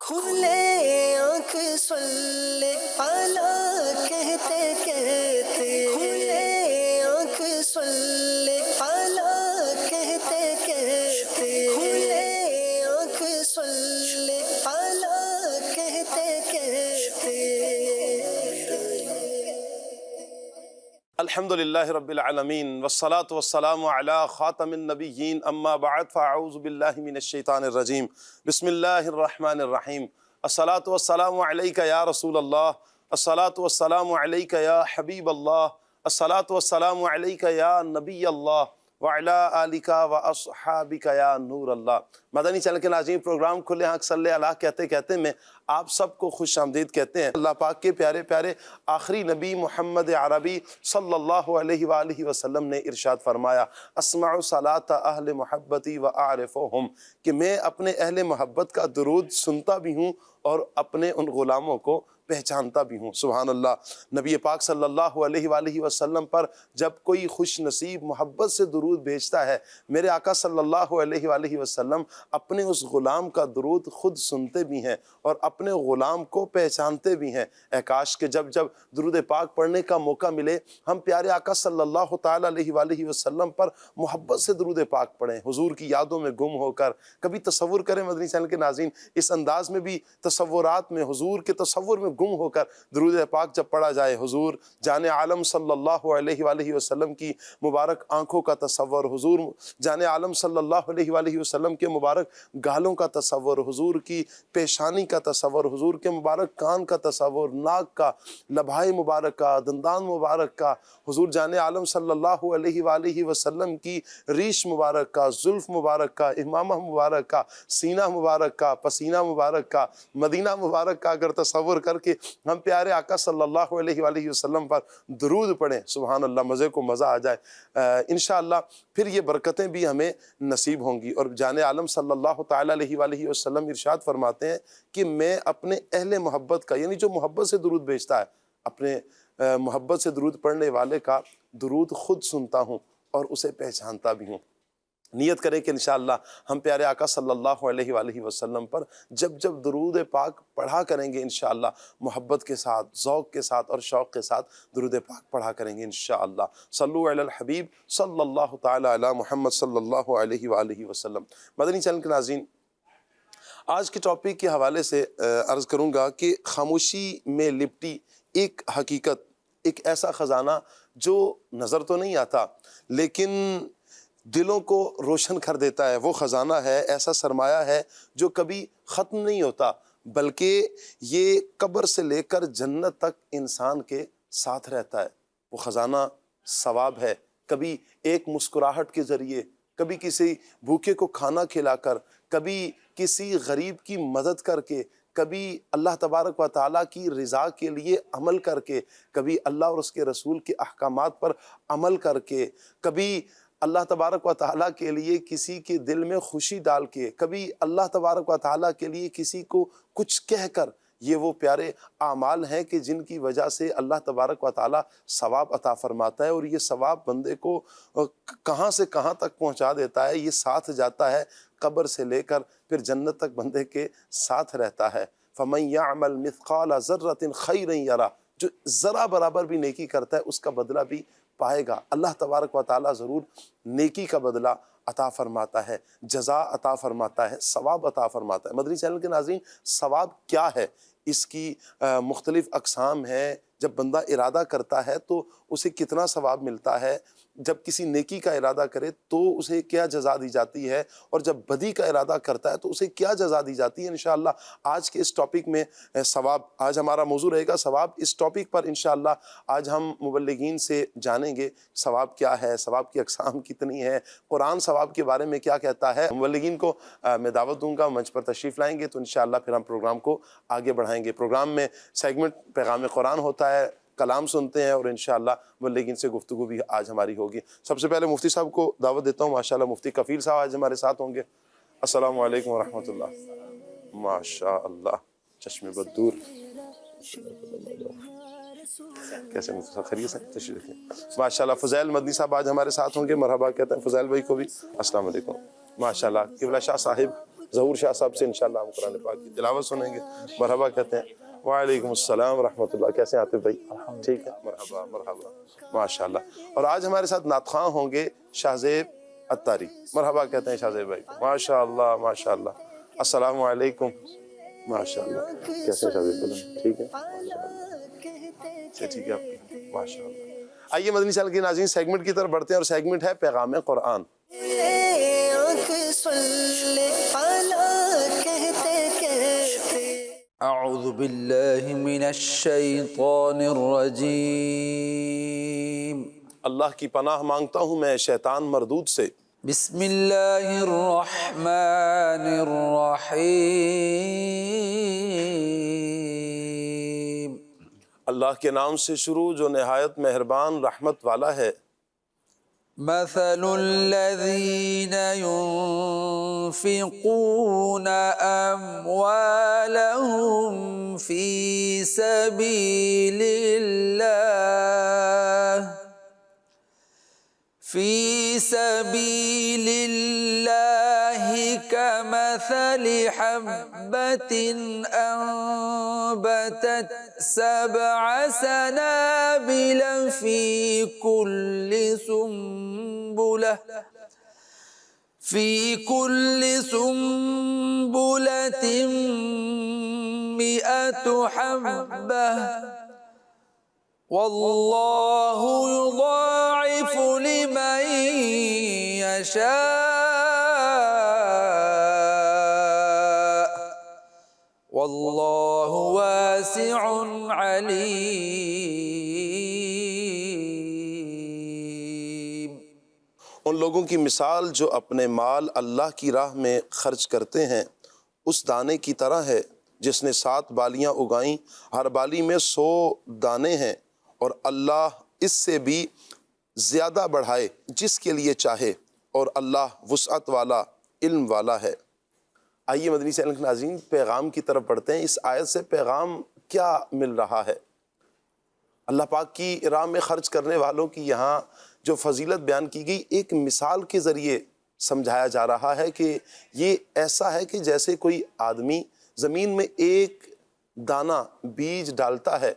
کھلے آنکھ صلی اعلیٰ کہتے کہتے، کھلے آنکھ صلی اعلیٰ کہتے کہتے، کھلے آنکھ صلی اعلیٰ کہتے کہتے۔ الحمد للہ رب العالمین والصلاة والسلام علی خاتم النبیین اما بعد فاعوذ باللہ من الشیطان الرجیم بسم اللہ الرحمن الرحیم الصلاة والسلام علیک یا رسول اللہ، الصلاة والسلام علیک یا حبیب اللہ، الصلاة والسلام علیک یا نبی اللہ وعلی آلک واصحابک یا نور اللہ۔ مدنی چینل کے ناظرین، پروگرام کھلے آنکھ صلی اللہ کہتے کہتے میں آپ سب کو خوش آمدید کہتے ہیں۔ اللہ پاک کے پیارے پیارے آخری نبی محمد عربی صلی اللہ علیہ وآلہ وسلم نے ارشاد فرمایا، اسمع صلاۃ اہل محبتی و اعرفہم، کہ میں اپنے اہل محبت کا درود سنتا بھی ہوں اور اپنے ان غلاموں کو پہچانتا بھی ہوں۔ سبحان اللہ۔ نبی پاک صلی اللہ علیہ وآلہ وسلم پر جب کوئی خوش نصیب محبت سے درود بھیجتا ہے، میرے آقا صلی اللہ علیہ وآلہ وسلم اپنے اس غلام کا درود خود سنتے بھی ہیں اور اپنے غلام کو پہچانتے بھی ہیں۔ اے کاش کہ جب جب درود پاک پڑھنے کا موقع ملے ہم پیارے آقا صلی اللہ تعالیٰ علیہ وآلہ وسلم پر محبت سے درود پاک پڑھیں، حضور کی یادوں میں گم ہو کر۔ کبھی تصور کریں مدنی چینل کے ناظرین، اس انداز میں بھی تصورات میں حضور کے تصور میں گم ہو کر درود پاک جب پڑھا جائے، حضور جان عالم صلی اللہ علیہ وآلہ وسلم کی مبارک آنکھوں کا تصور، حضور جان عالم صلی اللہ علیہ وآلہ وسلم کے مبارک گالوں کا تصور، حضور کی پیشانی کا تصور، حضور کے مبارک کان کا تصور، ناک کا، لبھائے مبارک کا، دندان مبارک کا، حضور جان عالم صلی اللہ علیہ وآلہ وسلم کی ریش مبارک کا، زلف مبارک کا، امامہ مبارک کا، سینہ مبارک کا، پسینہ مبارک کا، مدینہ مبارک کا اگر تصور کر کے ہم پیارے آقا صلی اللہ علیہ وآلہ وسلم پر درود پڑھیں، سبحان اللہ، مزے کو مزہ آ جائے انشاءاللہ، پھر یہ برکتیں بھی ہمیں نصیب ہوں گی۔ اور جان عالم صلی اللہ تعالیٰ علیہ وآلہ وسلم ارشاد فرماتے ہیں کہ میں اپنے اہل محبت کا، یعنی جو محبت سے درود بھیجتا ہے، اپنے محبت سے درود پڑھنے والے کا درود خود سنتا ہوں اور اسے پہچانتا بھی ہوں۔ نیت کریں کہ انشاءاللہ ہم پیارے آقا صلی اللہ علیہ وآلہ وسلم پر جب جب درود پاک پڑھا کریں گے انشاءاللہ محبت کے ساتھ، ذوق کے ساتھ اور شوق کے ساتھ درود پاک پڑھا کریں گے انشاءاللہ۔ صلو علی الحبیب صلی اللہ تعالی علی محمد صلی اللہ علیہ وآلہ وسلم۔ مدنی چینل کے ناظرین، آج کے ٹاپک کے حوالے سے عرض کروں گا کہ خاموشی میں لپٹی ایک حقیقت، ایک ایسا خزانہ جو نظر تو نہیں آتا لیکن دلوں کو روشن کر دیتا ہے۔ وہ خزانہ ہے، ایسا سرمایہ ہے جو کبھی ختم نہیں ہوتا، بلکہ یہ قبر سے لے کر جنت تک انسان کے ساتھ رہتا ہے۔ وہ خزانہ ثواب ہے، کبھی ایک مسکراہٹ کے ذریعے، کبھی کسی بھوکے کو کھانا کھلا کر، کبھی کسی غریب کی مدد کر کے، کبھی اللہ تبارک و تعالیٰ کی رضا کے لیے عمل کر کے، کبھی اللہ اور اس کے رسول کے احکامات پر عمل کر کے، کبھی اللہ تبارک و تعالیٰ کے لیے کسی کے دل میں خوشی ڈال کے، کبھی اللہ تبارک و تعالیٰ کے لیے کسی کو کچھ کہہ کر۔ یہ وہ پیارے اعمال ہیں کہ جن کی وجہ سے اللہ تبارک و تعالیٰ ثواب عطا فرماتا ہے، اور یہ ثواب بندے کو کہاں سے کہاں تک پہنچا دیتا ہے، یہ ساتھ جاتا ہے قبر سے لے کر پھر جنت تک بندے کے ساتھ رہتا ہے۔ فَمَن يَعْمَلْ مِثْقَالَ ذَرَّةٍ خَيْرًا يَرَهُ، جو ذرا برابر بھی نیکی کرتا ہے اس کا بدلہ بھی پائے گا۔ اللہ تبارک و تعالیٰ ضرور نیکی کا بدلہ عطا فرماتا ہے، جزا عطا فرماتا ہے، ثواب عطا فرماتا ہے۔ مدنی چینل کے ناظرین، ثواب کیا ہے؟ اس کی مختلف اقسام ہیں۔ جب بندہ ارادہ کرتا ہے تو اسے کتنا ثواب ملتا ہے، جب کسی نیکی کا ارادہ کرے تو اسے کیا جزا دی جاتی ہے، اور جب بدی کا ارادہ کرتا ہے تو اسے کیا جزا دی جاتی ہے۔ انشاءاللہ آج کے اس ٹاپک میں ثواب، آج ہمارا موضوع رہے گا ثواب۔ اس ٹاپک پر انشاءاللہ آج ہم مبلغین سے جانیں گے ثواب کیا ہے، ثواب کی اقسام کتنی ہے، قرآن ثواب کے بارے میں کیا کہتا ہے۔ مبلغین کو میں دعوت دوں گا، منچ پر تشریف لائیں گے تو انشاءاللہ پھر ہم پروگرام کو آگے بڑھائیں گے۔ پروگرام میں سیگمنٹ پیغام قرآن ہوتا ہے، کلام سنتے ہیں، اور انشاءاللہ مبلغین سے گفتگو بھی آج ہماری ہوگی۔ سب سے پہلے مفتی صاحب کو دعوت دیتا ہوں، ماشاءاللہ مفتی کفیل صاحب آج ہمارے ساتھ ہوں گے۔ السلام علیکم ورحمۃ اللہ۔ ماشاءاللہ، چشم بدور، کیسے مفتی صاحب، خیریت سے؟ تشریف رکھیں۔ ماشاءاللہ فضیل مدنی صاحب آج ہمارے ساتھ ہوں گے، مرحبا کہتے ہیں فضیل بھائی کو بھی۔ السلام علیکم۔ ماشاءاللہ قبلہ شاہ صاحب ظہور شاہ صاحب سے انشاءاللہ ہم قرآن پاک کی تلاوت سنیں گے. مرحبا کہتے ہیں. وعلیکم السلام ورحمۃ اللہ. کیسے ہیں عاطف بھائی؟ ٹھیک ہے. مرحبا مرحبا ماشاءاللہ. اور آج ہمارے ساتھ نعت خواں ہوں گے شاہ زیب اتاری. مرحبا کہتے ہیں شاہ زیب بھائی. ماشاءاللہ ماشاءاللہ. السلام علیکم. ماشاءاللہ. کیسے ہیں شاہ زیب بھائی؟ ٹھیک ہے. ٹھیک ہے ماشاءاللہ. آئیے مدنی چینل کے ناظرین سیگمنٹ کی طرف بڑھتے ہیں اور سیگمنٹ ہے پیغام قرآن. اعوذ باللہ من الشیطان الرجیم. اللہ کی پناہ مانگتا ہوں میں شیطان مردود سے. بسم اللہ الرحمن الرحیم. اللہ کے نام سے شروع جو نہایت مہربان رحمت والا ہے. مثل الذین ينفقون اموالهم فی سبیل اللہ كمثل حبة أنبتت 7 سنابل في كل سنبلة 100 حبة واللہ یضاعف لمن یشاء واللہ واسع علیم. ان لوگوں کی مثال جو اپنے مال اللہ کی راہ میں خرچ کرتے ہیں اس دانے کی طرح ہے جس نے 7 بالیاں اگائیں، ہر بالی میں 100 دانے ہیں، اور اللہ اس سے بھی زیادہ بڑھائے جس کے لیے چاہے، اور اللہ وسعت والا علم والا ہے. آئیے مدنی چینل کے ناظرین پیغام کی طرف بڑھتے ہیں. اس آیت سے پیغام کیا مل رہا ہے؟ اللہ پاک کی راہ میں خرچ کرنے والوں کی یہاں جو فضیلت بیان کی گئی ایک مثال کے ذریعے سمجھایا جا رہا ہے کہ یہ ایسا ہے کہ جیسے کوئی آدمی زمین میں ایک دانہ بیج ڈالتا ہے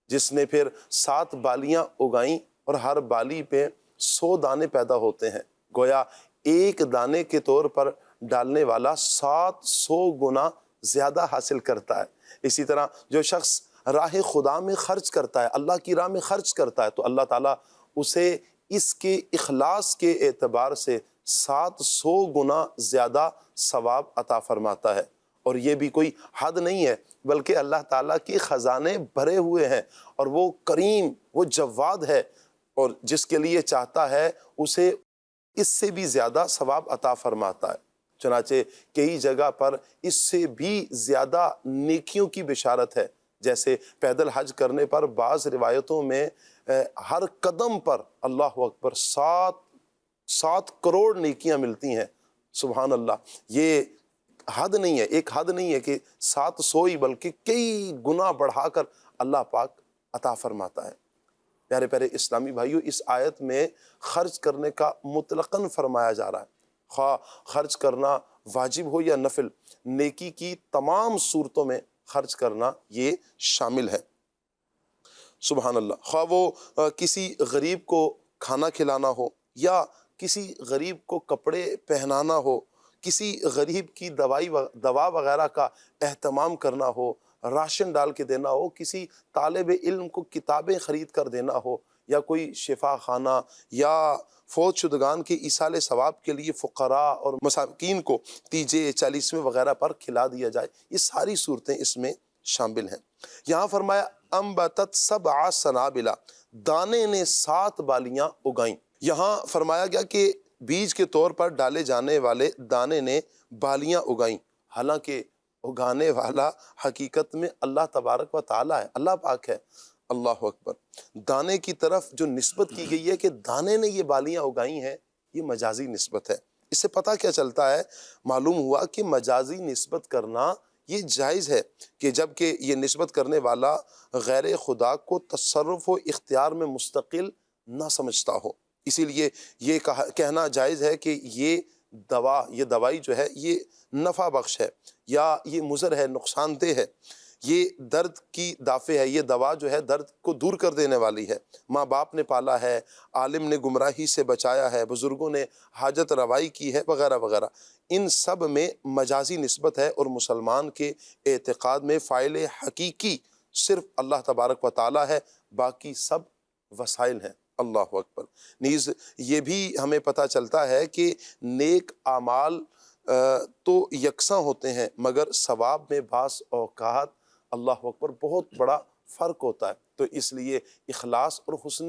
جس نے پھر 7 بالیاں اگائیں اور ہر بالی پہ 100 دانے پیدا ہوتے ہیں. گویا ایک دانے کے طور پر ڈالنے والا 700 گنا زیادہ حاصل کرتا ہے. اسی طرح جو شخص راہ خدا میں خرچ کرتا ہے، اللہ کی راہ میں خرچ کرتا ہے، تو اللہ تعالیٰ اسے اس کے اخلاص کے اعتبار سے 700 گنا زیادہ ثواب عطا فرماتا ہے. اور یہ بھی کوئی حد نہیں ہے بلکہ اللہ تعالیٰ کے خزانے بھرے ہوئے ہیں، اور وہ کریم، وہ جواد ہے، اور جس کے لیے چاہتا ہے اسے اس سے بھی زیادہ ثواب عطا فرماتا ہے. چنانچہ کئی جگہ پر اس سے بھی زیادہ نیکیوں کی بشارت ہے. جیسے پیدل حج کرنے پر بعض روایتوں میں ہر قدم پر اللہ اکبر 7 کروڑ نیکیاں ملتی ہیں. سبحان اللہ. یہ حد نہیں ہے، ایک حد نہیں ہے کہ 700 ہی بلکہ کئی گنا بڑھا کر اللہ پاک عطا فرماتا ہے. پیارے پیارے اسلامی بھائیوں، اس آیت میں خرچ کرنے کا مطلقاً فرمایا جا رہا ہے. خواہ خرچ کرنا واجب ہو یا نفل، نیکی کی تمام صورتوں میں خرچ کرنا یہ شامل ہے. سبحان اللہ. خواہ وہ کسی غریب کو کھانا کھلانا ہو، یا کسی غریب کو کپڑے پہنانا ہو، کسی غریب کی دوا وغیرہ کا اہتمام کرنا ہو، راشن ڈال کے دینا ہو، کسی طالب علم کو کتابیں خرید کر دینا ہو، یا کوئی شفا خانہ یا فوت شدگان کے ایصال ثواب کے لیے فقراء اور مساکین کو تیجے 40ویں وغیرہ پر کھلا دیا جائے، یہ ساری صورتیں اس میں شامل ہیں. یہاں فرمایا انبتت 7 سنابل، دانے نے 7 بالیاں اگائیں. یہاں فرمایا گیا کہ بیج کے طور پر ڈالے جانے والے دانے نے بالیاں اگائیں، حالانکہ اگانے والا حقیقت میں اللہ تبارک و تعالی ہے، اللہ پاک ہے. اللہ اکبر. دانے کی طرف جو نسبت کی گئی ہے کہ دانے نے یہ بالیاں اگائی ہیں، یہ مجازی نسبت ہے. اس سے پتہ کیا چلتا ہے؟ معلوم ہوا کہ مجازی نسبت کرنا یہ جائز ہے کہ جب کہ یہ نسبت کرنے والا غیر خدا کو تصرف و اختیار میں مستقل نہ سمجھتا ہو. اسی لیے یہ کہنا جائز ہے کہ یہ دوا، یہ دوائی جو ہے یہ نفع بخش ہے یا یہ مضر ہے، نقصان دہ ہے، یہ درد کی دافع ہے، یہ دوا جو ہے درد کو دور کر دینے والی ہے، ماں باپ نے پالا ہے، عالم نے گمراہی سے بچایا ہے، بزرگوں نے حاجت روائی کی ہے، وغیرہ وغیرہ، ان سب میں مجازی نسبت ہے، اور مسلمان کے اعتقاد میں فاعل حقیقی صرف اللہ تبارک و تعالی ہے، باقی سب وسائل ہیں۔ اللہ اکبر۔ نیز یہ بھی ہمیں پتہ چلتا ہے کہ نیک اعمال تو یکساں ہوتے ہیں، مگر ثواب میں بعض اوقات اللہ اکبر بہت بڑا فرق ہوتا ہے، تو اس لیے اخلاص اور حسن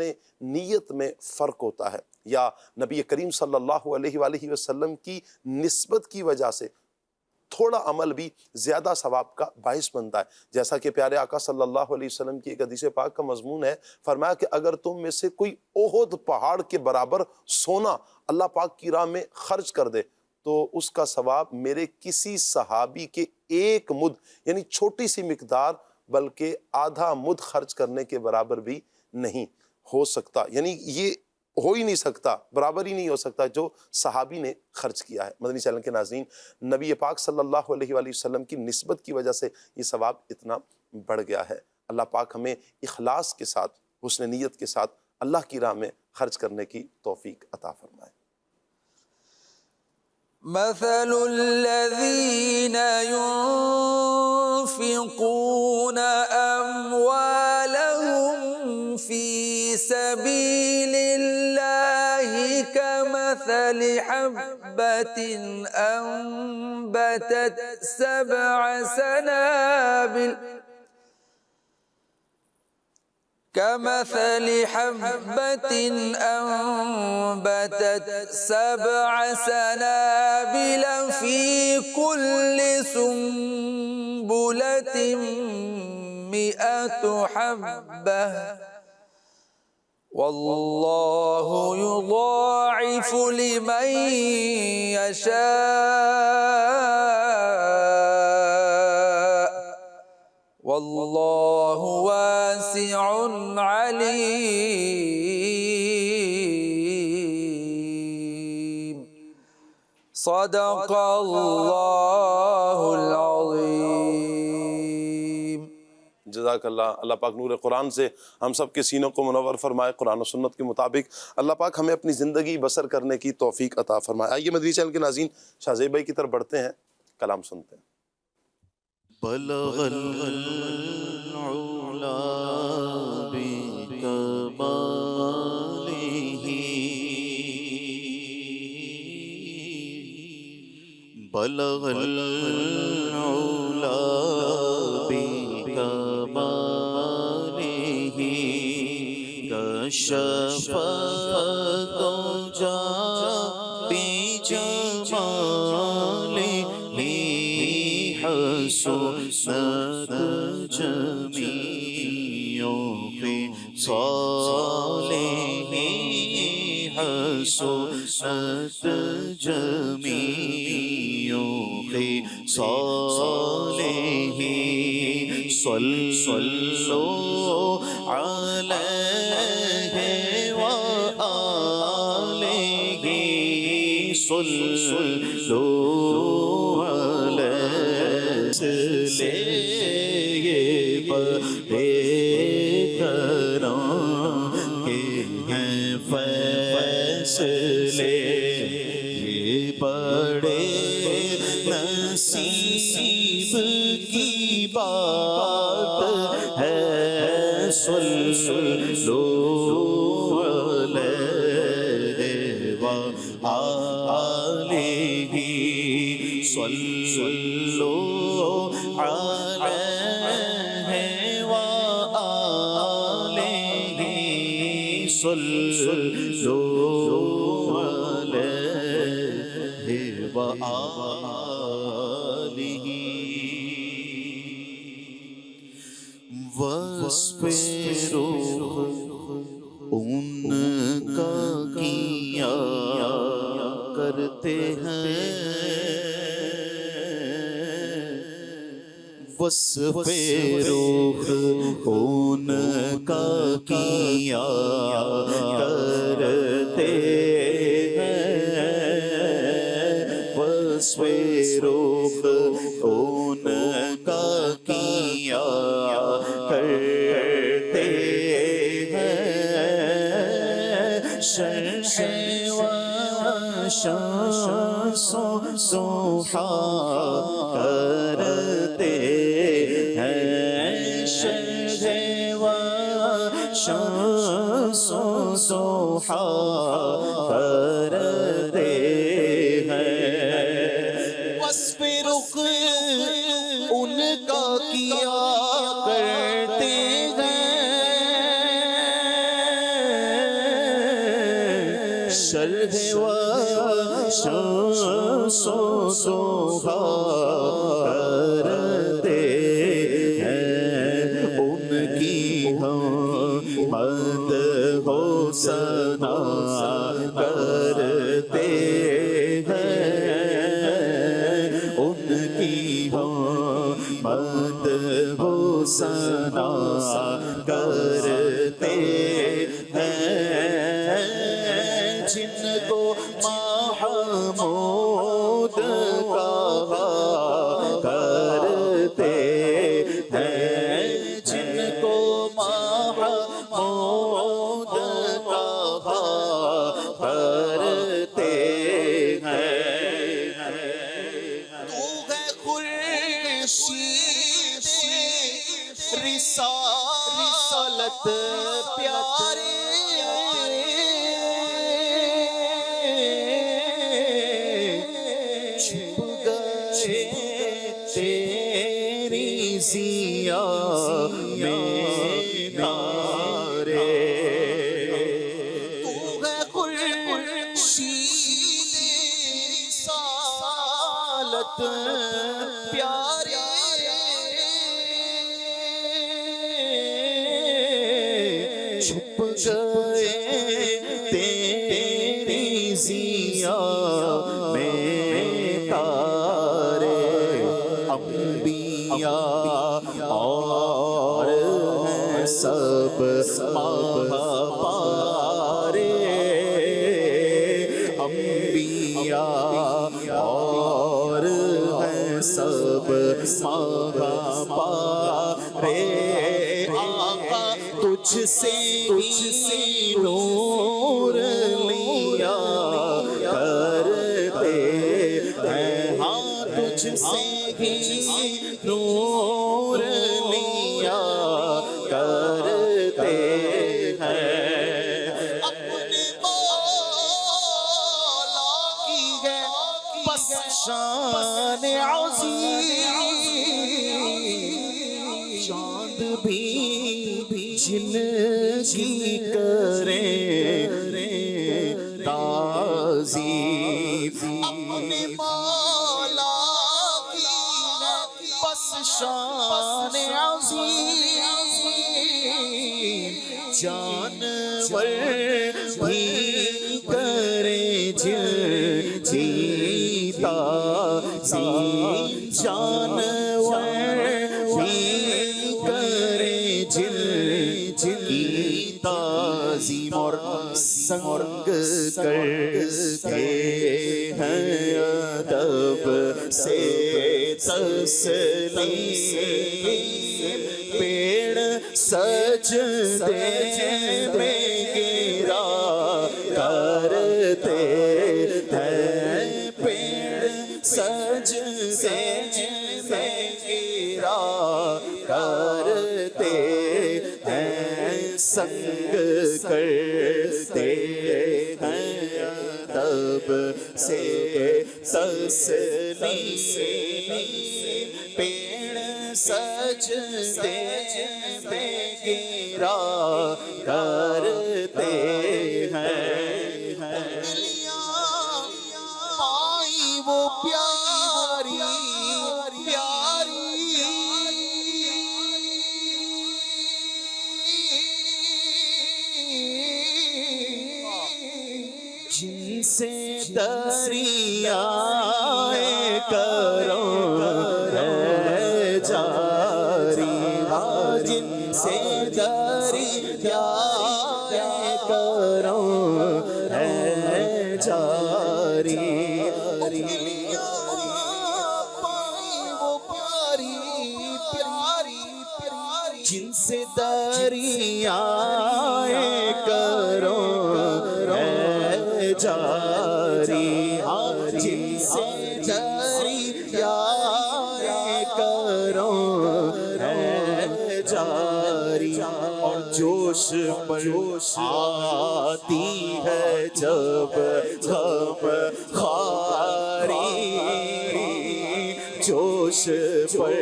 نیت میں فرق ہوتا ہے، یا نبی کریم صلی اللہ علیہ وآلہ وسلم کی نسبت کی وجہ سے تھوڑا عمل بھی زیادہ ثواب کا باعث بنتا ہے، جیسا کہ پیارے آقا صلی اللہ علیہ وسلم کی ایک حدیث پاک کا مضمون ہے، فرمایا کہ اگر تم میں سے کوئی احد پہاڑ کے برابر سونا اللہ پاک کی راہ میں خرچ کر دے تو اس کا ثواب میرے کسی صحابی کے ایک مد، یعنی چھوٹی سی مقدار، بلکہ آدھا مد خرچ کرنے کے برابر بھی نہیں ہو سکتا، یعنی یہ ہو ہی نہیں سکتا، برابر ہی نہیں ہو سکتا جو صحابی نے خرچ کیا ہے۔ مدنی چینل کے ناظرین، نبی پاک صلی اللہ علیہ وآلہ وسلم کی نسبت کی وجہ سے یہ ثواب اتنا بڑھ گیا ہے۔ اللہ پاک ہمیں اخلاص کے ساتھ، حسن نیت کے ساتھ اللہ کی راہ میں خرچ کرنے کی توفیق عطا فرمائے۔ مثل الذين ينفقون أموالهم في سبيل الله كمثل حبة أنبتت سبع سنابل أنبتت سبع سنابل في كل سنبلة 100 حبة والله يضاعف لمن يشاء والله واسع عليم صدق الله العظيم۔ جزاک اللہ۔ اللہ پاک نور قرآن سے ہم سب کے سینوں کو منور فرمائے، قرآن و سنت کے مطابق اللہ پاک ہمیں اپنی زندگی بسر کرنے کی توفیق عطا فرمائے۔ آئیے مدنی چینل کے ناظرین شاہ زیب بھائی کی طرف بڑھتے ہیں، کلام سنتے ہیں۔ بلغ العلا بکمالہ بلغ العلا بکمالہ کشف الدجى بجمالہ حسنت جميع خصاله حسنت جميع خصاله صلوا عليه وآله صلوا عليه یہ بڑے کرم کے ہیں فیصلے، یہ بڑے نصیب کی بات ہے، صلوا علیہ وآلہ صلوا علیہ وآلہ صلوا علیہ وآلہ وصف روح ان کا کیا کرتے ہیں، وصف روح ان کا کیا کرتے ہیں، وصف رخ ان کا کیا کرتے ہیں شرح و شمس و ضحا کرتے ہیں شرح و شمس و ضحا کرتے ہیں وصف رخ ان کا کیا کرتے ہیں شرح و شمس و ضحا کرتے ہیں ان کی مدح و ثنا کرتے ہیں ان کی مدح و ثنا کرتے ہیں جن کو محمود کہا کرتے ہیں جن کو محمود کہا کرتے ہیں تو ہے خورشید رسالت پیارے چھپ گئے تیری ضیا میں تارے تو ہے خورشید رسالت پیارے چھپ گئے تیری ضیا میں تارے انبیاء اور ہیں سب پارے انبیاء اور ہیں سب پارے آقا تجھ سے نور لیا کرتے ہیں ہاں تجھ سے ہی نور لیا کرتے ہیں اپنے مولا کی ہے بس شان عظیم چاند بھی جن کی کریں تعظیم اپنے مولا کی بس شان عظیم جانور بھی کرے جیتا جانور بھی کرے کی تعظیم اور سنگ کرتے ہیں ادب سے تسلیم پیڑ سجدے میں گرا کرتے ہیں پیڑ سجدے میں گرا کرتے ہیں سنگ کرتے ہیں ادب سے تسلیم پیڑ سجدے میں گرا کرتے ہیں پائی وہ پیاری جن سے دریائے کرم ہے جاری جن سے دریائے کرم ہے جاری جن سے دریائے کرو ہے جاری جن سے دریائے کرو ہے جاری اور جوش پر آتی ہے جب غم خواری جوش پر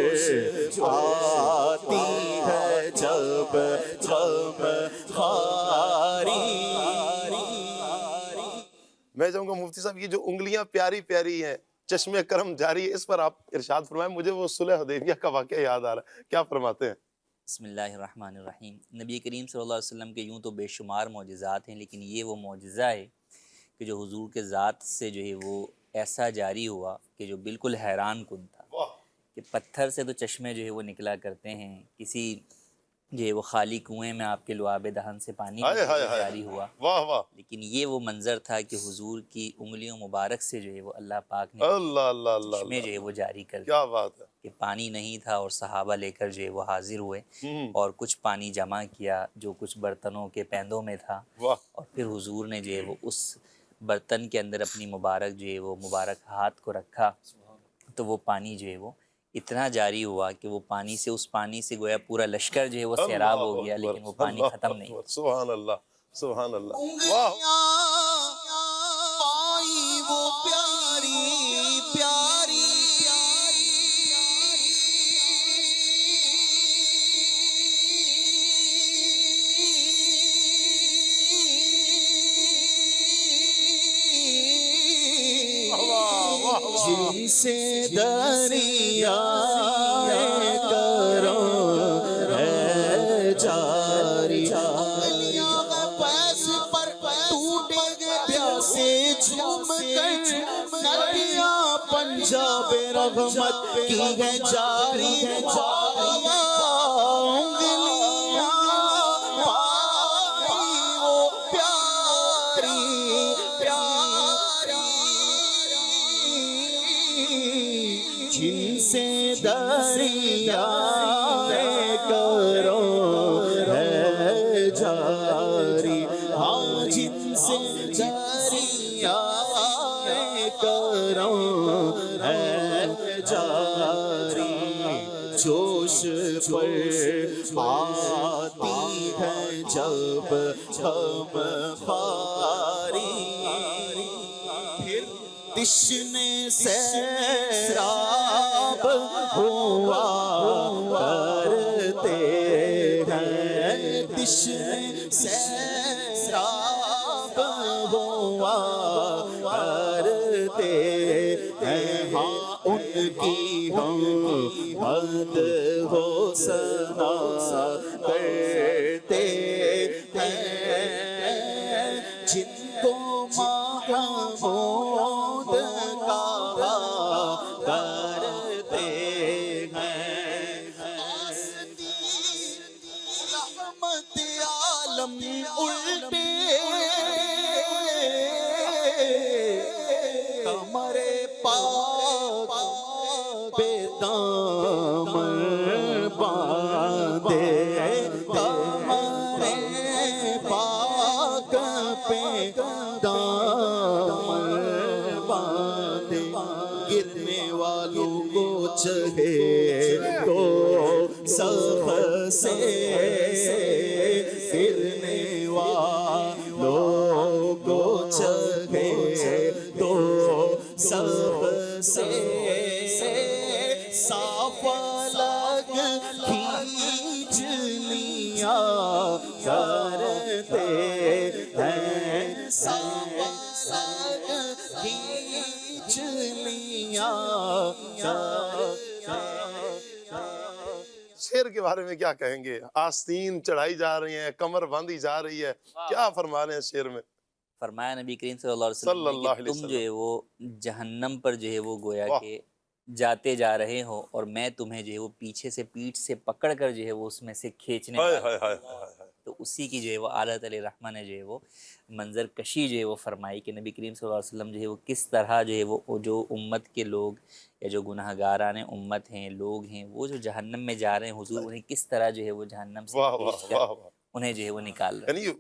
آتی ہے جب غم خواری میں چاہوں گا مفتی صاحب یہ جو انگلیاں پیاری پیاری ہیں چشم کرم جاری ہے اس پر آپ ارشاد فرمائیں. مجھے وہ صلح حدیبیہ کا واقعہ یاد آ رہا ہے, کیا فرماتے ہیں؟ بسم اللہ الرحمن الرحیم. نبی کریم صلی اللہ علیہ وسلم کے یوں تو بے شمار معجزات ہیں، لیکن یہ وہ معجزہ ہے کہ جو حضور کے ذات سے جو ہے وہ ایسا جاری ہوا کہ جو بالکل حیران کن تھا کہ پتھر سے تو چشمے جو ہے وہ نکلا کرتے ہیں، کسی جو ہے وہ خالی کنویں میں آپ کے لعاب دہن سے پانی جاری ہوا، واہ واہ لیکن یہ وہ منظر تھا کہ حضور کی انگلیوں مبارک سے جو ہے وہ اللہ پاک نے اللہ اللہ اللہ چشمے جو ہے وہ جاری کر کیا بات ہے. کہ پانی نہیں تھا اور صحابہ لے کر جو ہے وہ حاضر ہوئے اور کچھ پانی جمع کیا جو کچھ برتنوں کے پیندوں میں تھا، واہ اور پھر حضور نے جو ہے وہ اس برتن کے اندر اپنی مبارک جو ہے وہ مبارک ہاتھ کو رکھا تو وہ پانی جو ہے وہ اتنا جاری ہوا کہ وہ پانی سے اس پانی سے گویا پورا لشکر جو ہے وہ سیراب ہو گیا، لیکن وہ پانی ختم نہیں. سبحان اللہ سبحان اللہ. واہ پائی وہ پیاری پیاری جن سے دریائے کرو ہے جاری پیس پر ٹوٹے پیاسے جھوم کر ندیاں پنجاب رحمت کی ہے جاری انگلیاں پائی وہ پیاری پیاری جن سے دریائے کرو ہے جاری جن سے دریائے کرو ہے جاری جوش پر آتی ہے جب غم خواری پھر تشنے سیراب ہوا کرتے ہیں تشنے سیراب ہوا کرتے ہیں ہاں ان کی ہم مد ہو سنا کرتے ہیں جن کو محمود کہا کرتے ہیں رحمت عالم الٹے کمر پاک پہ دامن باندھے کمر پاک پہ دامن باندھے گرنے والوں کو چہے تو سب سے گرنے والوں کو چہے تو سب سے صاف لگ کھینچ لیا کرتے ہیں صاف لگ کھینچ لیا شیر کے بارے میں کیا کہیں گے؟ آستین چڑھائی جا رہی ہیں، کمر باندھی جا رہی ہے، کیا فرما رہے ہیں شیر میں؟ فرمایا نبی کریم صلی اللہ علیہ وسلم نے کہ تم جو ہے وہ جہنم پر جو ہے وہ گویا کہ جاتے جا رہے ہو اور میں تمہیں جو ہے وہ پیچھے سے پیٹھ سے پکڑ کر جو ہے وہ اس میں سے کھینچنے والا ہوں. تو تو اسی کی جو ہے وہ اعلیٰ علیہ رحمہ نے جو ہے وہ منظر کشی جو ہے وہ فرمائی کہ نبی کریم صلی اللہ علیہ وسلم جو ہے وہ کس طرح جو ہے وہ جو امت کے لوگ یا جو گناہ گاران امت ہیں لوگ ہیں وہ جو جہنم میں جا رہے ہیں حضور انہیں کس طرح جو ہے وہ جہنم سے واہ کھینچ واہ کر واہ واہ، انہیں جو ہے وہ نکال رہے ہیں۔ یعنی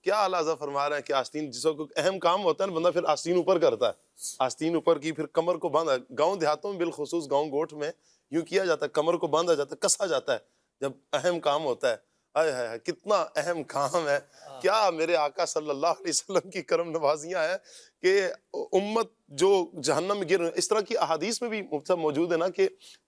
کیا اعلیٰ حضرت فرما رہے ہیں کہ آستین جس کو اہم کام ہوتا ہے نا، بندہ پھر آستین اوپر کرتا ہے، آستین اوپر کی، پھر کمر کو باندھا، گاؤں دیہاتوں میں بالخصوص گاؤں گوٹھ میں یوں کیا جاتا ہے، کمر کو باندھا جاتا ہے، کسا جاتا ہے جب اہم کام ہوتا ہے۔ ہائے ہائے، کتنا اہم کام ہے، کیا میرے آقا صلی اللہ علیہ وسلم کی کرم نوازیاں ہیں کہ امت جو جہنم میں گر، اس طرح کی احادیث میں بھی موجود ہے نا کہ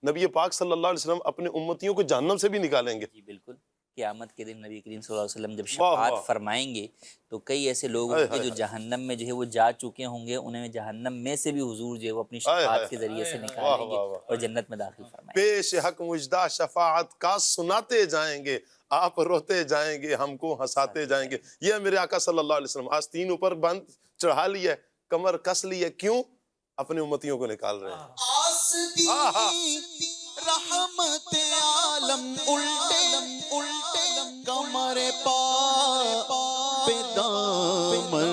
نبی پاک صلی اللہ علیہ وسلم اپنے امتیوں کو جہنم سے بھی نکالیں گے۔ جی بالکل، قیامت کے دن نبی کریم صلی اللہ علیہ وسلم جب واہ شفاعت واہ، فرمائیں گے تو کئی ایسے لوگ ہوں گے جو جہنم میں جو ہے وہ جا چکے ہوں گے، انہیں جہنم میں سے بھی حضور جو ہے وہ اپنی شفاعت کے ذریعے سے نکالیں گے اور جنت میں داخل فرمائیں گے۔ پیش حق مجدہ شفاعت کا سناتے جائیں گے، آپ روتے جائیں گے، ہم کو ہنساتے جائیں گے۔ یہ ہے میرے آقا صلی اللہ علیہ وسلم، آستین اوپر بند چڑھا لی ہے، کمر کس لی ہے، کیوں؟ اپنے امتیوں کو نکال رہے ہیں۔ آستین رحمت عالم الٹے کمر پا پہ دامن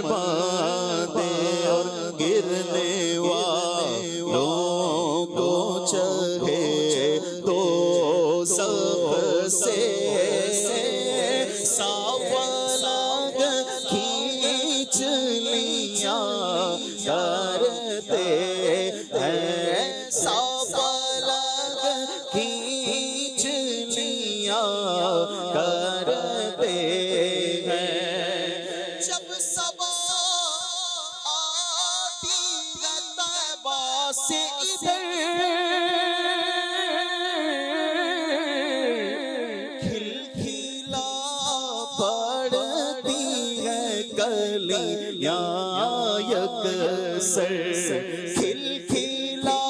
باندھے اور گرنے والوں کو چڑھے تو سب سے ساولاگ کھینچ لیا کرتے ہیں، ساولاگ کھینچ لیا کرتے ہیں۔ جب صبا آتی ہے طیبہ سے ادھر، کھلکھلا پڑتی ہے کلیاں یکسر، کھلکھلا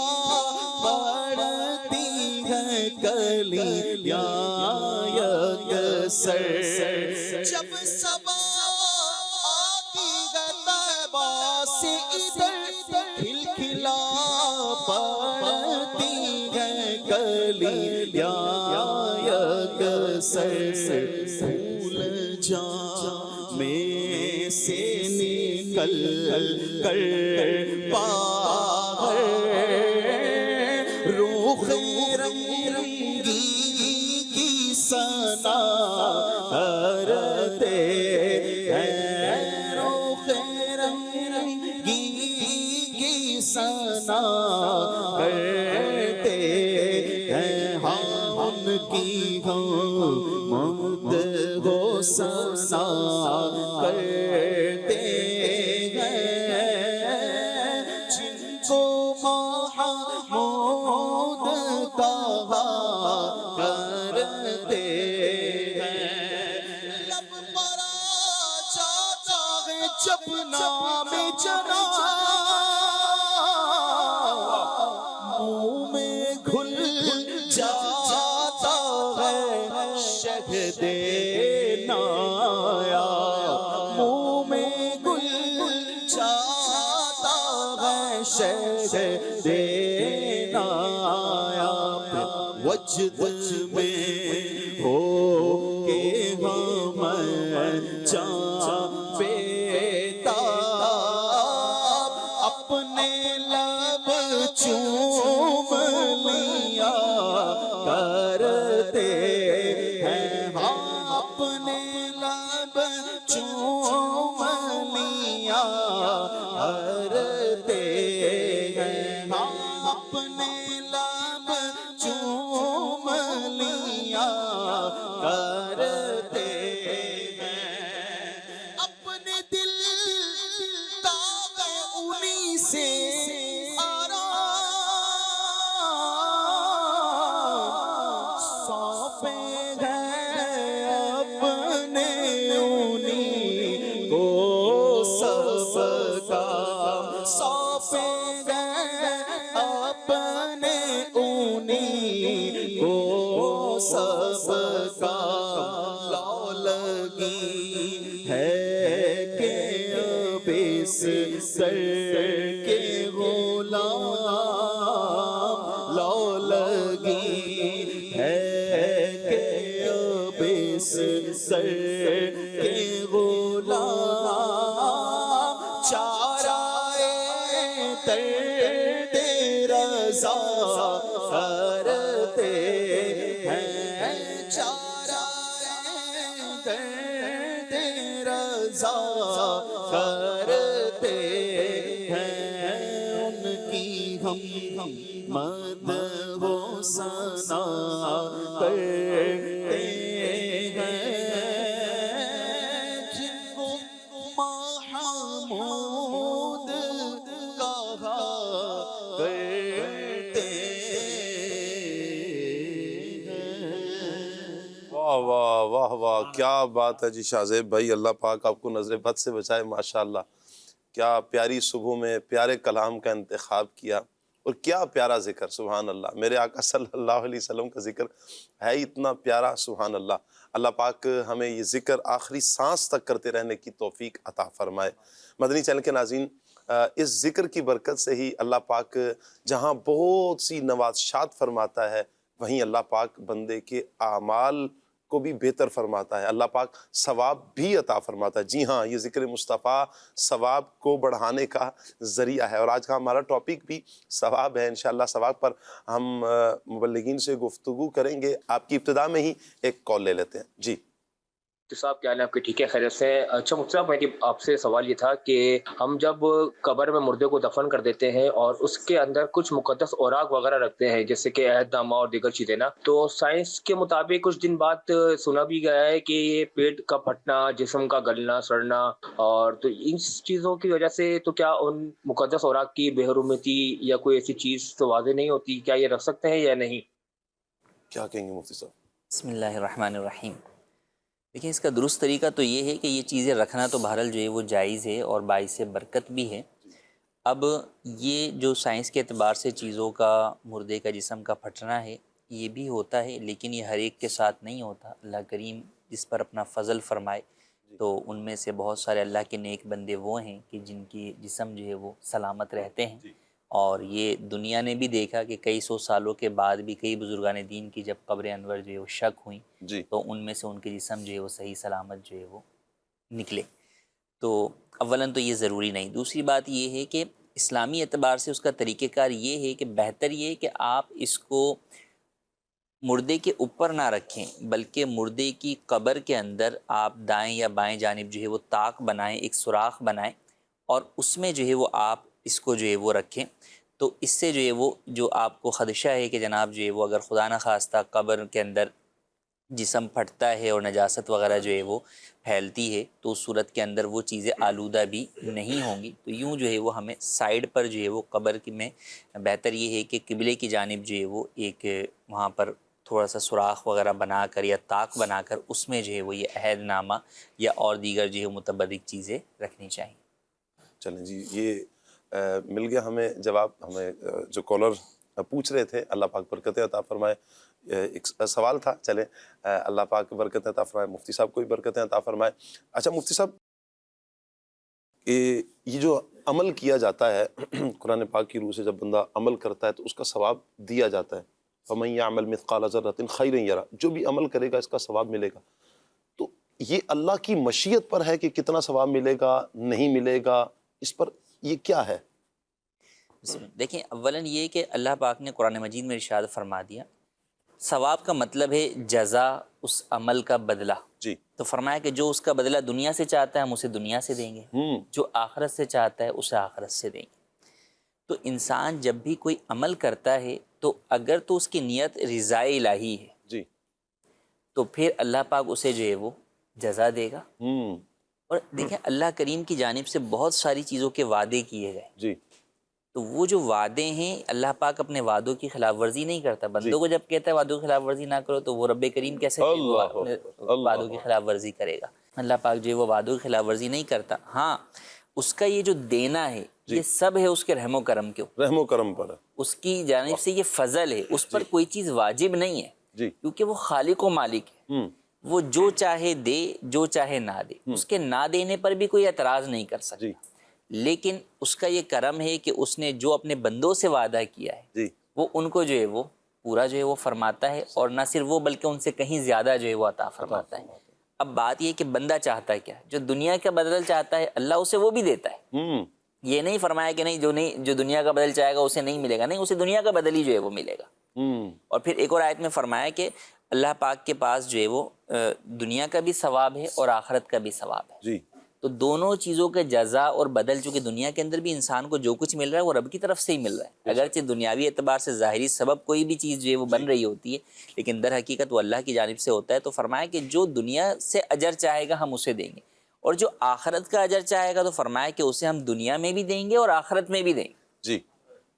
پڑتی ہے کلیاں یکسر۔ جب صبا آتی ہے طیبہ سے ادھر، کھلکھلا پڑتی ہے کلیاں یکسر۔ پھول جام میں سے نکل کر باہر روح رنگی کی ثنا کرتے ہیں، روح رنگی کی ثنا کرتے ہیں، ہاں ان کی حمد و ثنا کرتے ہیں، جن کو محمود کہا کرتے ہیں۔ لب پر آ جاتا ہے جب نام جنا، منہ میں گھل جاتا ہے شہد نایا، منہ میں گل جاتا ہے شہد نایا۔ وجد میں ہو کے ہم جان بیتا، اپنے لب چوم لیا کرتے ہیں، ہاں اپنے لب چوم لیا کرتے ہیں، ہاں اپنے لب چوم لیا کرتے ہیں۔ اپنے دل داغ انہی سے سونپے ہیں اپنے انہی کو سب کا، سونپے ہیں اپنے انہی کو سب کا۔ لو لگی ہے کہ اب اس سر کے غلام، لو لگی ہے کہ اب اس سر کے غلام چارائے درد رضا کرتے ہیں، چارائے درد رضا کرتے ہیں، ان کی ہم مدح و ثنا کرتے ہیں، جن کو محمود کہا کرتے ہیں۔ واہ واہ واہ واہ، کیا بات ہے جی شاہ زیب بھائی، اللہ پاک آپ کو نظر بد سے بچائے، ماشاءاللہ۔ کیا پیاری صبح میں پیارے کلام کا انتخاب کیا، اور کیا پیارا ذکر، سبحان اللہ۔ میرے آقا صلی اللہ علیہ وسلم کا ذکر ہے اتنا پیارا، سبحان اللہ۔ اللہ پاک ہمیں یہ ذکر آخری سانس تک کرتے رہنے کی توفیق عطا فرمائے۔ مدنی چینل کے ناظرین، اس ذکر کی برکت سے ہی اللہ پاک جہاں بہت سی نوازشات فرماتا ہے، وہیں اللہ پاک بندے کے اعمال کو بھی بہتر فرماتا ہے، اللہ پاک ثواب بھی عطا فرماتا ہے۔ جی ہاں، یہ ذکر مصطفیٰ ثواب کو بڑھانے کا ذریعہ ہے، اور آج کا ہمارا ٹاپک بھی ثواب ہے۔ انشاءاللہ ثواب پر ہم مبلغین سے گفتگو کریں گے۔ آپ کی ابتدا میں ہی ایک کال لے لیتے ہیں۔ جی مفتی صاحب، کیا حال ہے آپ کے؟ ٹھیک ہے، خیریت سے؟ اچھا مفتی صاحب، میری آپ سے سوال یہ تھا کہ ہم جب قبر میں مردے کو دفن کر دیتے ہیں اور اس کے اندر کچھ مقدس اوراق وغیرہ رکھتے ہیں، جیسے کہ عہد نامہ اور دیگر چیزیں نا، تو سائنس کے مطابق کچھ دن بعد سنا بھی گیا ہے کہ یہ پیٹ کا پھٹنا، جسم کا گلنا سڑنا، اور تو ان چیزوں کی وجہ سے تو کیا ان مقدس اوراق کی بے حرمتی یا کوئی ایسی چیز تو واضح نہیں ہوتی؟ کیا یہ رکھ سکتے ہیں یا نہیں؟ کیا کہیں گے مفتی صاحب؟ بسم اللہ الرحمن الرحیم۔ دیکھیں، اس کا درست طریقہ تو یہ ہے کہ یہ چیزیں رکھنا تو بہرحال جو ہے وہ جائز ہے اور باعث برکت بھی ہے۔ اب یہ جو سائنس کے اعتبار سے چیزوں کا، مردے کا جسم کا پھٹنا ہے، یہ بھی ہوتا ہے، لیکن یہ ہر ایک کے ساتھ نہیں ہوتا۔ اللہ کریم جس پر اپنا فضل فرمائے تو ان میں سے بہت سارے اللہ کے نیک بندے وہ ہیں کہ جن کی جسم جو ہے وہ سلامت رہتے ہیں، اور یہ دنیا نے بھی دیکھا کہ کئی سو سالوں کے بعد بھی کئی بزرگان دین کی جب قبر انور جو ہے وہ شک ہوئیں تو ان میں سے ان کے جسم جو ہے وہ صحیح سلامت جو ہے وہ نکلے۔ تو اولاً تو یہ ضروری نہیں۔ دوسری بات یہ ہے کہ اسلامی اعتبار سے اس کا طریقہ کار یہ ہے کہ بہتر یہ ہے کہ آپ اس کو مردے کے اوپر نہ رکھیں، بلکہ مردے کی قبر کے اندر آپ دائیں یا بائیں جانب جو ہے وہ طاق بنائیں، ایک سوراخ بنائیں، اور اس میں جو ہے وہ آپ اس کو جو ہے وہ رکھیں۔ تو اس سے جو ہے وہ جو آپ کو خدشہ ہے کہ جناب جو ہے وہ اگر خدا نہ خواستہ قبر کے اندر جسم پھٹتا ہے اور نجاست وغیرہ جو ہے وہ پھیلتی ہے تو اس صورت کے اندر وہ چیزیں آلودہ بھی نہیں ہوں گی۔ تو یوں جو ہے وہ ہمیں سائیڈ پر جو ہے وہ قبر میں بہتر یہ ہے کہ قبلے کی جانب جو ہے وہ ایک وہاں پر تھوڑا سا سوراخ وغیرہ بنا کر یا طاق بنا کر اس میں جو ہے وہ یہ عہد نامہ یا اور دیگر جو ہے متبرک چیزیں رکھنی چاہیے۔ چلیں جی، یہ مل گیا ہمیں جواب۔ ہمیں جو کالر پوچھ رہے تھے، اللہ پاک برکت عطا فرمائے۔ ایک سوال تھا، چلیں اللہ پاک برکت عطا فرمائے، مفتی صاحب کو بھی برکت عطا فرمائے۔ اچھا مفتی صاحب، یہ جو عمل کیا جاتا ہے قرآن پاک کی روح سے، جب بندہ عمل کرتا ہے تو اس کا ثواب دیا جاتا ہے، فَمَن يَعْمَلْ مِثْقَالَ ذَرَّةٍ خَيْرًا يَرَهُ، جو بھی عمل کرے گا اس کا ثواب ملے گا۔ تو یہ اللہ کی مشیت پر ہے کہ کتنا ثواب ملے گا نہیں ملے گا، اس پر یہ کیا ہے؟ دیکھیں، اولاً یہ کہ اللہ پاک نے قرآن مجید میں ارشاد فرما دیا، ثواب کا مطلب ہے جزا، اس عمل کا بدلہ۔ جی، تو فرمایا کہ جو اس کا بدلہ دنیا سے چاہتا ہے ہم اسے دنیا سے دیں گے، جو آخرت سے چاہتا ہے اسے آخرت سے دیں گے۔ تو انسان جب بھی کوئی عمل کرتا ہے تو اگر تو اس کی نیت رضائے الہی ہے جی، تو پھر اللہ پاک اسے جو ہے وہ جزا دے گا۔ اور دیکھیں، اللہ کریم کی جانب سے بہت ساری چیزوں کے وعدے کیے گئے، جی، تو وہ جو وعدے ہیں اللہ پاک اپنے وعدوں کی خلاف ورزی نہیں کرتا۔ بندوں کو جب کہتا ہے وعدوں کی خلاف ورزی نہ کرو تو وہ رب کریم کیسے اپنے وعدوں کی خلاف ورزی کرے گا؟ اللہ پاک جو ہے وہ وعدوں کی خلاف ورزی نہیں کرتا۔ ہاں، اس کا یہ جو دینا ہے یہ سب ہے اس کے رحم و کرم کے، رحم و کرم پر، اس کی جانب سے یہ فضل ہے، اس پر کوئی چیز واجب نہیں ہے، کیونکہ وہ خالق و مالک ہے۔ وہ جو چاہے دے، جو چاہے نہ دے، اس کے نہ دینے پر بھی کوئی اعتراض نہیں کر سکتا۔ لیکن اس کا یہ کرم ہے کہ اس نے جو اپنے بندوں سے وعدہ کیا ہے وہ ان کو جو ہے وہ پورا جو ہے وہ فرماتا ہے، اور نہ صرف وہ بلکہ ان سے کہیں زیادہ جو ہے وہ عطا فرماتا ہے۔ اب بات یہ کہ بندہ چاہتا ہے کیا؟ جو دنیا کا بدل چاہتا ہے اللہ اسے وہ بھی دیتا ہے۔ یہ نہیں فرمایا کہ نہیں جو دنیا کا بدل چاہے گا اسے نہیں ملے گا، نہیں، اسے دنیا کا بدل ہی جو ہے وہ ملے گا۔ اور پھر ایک اور آیت میں فرمایا کہ اللہ پاک کے پاس جو ہے وہ دنیا کا بھی ثواب ہے اور آخرت کا بھی ثواب ہے۔ جی، تو دونوں چیزوں کے جزا اور بدل، چونکہ دنیا کے اندر بھی انسان کو جو کچھ مل رہا ہے وہ رب کی طرف سے ہی مل رہا ہے، اگرچہ دنیاوی اعتبار سے ظاہری سبب کوئی بھی چیز جو ہے وہ بن رہی ہوتی ہے، لیکن در حقیقت وہ اللہ کی جانب سے ہوتا ہے۔ تو فرمایا کہ جو دنیا سے اجر چاہے گا ہم اسے دیں گے، اور جو آخرت کا اجر چاہے گا تو فرمایا کہ اسے ہم دنیا میں بھی دیں گے اور آخرت میں بھی دیں گے۔ جی،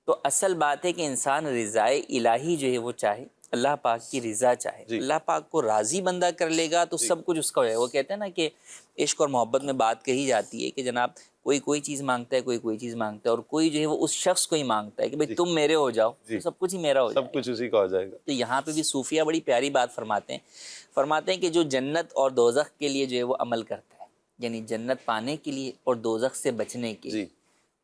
تو اصل بات ہے کہ انسان رضائے الہی جو ہے وہ چاہے، اللہ پاک کی رضا چاہے، اللہ پاک کو راضی بندہ کر لے گا تو سب کچھ اس کا ہے۔ وہ کہتے ہیں نا کہ عشق اور محبت میں بات کہی جاتی ہے کہ جناب کوئی چیز مانگتا ہے، کوئی چیز مانگتا ہے، اور کوئی جو ہے وہ اس شخص کو ہی مانگتا ہے کہ بھئی تم میرے ہو جاؤ تو سب کچھ ہی میرا ہو جائے، سب کچھ اسی کا ہو جائے گا۔ تو یہاں پہ بھی صوفیہ بڑی پیاری بات فرماتے ہیں کہ جو جنت اور دوزخ کے لیے جو ہے وہ عمل کرتا ہے، یعنی جنت پانے کے لیے اور دوزخ سے بچنے کے لیے،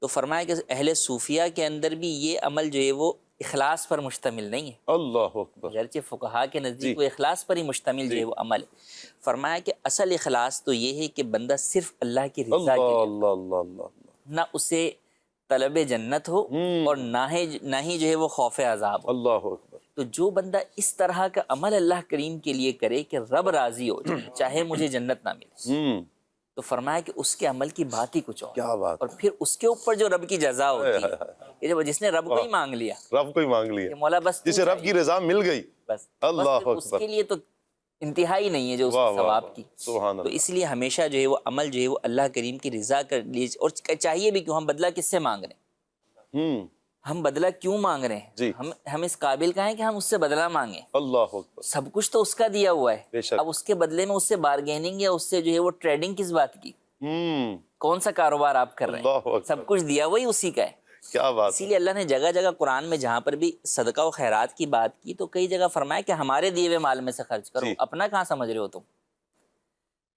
تو فرمایا کہ اہل صوفیہ کے اندر بھی یہ عمل جو ہے وہ اخلاص پر مشتمل نہیں ہے، اللہ اکبر، اگرچہ فقہا کے نزدیک وہ اخلاص پر ہی مشتمل جو ہے وہ عمل ہے۔ فرمایا کہ اصل اخلاص تو یہ ہے کہ بندہ صرف اللہ کی رضا کے لیے، اللہ اللہ اللہ، نہ اسے طلب جنت ہو اور نہ ہی جو ہے وہ خوف عذاب ہو۔ اللہ اکبر۔ تو جو بندہ اس طرح کا عمل اللہ کریم کے لیے کرے کہ رب راضی ہو جائے چاہے مجھے جنت نہ ملے، تو فرمایا کہ اس کے عمل کی بات ہی کچھ اور، کیا بات، اور پھر اس کے اوپر جو رب کی جزا ہوتی ہے کہ جب جس نے رب کو ہی مانگ لیا، رب کو ہی مانگ لیا، کہ مولا بس جسے رب کی رضا مل گئی، بس اللہ پھر اس اکبر، کے لیے تو انتہائی نہیں ہے جو اس واہ کے واہ ثواب واہ، کی۔ سبحان تو اللہ۔ اس لیے ہمیشہ جو ہے وہ عمل جو ہے وہ اللہ کریم کی رضا کر لیے، اور چاہیے بھی کیوں، ہم بدلہ کس سے مانگ رہے ہیں، ہم بدلہ کیوں مانگ رہے ہیں، جی، ہم اس قابل کا ہیں کہ ہم اس سے بدلہ مانگیں، اللہ اکبر، سب کچھ تو اس کا دیا ہوا ہے، بے شک، اب اس کے بدلے میں اس سے بارگیننگ یا اس سے جو ہے وہ ٹریڈنگ کس بات کی، کون سا کاروبار آپ کر رہے اللہ ہیں، اکبر، سب کچھ دیا وہی اسی کا ہے۔ کیا بات، اسی لیے اللہ نے جگہ جگہ قرآن میں جہاں پر بھی صدقہ و خیرات کی بات کی تو کئی جگہ فرمایا کہ ہمارے دیے ہوئے مال میں سے خرچ کرو، جی، اپنا کہاں سمجھ رہے ہو تم،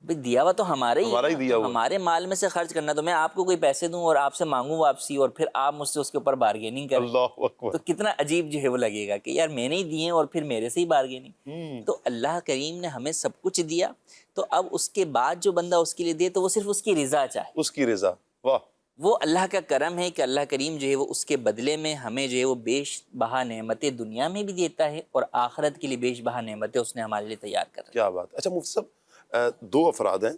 بھئی دیا ہوا تو ہمارا ہی ہمارا ہی ہے، دیا ہوا، ہمارے مال میں سے خرچ کرنا، تو میں آپ کو کوئی پیسے دوں اور آپ سے مانگوں واپسی اور پھر آپ مجھ سے اس کے اوپر بارگیننگ کریں، اللہ اکبر، تو کتنا عجیب جو ہے وہ لگے گا کہ یار میں نے ہی دیے اور پھر میرے سے ہی بارگیننگ۔ تو اللہ کریم نے ہمیں سب کچھ دیا، تو اب اس کے بعد جو بندہ اس کے لیے دے تو وہ صرف اس کی رضا چاہے، اس کی رضا، واہ، وہ اللہ کا کرم ہے کہ اللہ کریم جو ہے وہ اس کے بدلے میں ہمیں جو ہے وہ بیش بہا نعمتیں دنیا میں بھی دیتا ہے اور آخرت کے لیے بیش بہا نعمتیں اس نے ہمارے لیے تیار کر رکھی۔ کیا بات۔ اچھا مفتی صاحب، دو افراد ہیں،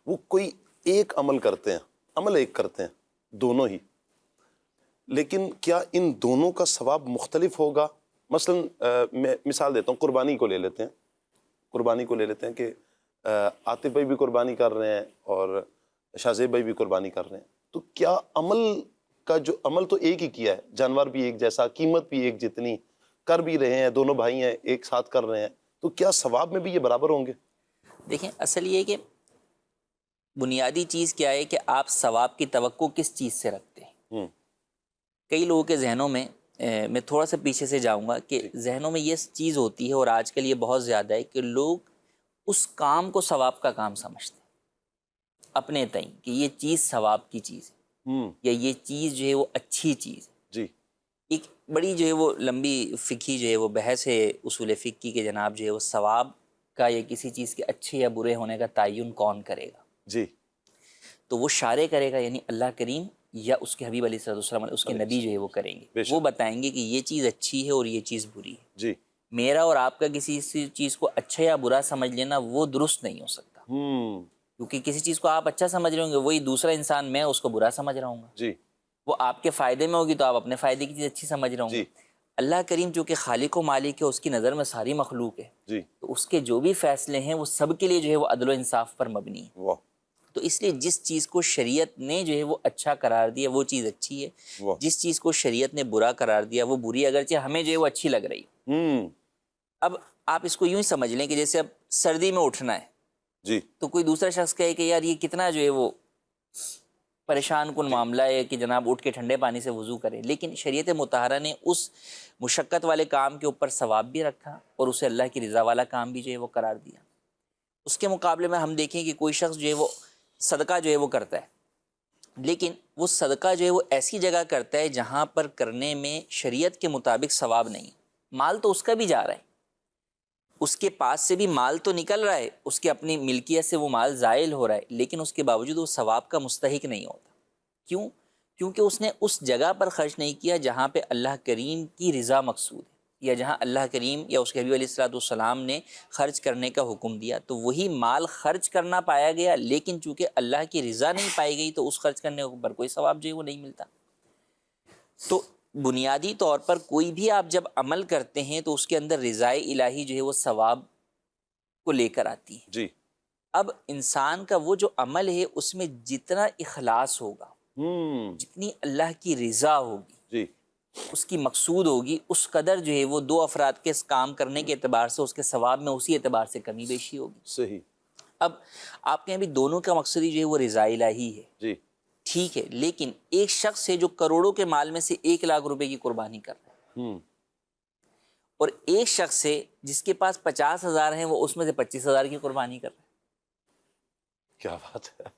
وہ کوئی ایک عمل کرتے ہیں، عمل ایک کرتے ہیں دونوں ہی، لیکن کیا ان دونوں کا ثواب مختلف ہوگا؟ مثلا میں مثال دیتا ہوں، قربانی کو لے لیتے ہیں کہ عاطف بھائی بھی قربانی کر رہے ہیں اور شاہزیب بھائی بھی قربانی کر رہے ہیں، تو کیا عمل تو ایک ہی کیا ہے، جانور بھی ایک جیسا، قیمت بھی ایک جتنی، کر بھی رہے ہیں، دونوں بھائی ہیں ایک ساتھ کر رہے ہیں، تو کیا ثواب میں بھی یہ برابر ہوں گے؟ دیکھیں اصل یہ کہ بنیادی چیز کیا ہے کہ آپ ثواب کی توقع کس چیز سے رکھتے ہیں۔ کئی لوگوں کے ذہنوں میں، میں تھوڑا سا پیچھے سے جاؤں گا کہ ذہنوں میں یہ چیز ہوتی ہے اور آج کل یہ بہت زیادہ ہے کہ لوگ اس کام کو ثواب کا کام سمجھتے ہیں اپنے تئیں، کہ یہ چیز ثواب کی چیز ہے یا یہ چیز جو ہے وہ اچھی چیز ہے۔ جی، ایک بڑی جو ہے وہ لمبی فقہی جو ہے وہ بحث ہے اصول فقہ کی کہ جناب جو ہے وہ ثواب کا یا کسی چیز کے اچھے یا برے ہونے کا تعین کون کرے گا؟ جی، تو وہ شارع کرے گا، یعنی اللہ کریم یا اس کے حبیب علیہ السلام، اس کے نبی جو ہے وہ کریں گے، وہ بتائیں گے کہ یہ چیز اچھی ہے اور یہ چیز بری ہے۔ جی، میرا اور آپ کا کسی چیز کو اچھا یا برا سمجھ لینا وہ درست نہیں ہو سکتا، کیونکہ کسی چیز کو آپ اچھا سمجھ رہے ہوں گے، وہی دوسرا انسان میں اس کو برا سمجھ رہا ہوں گا، جی، وہ آپ کے فائدے میں ہوگی تو آپ اپنے فائدے کی چیز اچھی سمجھ رہے ہوں گے۔ اللہ کریم جو کہ خالق و مالک ہے، اس کی نظر میں ساری مخلوق ہے، جی، تو اس کے جو بھی فیصلے ہیں وہ سب کے لیے جو ہے وہ عدل و انصاف پر مبنی ہے۔ واہ، تو اس لیے جس چیز کو شریعت نے جو ہے وہ اچھا قرار دیا وہ چیز اچھی ہے، جس چیز کو شریعت نے برا قرار دیا وہ بری، اگرچہ ہمیں جو ہے وہ اچھی لگ رہی ہے۔ اب آپ اس کو یوں ہی سمجھ لیں کہ جیسے اب سردی میں اٹھنا ہے، جی، تو کوئی دوسرا شخص کہے کہ یار یہ کتنا جو ہے وہ پریشان کن معاملہ ہے کہ جناب اٹھ کے ٹھنڈے پانی سے وضو کرے، لیکن شریعت مطہرہ نے اس مشقت والے کام کے اوپر ثواب بھی رکھا اور اسے اللہ کی رضا والا کام بھی جو ہے وہ قرار دیا۔ اس کے مقابلے میں ہم دیکھیں کہ کوئی شخص جو ہے وہ صدقہ جو ہے وہ کرتا ہے، لیکن وہ صدقہ جو ہے وہ ایسی جگہ کرتا ہے جہاں پر کرنے میں شریعت کے مطابق ثواب نہیں، مال تو اس کا بھی جا رہا ہے، اس کے پاس سے بھی مال تو نکل رہا ہے، اس کے اپنی ملکیت سے وہ مال زائل ہو رہا ہے، لیکن اس کے باوجود وہ ثواب کا مستحق نہیں ہوتا۔ کیوں؟ کیونکہ اس نے اس جگہ پر خرچ نہیں کیا جہاں پہ اللہ کریم کی رضا مقصود ہے، یا جہاں اللہ کریم یا اس کے حبیب علیہ الصلوۃ والسلام نے خرچ کرنے کا حکم دیا، تو وہی مال خرچ کرنا پایا گیا، لیکن چونکہ اللہ کی رضا نہیں پائی گئی تو اس خرچ کرنے پر کوئی ثواب جو ہے وہ نہیں ملتا۔ تو بنیادی طور پر کوئی بھی آپ جب عمل کرتے ہیں تو اس کے اندر رضائے الہی جو ہے وہ ثواب کو لے کر آتی ہے۔ جی اب انسان کا وہ جو عمل ہے اس میں جتنا اخلاص ہوگا، جتنی اللہ کی رضا ہوگی، جی اس کی مقصود ہوگی، اس قدر جو ہے وہ دو افراد کے کام کرنے کے اعتبار سے اس کے ثواب میں اسی اعتبار سے کمی بیشی ہوگی۔ صحیح۔ اب آپ کے یہاں بھی دونوں کا مقصد ہی جو ہے وہ رضا الہی ہے، جی ٹھیک ہے، لیکن ایک شخص ہے جو کروڑوں کے مال میں سے 1,00,000 روپے کی قربانی کر رہا ہے، اور ایک شخص ہے جس کے پاس 50,000 ہیں، وہ اس میں سے 25,000 کی قربانی کر رہا ہے۔ کیا بات ہے۔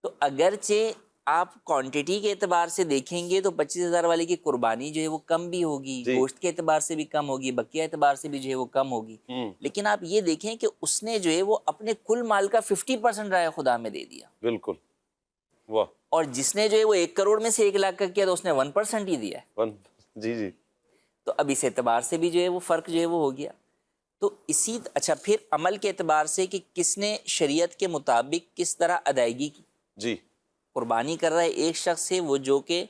تو اگرچہ آپ کوانٹٹی کے اعتبار سے دیکھیں گے تو 25,000 والے کی قربانی جو ہے وہ کم بھی ہوگی، جی گوشت کے اعتبار سے بھی کم ہوگی، بقیہ اعتبار سے بھی جو ہے وہ کم ہوگی، لیکن آپ یہ دیکھیں کہ اس نے جو ہے وہ اپنے کل مال کا 50% رائے خدا میں دے دیا، بالکل، واہ۔ اور جس نے جو ہے وہ 1 کروڑ میں سے 1,00,000 کا کیا تو اس نے 1% ہی دیا ہے۔ جی جی۔ تو اب اس اعتبار سے بھی جو ہے وہ فرق جو ہے وہ ہو گیا۔ تو اسی اچھا پھر عمل کے اعتبار سے کہ کس نے شریعت کے مطابق کس طرح ادائیگی کی۔ جی قربانی کر رہا ہے ایک شخص ہے وہ جو کہ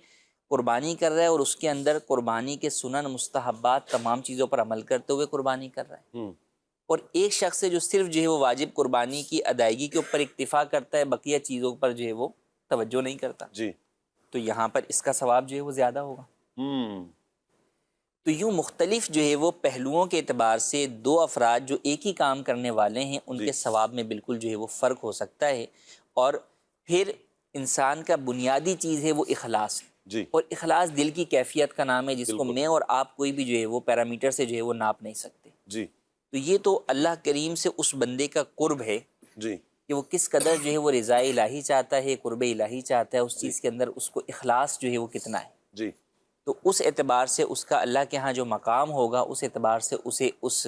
قربانی کر رہا ہے اور اس کے اندر قربانی کے سنن مستحبات تمام چیزوں پر عمل کرتے ہوئے قربانی کر رہا ہے، اور ایک شخص ہے جو صرف جو ہے وہ واجب قربانی کی ادائیگی کے اوپر اکتفا کرتا ہے، بقیہ چیزوں پر جو ہے وہ توجہ نہیں کرتا، جی۔ تو یہاں پر اس کا ثواب جو ہے وہ زیادہ ہوگا۔ تو یوں مختلف جو ہے وہ پہلوؤں کے اعتبار سے دو افراد جو ایک ہی کام کرنے والے ہیں ان کے ثواب میں بالکل جو ہے وہ فرق ہو سکتا ہے، اور پھر انسان کا بنیادی چیز ہے وہ اخلاص ہے، جی اور اخلاص دل کی کیفیت کا نام ہے جس کو میں اور آپ کوئی بھی جو ہے وہ پیرامیٹر سے جو ہے وہ ناپ نہیں سکتے۔ جی تو یہ تو اللہ کریم سے اس بندے کا قرب ہے جی کہ وہ کس قدر جو ہے وہ رضا الہی چاہتا ہے، قرب الہی چاہتا ہے، اس چیز کے اندر اس کو اخلاص جو ہے وہ کتنا ہے، جی۔ تو اس اعتبار سے اس کا اللہ کے ہاں جو مقام ہوگا اس اعتبار سے اسے اس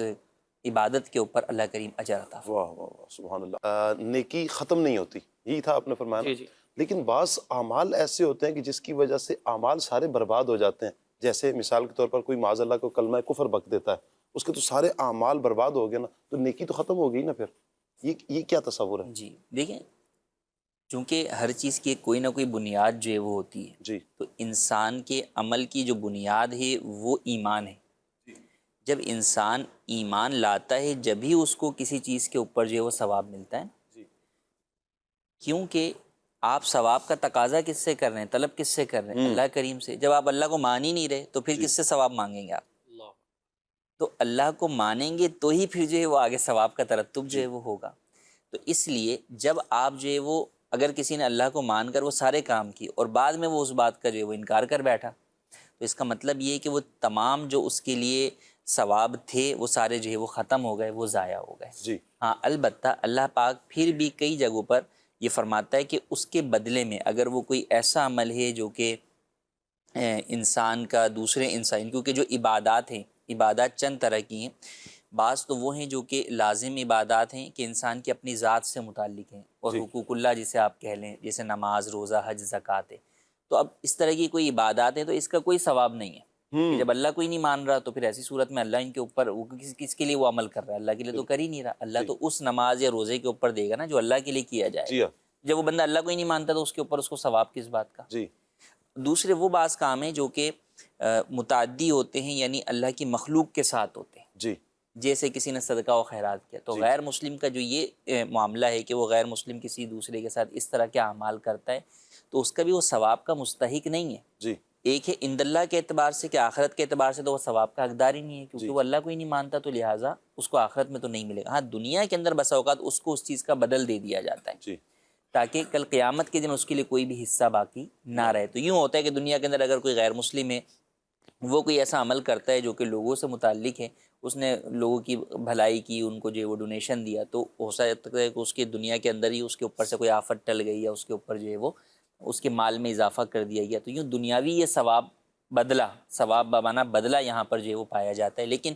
عبادت کے اوپر اللہ کریم اجر عطا فرمائے۔ واہ واہ واہ، سبحان اللہ۔ نیکی ختم نہیں ہوتی، یہی تھا آپ نے فرمایا۔ لیکن بعض اعمال ایسے ہوتے ہیں کہ جس کی وجہ سے اعمال سارے برباد ہو جاتے ہیں، جیسے مثال کے طور پر کوئی معاذ اللہ کو کلمہ کفر بک دیتا ہے، اس کے تو سارے اعمال برباد ہو گئے نا، تو نیکی تو ختم ہو گئی نا۔ پھر یہ کیا تصور ہے؟ جی دیکھیں، چونکہ ہر چیز کی کوئی نہ کوئی بنیاد جو ہے وہ ہوتی ہے، جی تو انسان کے عمل کی جو بنیاد ہے وہ ایمان ہے۔ جب انسان ایمان لاتا ہے جبھی اس کو کسی چیز کے اوپر جو ہے وہ ثواب ملتا ہے، کیونکہ آپ ثواب کا تقاضا کس سے کر رہے ہیں، طلب کس سے کر رہے ہیں؟ اللہ کریم سے۔ جب آپ اللہ کو مان ہی نہیں رہے تو پھر کس سے ثواب مانگیں گے آپ؟ تو اللہ کو مانیں گے تو ہی پھر جو ہے وہ آگے ثواب کا ترتب جو ہے وہ ہوگا۔ تو اس لیے جب آپ جو ہے وہ اگر کسی نے اللہ کو مان کر وہ سارے کام کیے اور بعد میں وہ اس بات کا جو ہے وہ انکار کر بیٹھا، تو اس کا مطلب یہ ہے کہ وہ تمام جو اس کے لیے ثواب تھے وہ سارے جو ہے وہ ختم ہو گئے، وہ ضائع ہو گئے۔ جی ہاں البتہ اللہ پاک پھر بھی کئی جگہوں پر یہ فرماتا ہے کہ اس کے بدلے میں اگر وہ کوئی ایسا عمل ہے جو کہ انسان کا دوسرے انسان، کیونکہ جو عبادات ہیں، عبادات چند طرح کی ہیں، بعض تو وہ ہیں جو کہ لازم عبادات ہیں کہ انسان کی اپنی ذات سے متعلق ہیں، اور حقوق اللہ جسے آپ کہہ لیں، جیسے نماز، روزہ، حج، زکوٰۃ ہے۔ تو اب اس طرح کی کوئی عبادات ہیں تو اس کا کوئی ثواب نہیں ہے، کہ جب اللہ کوئی نہیں مان رہا تو پھر ایسی صورت میں اللہ ان کے اوپر کس کے لیے وہ عمل کر رہا ہے؟ اللہ کے لیے تو کر ہی نہیں رہا۔ اللہ تو اس نماز یا روزے کے اوپر دے گا نا جو اللہ کے لیے کیا جائے۔ جب وہ بندہ اللہ کو ہی نہیں مانتا تو اس کے اوپر اس کو ثواب کس بات کا؟ دوسرے وہ بعض کام ہیں جو کہ متعدی ہوتے ہیں، یعنی اللہ کی مخلوق کے ساتھ ہوتے ہیں، جی جیسے کسی نے صدقہ و خیرات کیا، تو غیر مسلم کا جو یہ معاملہ ہے کہ وہ غیر مسلم کسی دوسرے کے ساتھ اس طرح کے اعمال کرتا ہے تو اس کا بھی وہ ثواب کا مستحق نہیں ہے۔ جی ایک ہے عند اللہ کے اعتبار سے کہ آخرت کے اعتبار سے تو وہ ثواب کا حقدار ہی نہیں ہے، کیونکہ وہ اللہ کو ہی نہیں مانتا، تو لہٰذا اس کو آخرت میں تو نہیں ملے گا۔ ہاں دنیا کے اندر بسا اوقات اس کو اس چیز کا بدل دے دیا جاتا ہے تاکہ کل قیامت کے دن اس کے لیے کوئی بھی حصہ باقی نہ رہے۔ تو یوں ہوتا ہے کہ دنیا کے اندر اگر کوئی غیر مسلم ہے، وہ کوئی ایسا عمل کرتا ہے جو کہ لوگوں سے متعلق ہے، اس نے لوگوں کی بھلائی کی، ان کو جو ہے وہ ڈونیشن دیا، تو ہو سکتا ہے کہ اس کے دنیا کے اندر ہی اس کے اوپر سے کوئی آفت ٹل گئی یا اس کے اوپر جو ہے وہ اس کے مال میں اضافہ کر دیا گیا، تو یوں دنیاوی یہ ثواب بدلہ، ثواب بمانا بدلہ یہاں پر جو ہے وہ پایا جاتا ہے۔ لیکن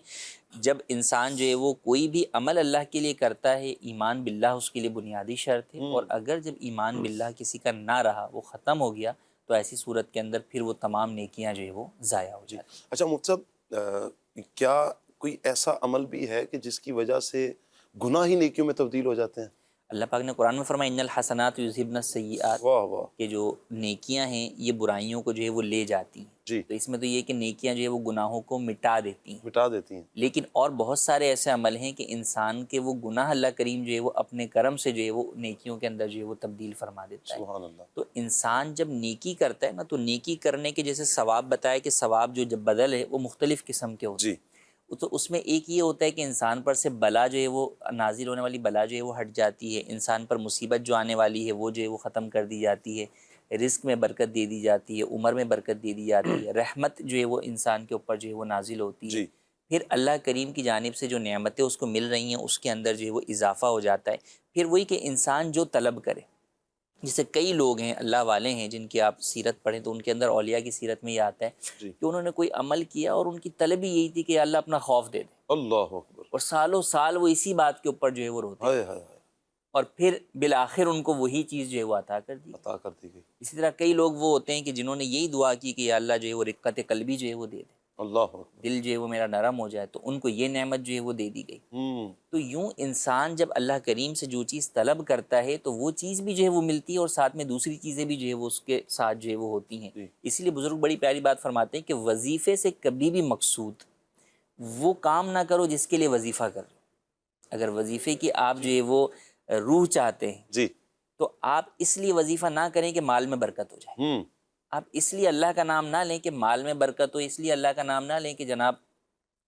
جب انسان جو ہے وہ کوئی بھی عمل اللہ کے لیے کرتا ہے، ایمان باللہ اس کے لیے بنیادی شرط ہے، اور اگر جب ایمان باللہ کسی کا نہ رہا، وہ ختم ہو گیا، تو ایسی صورت کے اندر پھر وہ تمام نیکیاں جو ہے وہ ضائع ہو جاتی ہیں۔ اچھا مفتی صاحب، کیا کوئی ایسا عمل بھی ہے کہ جس کی وجہ سے گناہ ہی نیکیوں میں تبدیل ہو جاتے ہیں؟ اللہ پاک نے قرآن میں فرمایا ان الحسنات یذہبن السیئات، واہ واہ، کہ جو نیکیاں ہیں یہ برائیوں کو جو ہے وہ لے جاتی ہیں۔ جی، تو اس میں تو یہ کہ نیکیاں جو ہے وہ گناہوں کو مٹا دیتی ہیں، مٹا دیتی ہیں۔ لیکن اور بہت سارے ایسے عمل ہیں کہ انسان کے وہ گناہ اللہ کریم جو ہے وہ اپنے کرم سے جو ہے وہ نیکیوں کے اندر جو ہے وہ تبدیل فرما دیتا ہے۔ سبحان اللہ۔ تو انسان جب نیکی کرتا ہے نا، تو نیکی کرنے کے جیسے ثواب بتایا کہ ثواب جو جب بدل ہے وہ مختلف قسم کے ہوتے ہیں۔ جی، تو اس میں ایک یہ ہوتا ہے کہ انسان پر سے بلا جو ہے وہ نازل ہونے والی بلا جو ہے وہ ہٹ جاتی ہے، انسان پر مصیبت جو آنے والی ہے وہ جو ہے وہ ختم کر دی جاتی ہے، رزق میں برکت دے دی جاتی ہے، عمر میں برکت دے دی جاتی ہے، رحمت جو ہے وہ انسان کے اوپر جو ہے وہ نازل ہوتی ہے۔ جی، پھر اللہ کریم کی جانب سے جو نعمتیں اس کو مل رہی ہیں اس کے اندر جو ہے وہ اضافہ ہو جاتا ہے۔ پھر وہی کہ انسان جو طلب کرے، جیسے کئی لوگ ہیں اللہ والے ہیں جن کی آپ سیرت پڑھیں تو ان کے اندر اولیاء کی سیرت میں یہ آتا ہے جی، کہ انہوں نے کوئی عمل کیا اور ان کی طلب ہی یہی تھی کہ یا اللہ اپنا خوف دے دے، اللہ اکبر، اور سالوں سال وہ اسی بات کے اوپر جو ہے وہ روتے، ہائے ہائے ہائے، اور پھر بالآخر ان کو وہی چیز جو ہے وہ عطا کر دی۔ عطا کر دی گئی۔ اسی طرح کئی لوگ وہ ہوتے ہیں کہ جنہوں نے یہی دعا کی کہ یا اللہ جو ہے وہ رقت قلبی جو ہے وہ دے دے، اللہ اکبر۔ دل جو ہے وہ میرا نرم ہو جائے، تو ان کو یہ نعمت جو ہے وہ دے دی گئی۔ تو یوں انسان جب اللہ کریم سے جو چیز طلب کرتا ہے تو وہ چیز بھی جو ہے وہ ملتی ہے، اور ساتھ میں دوسری چیزیں بھی جو ہے وہ اس کے ساتھ جو ہے وہ ہوتی ہیں۔ جی، اس لیے بزرگ بڑی پیاری بات فرماتے ہیں کہ وظیفے سے کبھی بھی مقصود وہ کام نہ کرو جس کے لیے وظیفہ کر رہے ہو۔ اگر وظیفے کی آپ جو ہے وہ روح چاہتے ہیں جی، تو آپ اس لیے وظیفہ نہ کریں کہ مال میں برکت ہو جائے، آپ اس لیے اللہ کا نام نہ لیں کہ مال میں برکت ہو، اس لیے اللہ کا نام نہ لیں کہ جناب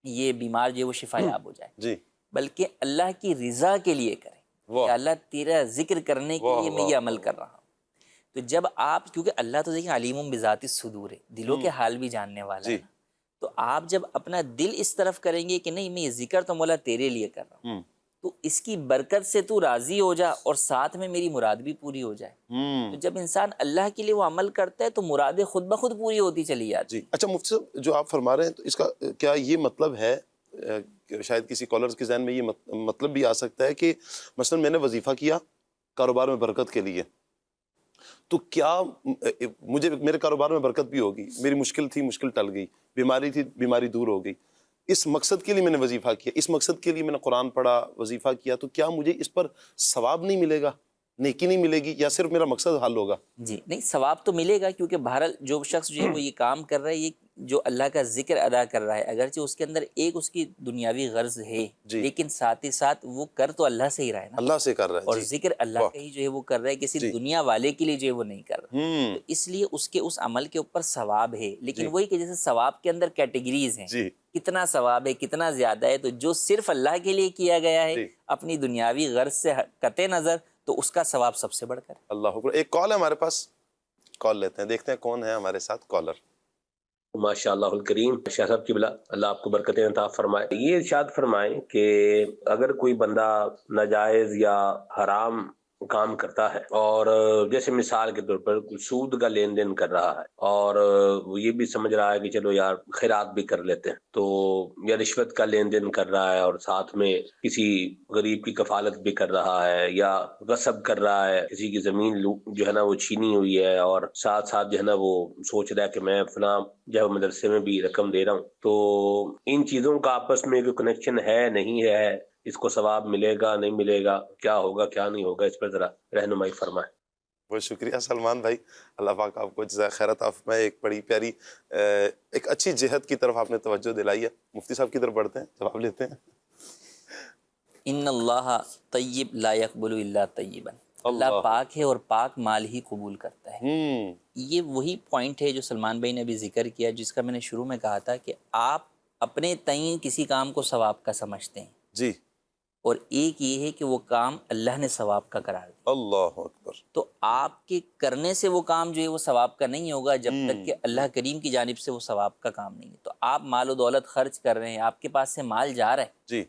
یہ بیمار جو ہے وہ شفا یاب ہو جائے، جی، بلکہ اللہ کی رضا کے لیے کریں کہ اللہ تیرا ذکر کرنے کے لیے میں یہ عمل کر رہا ہوں۔ تو جب آپ، کیونکہ اللہ تو دیکھیں علیم بذات الصدور ہے، دلوں کے حال بھی جاننے والا ہے، تو آپ جب اپنا دل اس طرف کریں گے کہ نہیں میں یہ ذکر تو مولا تیرے لیے کر رہا ہوں، تو اس کی برکت سے تو راضی ہو جا اور ساتھ میں میری مراد بھی پوری ہو جائے۔ تو جب انسان اللہ کے لیے وہ عمل کرتا ہے تو مرادیں خود بخود پوری ہوتی چلی جاتی۔ جی۔ اچھا مفتی صاحب، جو آپ فرما رہے ہیں تو اس کا کیا یہ مطلب ہے کہ شاید کسی کالرز کے ذہن میں یہ مطلب بھی آ سکتا ہے کہ مثلا میں نے وظیفہ کیا کاروبار میں برکت کے لیے، تو کیا مجھے میرے کاروبار میں برکت بھی ہوگی؟ میری مشکل تھی، مشکل ٹل گئی، بیماری تھی، بیماری دور ہو گئی، اس مقصد کے لیے میں نے وظیفہ کیا، اس مقصد کے لیے میں نے قرآن پڑھا، وظیفہ کیا، تو کیا مجھے اس پر ثواب نہیں ملے گا، نیکی نہیں ملے گی، یا صرف میرا مقصد حل ہوگا؟ جی نہیں، ثواب تو ملے گا، کیونکہ بہرحال جو شخص جو ہے وہ یہ کام کر رہا ہے، یہ جو اللہ کا ذکر ادا کر رہا ہے، اگرچہ اس کے اندر ایک اس کی دنیاوی غرض ہے، لیکن ساتھ ہی ساتھ وہ کر تو اللہ سے ہی رہا ہے نا، اللہ سے کر رہا ہے، اور ذکر اللہ کا ہی جو ہے وہ کر رہا ہے، کسی دنیا والے کے لیے جو ہے وہ نہیں کر رہا، تو اس لیے اس کے اس عمل کے اوپر ثواب ہے۔ لیکن وہی کہ جیسے ثواب کے اندر کیٹیگریز ہیں، کتنا ثواب ہے، کتنا زیادہ ہے، تو جو صرف اللہ کے لیے کیا گیا ہے اپنی دنیاوی غرض سے قطع نظر، تو اس کا ثواب سب سے بڑھ کر۔ اللہ اکبر۔ ایک کال ہے ہمارے پاس، کال لیتے ہیں، دیکھتے ہیں کون ہے ہمارے ساتھ کالر۔ ماشاء اللہ الکریم، شاہ صاحب قبلہ اللہ آپ کو برکتیں عطا فرمائے۔ یہ ارشاد فرمائیں کہ اگر کوئی بندہ ناجائز یا حرام کام کرتا ہے، اور جیسے مثال کے طور پر سود کا لین دین کر رہا ہے، اور وہ یہ بھی سمجھ رہا ہے کہ چلو یار خیرات بھی کر لیتے ہیں، تو یا رشوت کا لین دین کر رہا ہے اور ساتھ میں کسی غریب کی کفالت بھی کر رہا ہے، یا غصب کر رہا ہے، کسی کی زمین جو ہے نا وہ چھینی ہوئی ہے، اور ساتھ ساتھ جو ہے نا وہ سوچ رہا ہے کہ میں فلاں جو مدرسے میں بھی رقم دے رہا ہوں، تو ان چیزوں کا آپس میں کوئی کنیکشن ہے نہیں ہے، اس کو ثواب ملے گا نہیں ملے گا، کیا ہوگا کیا نہیں ہوگا، اس پر ذرا رہنمائی فرمائیں۔ بہت شکریہ سلمان بھائی، اللہ پاک آپ کو جزائے خیر عطا فرمائے۔ ایک بڑی پیاری ایک اچھی جہت کی طرف آپ نے توجہ دلائی ہے۔ مفتی صاحب کی طرف بڑھتے ہیں، جواب لیتے ہیں۔ ان اللہ طیب لا یقبل الا طیبا، اللہ پاک ہے اور پاک مال ہی قبول کرتا ہے۔ یہ وہی پوائنٹ ہے جو سلمان بھائی نے ابھی ذکر کیا، جس کا میں نے شروع میں کہا تھا کہ آپ اپنے تئیں کسی کام کو ثواب کا سمجھتے ہیں، جی، اور ایک یہ ہے کہ وہ کام اللہ نے ثواب کا قرار دیا۔ اللہ اکبر۔ تو آپ کے کرنے سے وہ کام جو ہے وہ ثواب کا نہیں ہوگا جب تک کہ اللہ کریم کی جانب سے وہ ثواب کا کام نہیں ہے۔ تو آپ مال و دولت خرچ کر رہے ہیں، آپ کے پاس سے مال جا رہا ہے، جی،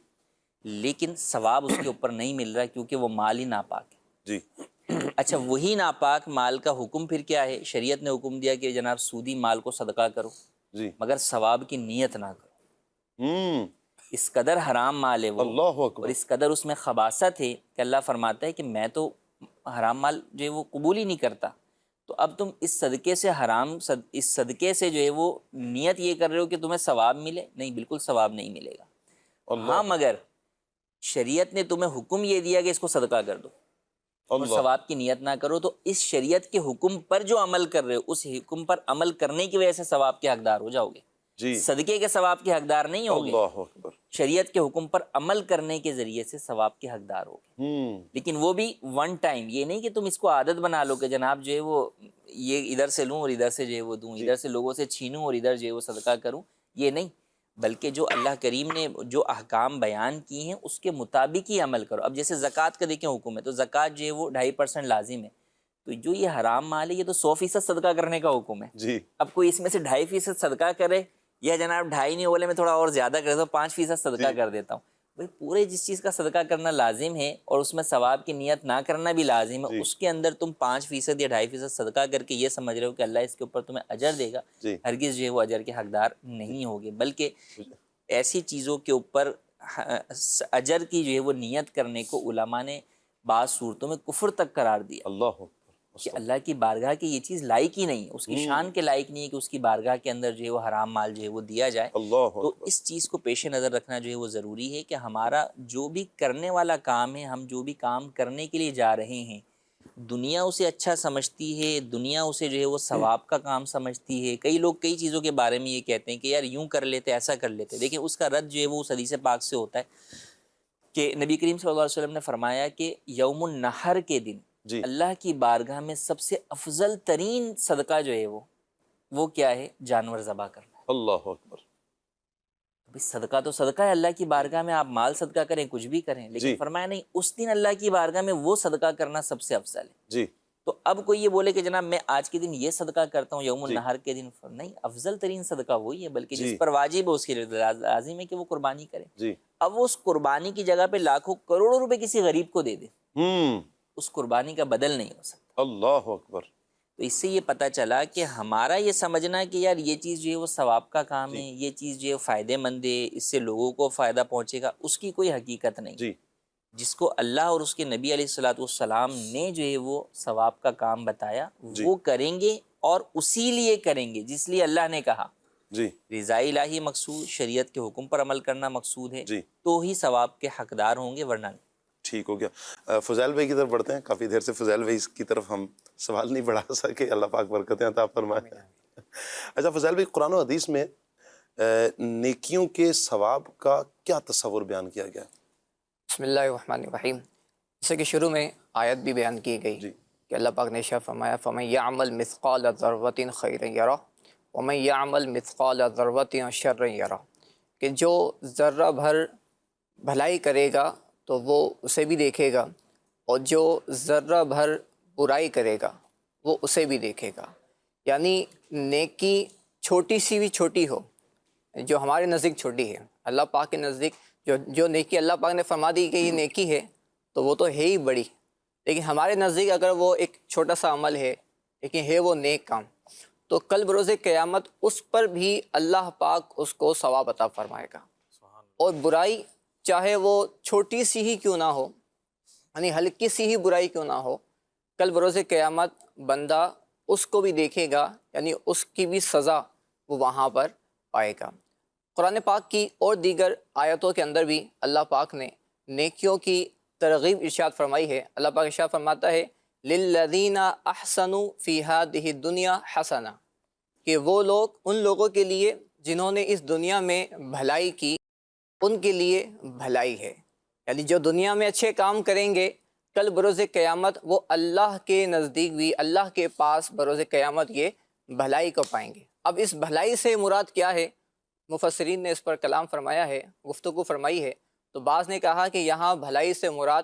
لیکن ثواب اس کے اوپر نہیں مل رہا کیونکہ وہ مال ہی ناپاک ہے۔ جی، اچھا، وہی ناپاک مال کا حکم پھر کیا ہے؟ شریعت نے حکم دیا کہ جناب سودی مال کو صدقہ کرو، جی مگر ثواب کی نیت نہ کرو۔ اس قدر حرام مال ہے وہ، اللہ اور اکبر، اس قدر اس میں خباثت ہے کہ اللہ فرماتا ہے کہ میں تو حرام مال جو ہے وہ قبول ہی نہیں کرتا، تو اب تم اس صدقے سے اس صدقے سے جو ہے وہ نیت یہ کر رہے ہو کہ تمہیں ثواب ملے، نہیں، بالکل ثواب نہیں ملے گا۔ اللہ ہاں مگر شریعت نے تمہیں حکم یہ دیا کہ اس کو صدقہ کر دو اور اللہ ثواب کی نیت نہ کرو، تو اس شریعت کے حکم پر جو عمل کر رہے ہو اس حکم پر عمل کرنے کی وجہ سے ثواب کے حقدار ہو جاؤ گے، جی صدقے کے ثواب کے حقدار نہیں ہوگے، اللہ اکبر، شریعت کے حکم پر عمل کرنے کے ذریعے سے ثواب کے حقدار ہوگے۔ لیکن وہ بھی ون ٹائم، یہ نہیں کہ تم اس کو عادت بنا لو کہ جناب جو ہے وہ یہ ادھر سے لوں اور ادھر سے جو ہے وہ دوں، ادھر سے لوگوں سے چھینوں اور ادھر جو ہے وہ صدقہ کروں، یہ نہیں، بلکہ جو اللہ کریم نے جو احکام بیان کی ہیں اس کے مطابق ہی عمل کرو۔ اب جیسے زکوٰۃ کا دیکھیں حکم ہے، تو زکوٰۃ جو ہے وہ 2.5% لازم ہے، تو جو یہ حرام مال ہے یہ تو 100% صدقہ کرنے کا حکم ہے۔ جی اب کوئی اس میں سے 2.5% صدقہ کرے، یا جناب 2.5 نہیں بولے میں تھوڑا اور زیادہ کر دیتا ہوں 5% صدقہ کر دیتا ہوں، بھائی پورے جس چیز کا صدقہ کرنا لازم ہے اور اس میں ثواب کی نیت نہ کرنا بھی لازم ہے، اس کے اندر تم 5% یا 2.5% صدقہ کر کے یہ سمجھ رہے ہو کہ اللہ اس کے اوپر تمہیں اجر دے گا، جی ہرگز جو ہے وہ اجر کے حقدار نہیں ہوگے، بلکہ ایسی چیزوں کے اوپر اجر کی جو ہے وہ نیت کرنے کو علماء نے بعض صورتوں میں کفر تک قرار دیا اللہ اکبر، کہ اللہ کی بارگاہ کی یہ چیز لائق ہی نہیں، اس کی شان کے لائق نہیں ہے کہ اس کی بارگاہ کے اندر جو ہے وہ حرام مال جو ہے وہ دیا جائے۔ اللہ تو اکبر، اس چیز کو پیش نظر رکھنا جو ہے وہ ضروری ہے کہ ہمارا جو بھی کرنے والا کام ہے، ہم جو بھی کام کرنے کے لیے جا رہے ہیں، دنیا اسے اچھا سمجھتی ہے، دنیا اسے جو ہے وہ ثواب کا کام سمجھتی ہے۔ کئی لوگ کئی چیزوں کے بارے میں یہ کہتے ہیں کہ یار یوں کر لیتے، ایسا کر لیتے، لیکن اس کا رد جو ہے وہ اس حدیث پاک سے ہوتا ہے کہ نبی کریم صلی اللہ علیہ وسلم نے فرمایا کہ یوم النحر کے دن جی اللہ کی بارگاہ میں سب سے افضل ترین صدقہ جو ہے وہ کیا ہے؟ جانور ذبح کرنا ہے۔ اللہ اکبر، صدقہ تو صدقہ ہے، اللہ کی بارگاہ میں آپ مال صدقہ کریں، کچھ بھی کریں، لیکن جی فرمایا نہیں، اس دن اللہ کی بارگاہ میں وہ صدقہ کرنا سب سے افضل ہے۔ جی تو اب کوئی یہ بولے کہ جناب میں آج کے دن یہ صدقہ کرتا ہوں یوم النحر کے دن، نہیں، افضل ترین صدقہ وہی ہے، بلکہ جس پر واجب ہے اس کے لیے لازم ہے کہ وہ قربانی کرے۔ جی اب وہ اس قربانی کی جگہ پہ لاکھوں کروڑوں روپے کسی غریب کو دے دے، اس قربانی کا بدل نہیں ہو سکتا۔ اللہ اکبر، تو اس سے یہ پتہ چلا کہ ہمارا یہ سمجھنا کہ یار یہ چیز جو ہے وہ ثواب کا کام ہے، یہ چیز جو ہے فائدہ مند ہے، اس سے لوگوں کو فائدہ پہنچے گا، اس کی کوئی حقیقت نہیں۔ جی جس کو اللہ اور اس کے نبی علیہ الصلوۃ والسلام نے جو ہے وہ ثواب کا کام بتایا وہ کریں گے، اور اسی لیے کریں گے جس لیے اللہ نے کہا۔ جی رضا الہی مقصود، شریعت کے حکم پر عمل کرنا مقصود ہے، جی تو ہی ثواب کے حقدار ہوں گے، ورنہ نہیں۔ ٹھیک ہو گیا۔ فضیل بھائی کی طرف بڑھتے ہیں، کافی دیر سے فضیل بھائی کی طرف ہم سوال نہیں بڑھا سکے، اللہ پاک برکتیں عطا فرمائے۔ اچھا فضیل بھائی، قرآن و حدیث میں نیکیوں کے ثواب کا کیا تصور بیان کیا گیا ہے؟ بسم اللہ الرحمن الرحیم۔ جیسے کہ شروع میں آیت بھی بیان کی گئی جی کہ اللہ پاک نے ارشاد فرمایا فَمَن يَعْمَلْ مِثْقَالَ ذَرَّةٍ خَيْرًا يَرَهُ وَمَن يَعْمَلْ مِثْقَالَ ذَرَّةٍ شَرًّا يَرَهُ، کہ جو ذرہ بھر بھلائی کرے گا تو وہ اسے بھی دیکھے گا، اور جو ذرہ بھر برائی کرے گا وہ اسے بھی دیکھے گا۔ یعنی نیکی چھوٹی سی بھی چھوٹی ہو، جو ہمارے نزدیک چھوٹی ہے، اللہ پاک کے نزدیک جو نیکی اللہ پاک نے فرما دی کہ یہ نیکی ہے تو وہ تو ہے ہی بڑی، لیکن ہمارے نزدیک اگر وہ ایک چھوٹا سا عمل ہے لیکن ہے وہ نیک کام، تو کل بروز قیامت اس پر بھی اللہ پاک اس کو ثواب عطا فرمائے گا۔ اور برائی چاہے وہ چھوٹی سی ہی کیوں نہ ہو، یعنی ہلکی سی ہی برائی کیوں نہ ہو، کل بروز قیامت بندہ اس کو بھی دیکھے گا، یعنی اس کی بھی سزا وہ وہاں پر پائے گا۔ قرآن پاک کی اور دیگر آیتوں کے اندر بھی اللہ پاک نے نیکیوں کی ترغیب ارشاد فرمائی ہے۔ اللہ پاک ارشاد فرماتا ہے لِلَّذِينَ أَحْسَنُوا فِي هَذِهِ الدُّنْيَا حَسَنَةً، کہ وہ لوگ، ان لوگوں کے لیے جنہوں نے اس دنیا میں بھلائی کی، ان کے لیے بھلائی ہے، یعنی جو دنیا میں اچھے کام کریں گے کل بروز قیامت وہ اللہ کے نزدیک بھی، اللہ کے پاس بروز قیامت یہ بھلائی کو پائیں گے۔ اب اس بھلائی سے مراد کیا ہے؟ مفسرین نے اس پر کلام فرمایا ہے، گفتگو فرمائی ہے، تو بعض نے کہا کہ یہاں بھلائی سے مراد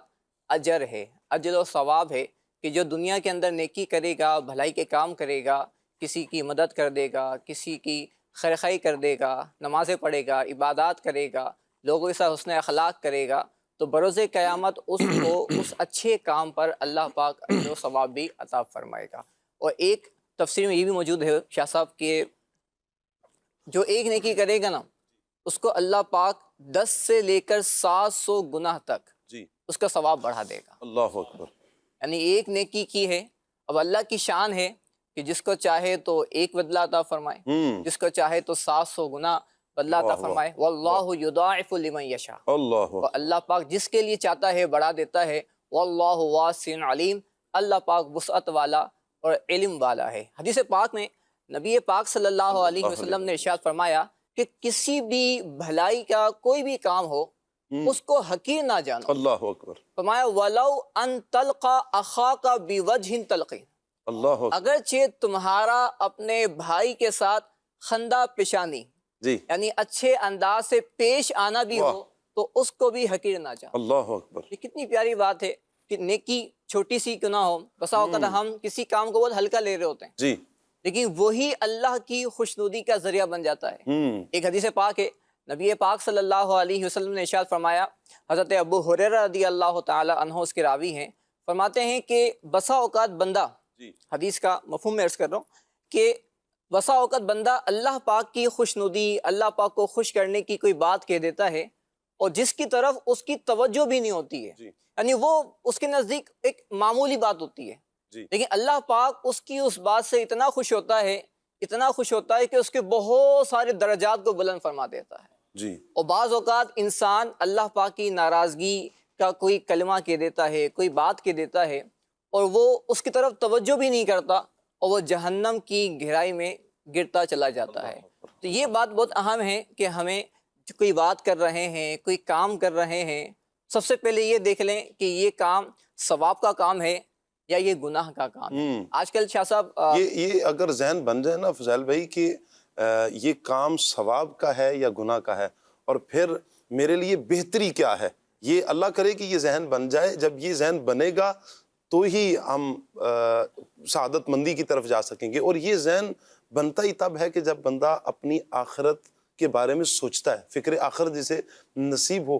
اجر ہے، اجر و ثواب ہے، کہ جو دنیا کے اندر نیکی کرے گا، بھلائی کے کام کرے گا، کسی کی مدد کر دے گا، کسی کی خیرخواہی کر دے گا، نمازیں پڑھے گا، عبادات کرے گا، لوگوں کے ساتھ حسن اخلاق کرے گا، تو بروز قیامت اس کو اس اچھے کام پر اللہ پاک اجر و ثواب بھی عطا فرمائے گا۔ اور ایک تفسیر میں یہ بھی موجود ہے شاہ صاحب کے جو ایک نیکی کرے گا نا اس کو اللہ پاک 10 سے لے کر 700 گناہ تک جی اس کا ثواب بڑھا دے گا. اللہ اکبر. یعنی ایک نیکی کی ہے. اب اللہ کی شان ہے کہ جس کو چاہے تو ایک بدلہ عطا فرمائے، جس کو چاہے تو 700 گنا بدلہ عطا فرمائے. واللہ یضاعف لمن یشاء. اللہ اور اللہ پاک جس کے لیے چاہتا ہے بڑھا دیتا ہے. واللہ واسع علیم. اللہ پاک وسعت والا اور علم والا ہے. حدیث پاک میں نبی پاک صلی اللہ علیہ وسلم نے ارشاد فرمایا کہ کسی بھی بھلائی کا کوئی بھی کام ہو اس کو حقیر نہ جانو. اللہ اکبر. فرمایا وَلَوْ أَن تَلْقَى أَخَاكَ بِوَجْهٍ طَلْقٍ. اللہ اکبر. اگرچہ تمہارا اپنے بھائی کے ساتھ خندہ پیشانی جی یعنی اچھے انداز سے پیش آنا بھی ہو تو اس کو بھی حقیر نہ جانو. اللہ اکبر. یہ کتنی پیاری بات ہے کہ نیکی چھوٹی سی کیوں نہ ہو. بسا اوقات ہم کسی کام کو بہت ہلکا لے رہے ہوتے ہیں جی لیکن وہی اللہ کی خوشنودی کا ذریعہ بن جاتا ہے. ایک حدیث پاک ہے نبی پاک صلی اللہ علیہ وسلم نے ارشاد فرمایا، حضرت ابو ہریرہ رضی اللہ تعالی عنہ اس کے راوی ہیں، فرماتے ہیں کہ بسا اوقات بندہ، حدیث کا مفہوم میں عرض کر رہا ہوں کہ بسا اوقات بندہ اللہ پاک کی خوشنودی، اللہ پاک کو خوش کرنے کی کوئی بات کہہ دیتا ہے اور جس کی طرف اس کی توجہ بھی نہیں ہوتی ہے. یعنی وہ اس کے نزدیک ایک معمولی بات ہوتی ہے لیکن اللہ پاک اس کی اس بات سے اتنا خوش ہوتا ہے، اتنا خوش ہوتا ہے کہ اس کے بہت سارے درجات کو بلند فرما دیتا ہے. جی اور بعض اوقات انسان اللہ پاک کی ناراضگی کا کوئی کلمہ کہہ دیتا ہے، کوئی بات کہہ دیتا ہے اور وہ اس کی طرف توجہ بھی نہیں کرتا اور وہ جہنم کی گہرائی میں گرتا چلا جاتا ہے. تو یہ بات بہت اہم ہے کہ ہمیں کوئی بات کر رہے ہیں، کوئی کام کر رہے ہیں، سب سے پہلے یہ دیکھ لیں کہ یہ کام ثواب کا کام ہے یا یہ گناہ کا کام ہے. آج کل شاہ صاحب یہ اگر ذہن بن جائے نا فضیل بھائی کہ یہ کام ثواب کا ہے یا گناہ کا ہے اور پھر میرے لیے بہتری کیا ہے، یہ اللہ کرے کہ یہ ذہن بن جائے. جب یہ ذہن بنے گا تو ہی ہم سعادت مندی کی طرف جا سکیں گے. اور یہ ذہن بنتا ہی تب ہے کہ جب بندہ اپنی آخرت کے بارے میں سوچتا ہے، فکر آخرت جسے نصیب ہو،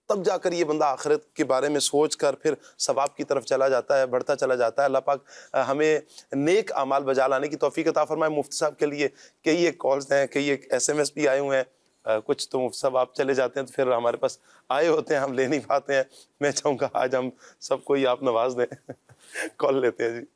تب جا کر یہ بندہ آخرت کے بارے میں سوچ کر پھر ثواب کی طرف چلا جاتا ہے، بڑھتا چلا جاتا ہے. اللہ پاک ہمیں نیک اعمال بجا لانے کی توفیق عطا فرمائے. مفتی صاحب کے لیے کئی ایک کالز ہیں، کئی ایک SMS بھی آئے ہوئے ہیں. کچھ تو مفتی صاحب آپ چلے جاتے ہیں تو پھر ہمارے پاس آئے ہوتے ہیں، ہم لے نہیں پاتے ہیں. میں چاہوں گا آج ہم سب کو ہی آپ نواز دیں. کال لیتے ہیں. جی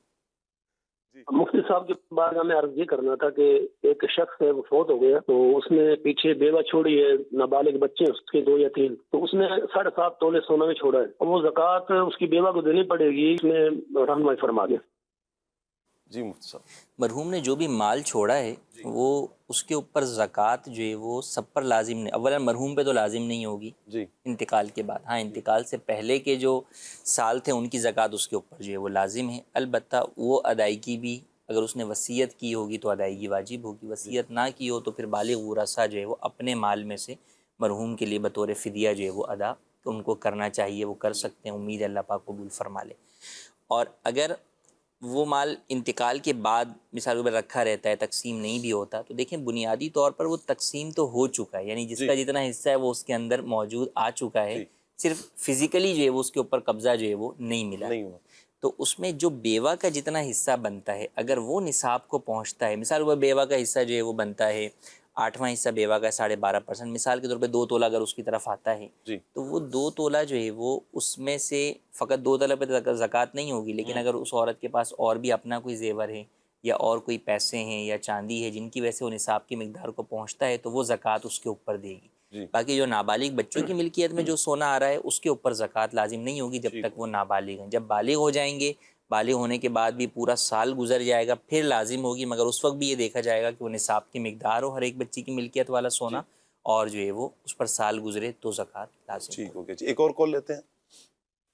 مفتی صاحب کے بارے میں عرض یہ کرنا تھا کہ ایک شخص ہے وہ فوت ہو گیا تو اس نے پیچھے بیوہ چھوڑی ہے، نابالغ بچے اس کے 2 یا 3، تو اس نے 7.5 تولے سونا میں چھوڑا ہے اور وہ زکوٰۃ اس کی بیوہ کو دینی پڑے گی. اس میں رہنمائی فرما دیں. جی مفتی صاحب. مرحوم نے جو بھی مال چھوڑا ہے وہ اس کے اوپر زکوٰۃ جو ہے وہ سب پر لازم نہیں. اولا مرحوم پہ تو لازم نہیں ہوگی جی انتقال کے بعد. ہاں انتقال سے پہلے کے جو سال تھے ان کی زکوٰۃ اس کے اوپر جو ہے وہ لازم ہے. البتہ وہ ادائیگی بھی اگر اس نے وصیت کی ہوگی تو ادائیگی واجب ہوگی. وصیت نہ کی ہو تو پھر بالغ ورثہ جو ہے وہ اپنے مال میں سے مرحوم کے لیے بطور فدیہ جو ہے وہ ادا ان کو کرنا چاہیے، وہ کر سکتے ہیں. امید ہے اللہ پاک قبول فرما لے. اور اگر وہ مال انتقال کے بعد مثال کے اوپر رکھا رہتا ہے، تقسیم نہیں بھی ہوتا، تو دیکھیں بنیادی طور پر وہ تقسیم تو ہو چکا ہے. یعنی جس کا جتنا حصہ ہے وہ اس کے اندر موجود آ چکا ہے، صرف فزیکلی جو ہے وہ اس کے اوپر قبضہ جو ہے وہ نہیں ملا. تو اس میں جو بیوہ کا جتنا حصہ بنتا ہے اگر وہ نصاب کو پہنچتا ہے، مثال وہ بیوہ کا حصہ جو ہے وہ بنتا ہے 8واں حصہ بیوہ کا 12.5%، مثال کے طور پہ 2 تولہ اگر اس کی طرف آتا ہے تو وہ 2 تولہ جو ہے وہ اس میں سے فقط 2 تولہ پہ زکوٰۃ نہیں ہوگی. لیکن اگر اس عورت کے پاس اور بھی اپنا کوئی زیور ہے یا اور کوئی پیسے ہیں یا چاندی ہے جن کی وجہ سے وہ نصاب کی مقدار کو پہنچتا ہے تو وہ زکوٰۃ اس کے اوپر دے گی. باقی جو نابالغ بچوں کی ملکیت میں جو سونا آ رہا ہے اس کے اوپر زکوٰۃ لازم نہیں ہوگی جب تک وہ نابالغ ہیں. جب بالغ ہو جائیں گے، بالغ ہونے کے بعد بھی پورا سال گزر جائے گا پھر لازم ہوگی، مگر اس وقت بھی یہ دیکھا جائے گا کہ وہ نصاب کی مقدار ہو ہر ایک بچی کی ملکیت والا سونا اور جو ہے وہ اس پر سال گزرے تو زکوٰۃ لازم. ٹھیک ہو گیا جی. ایک اور کال لیتے ہیں.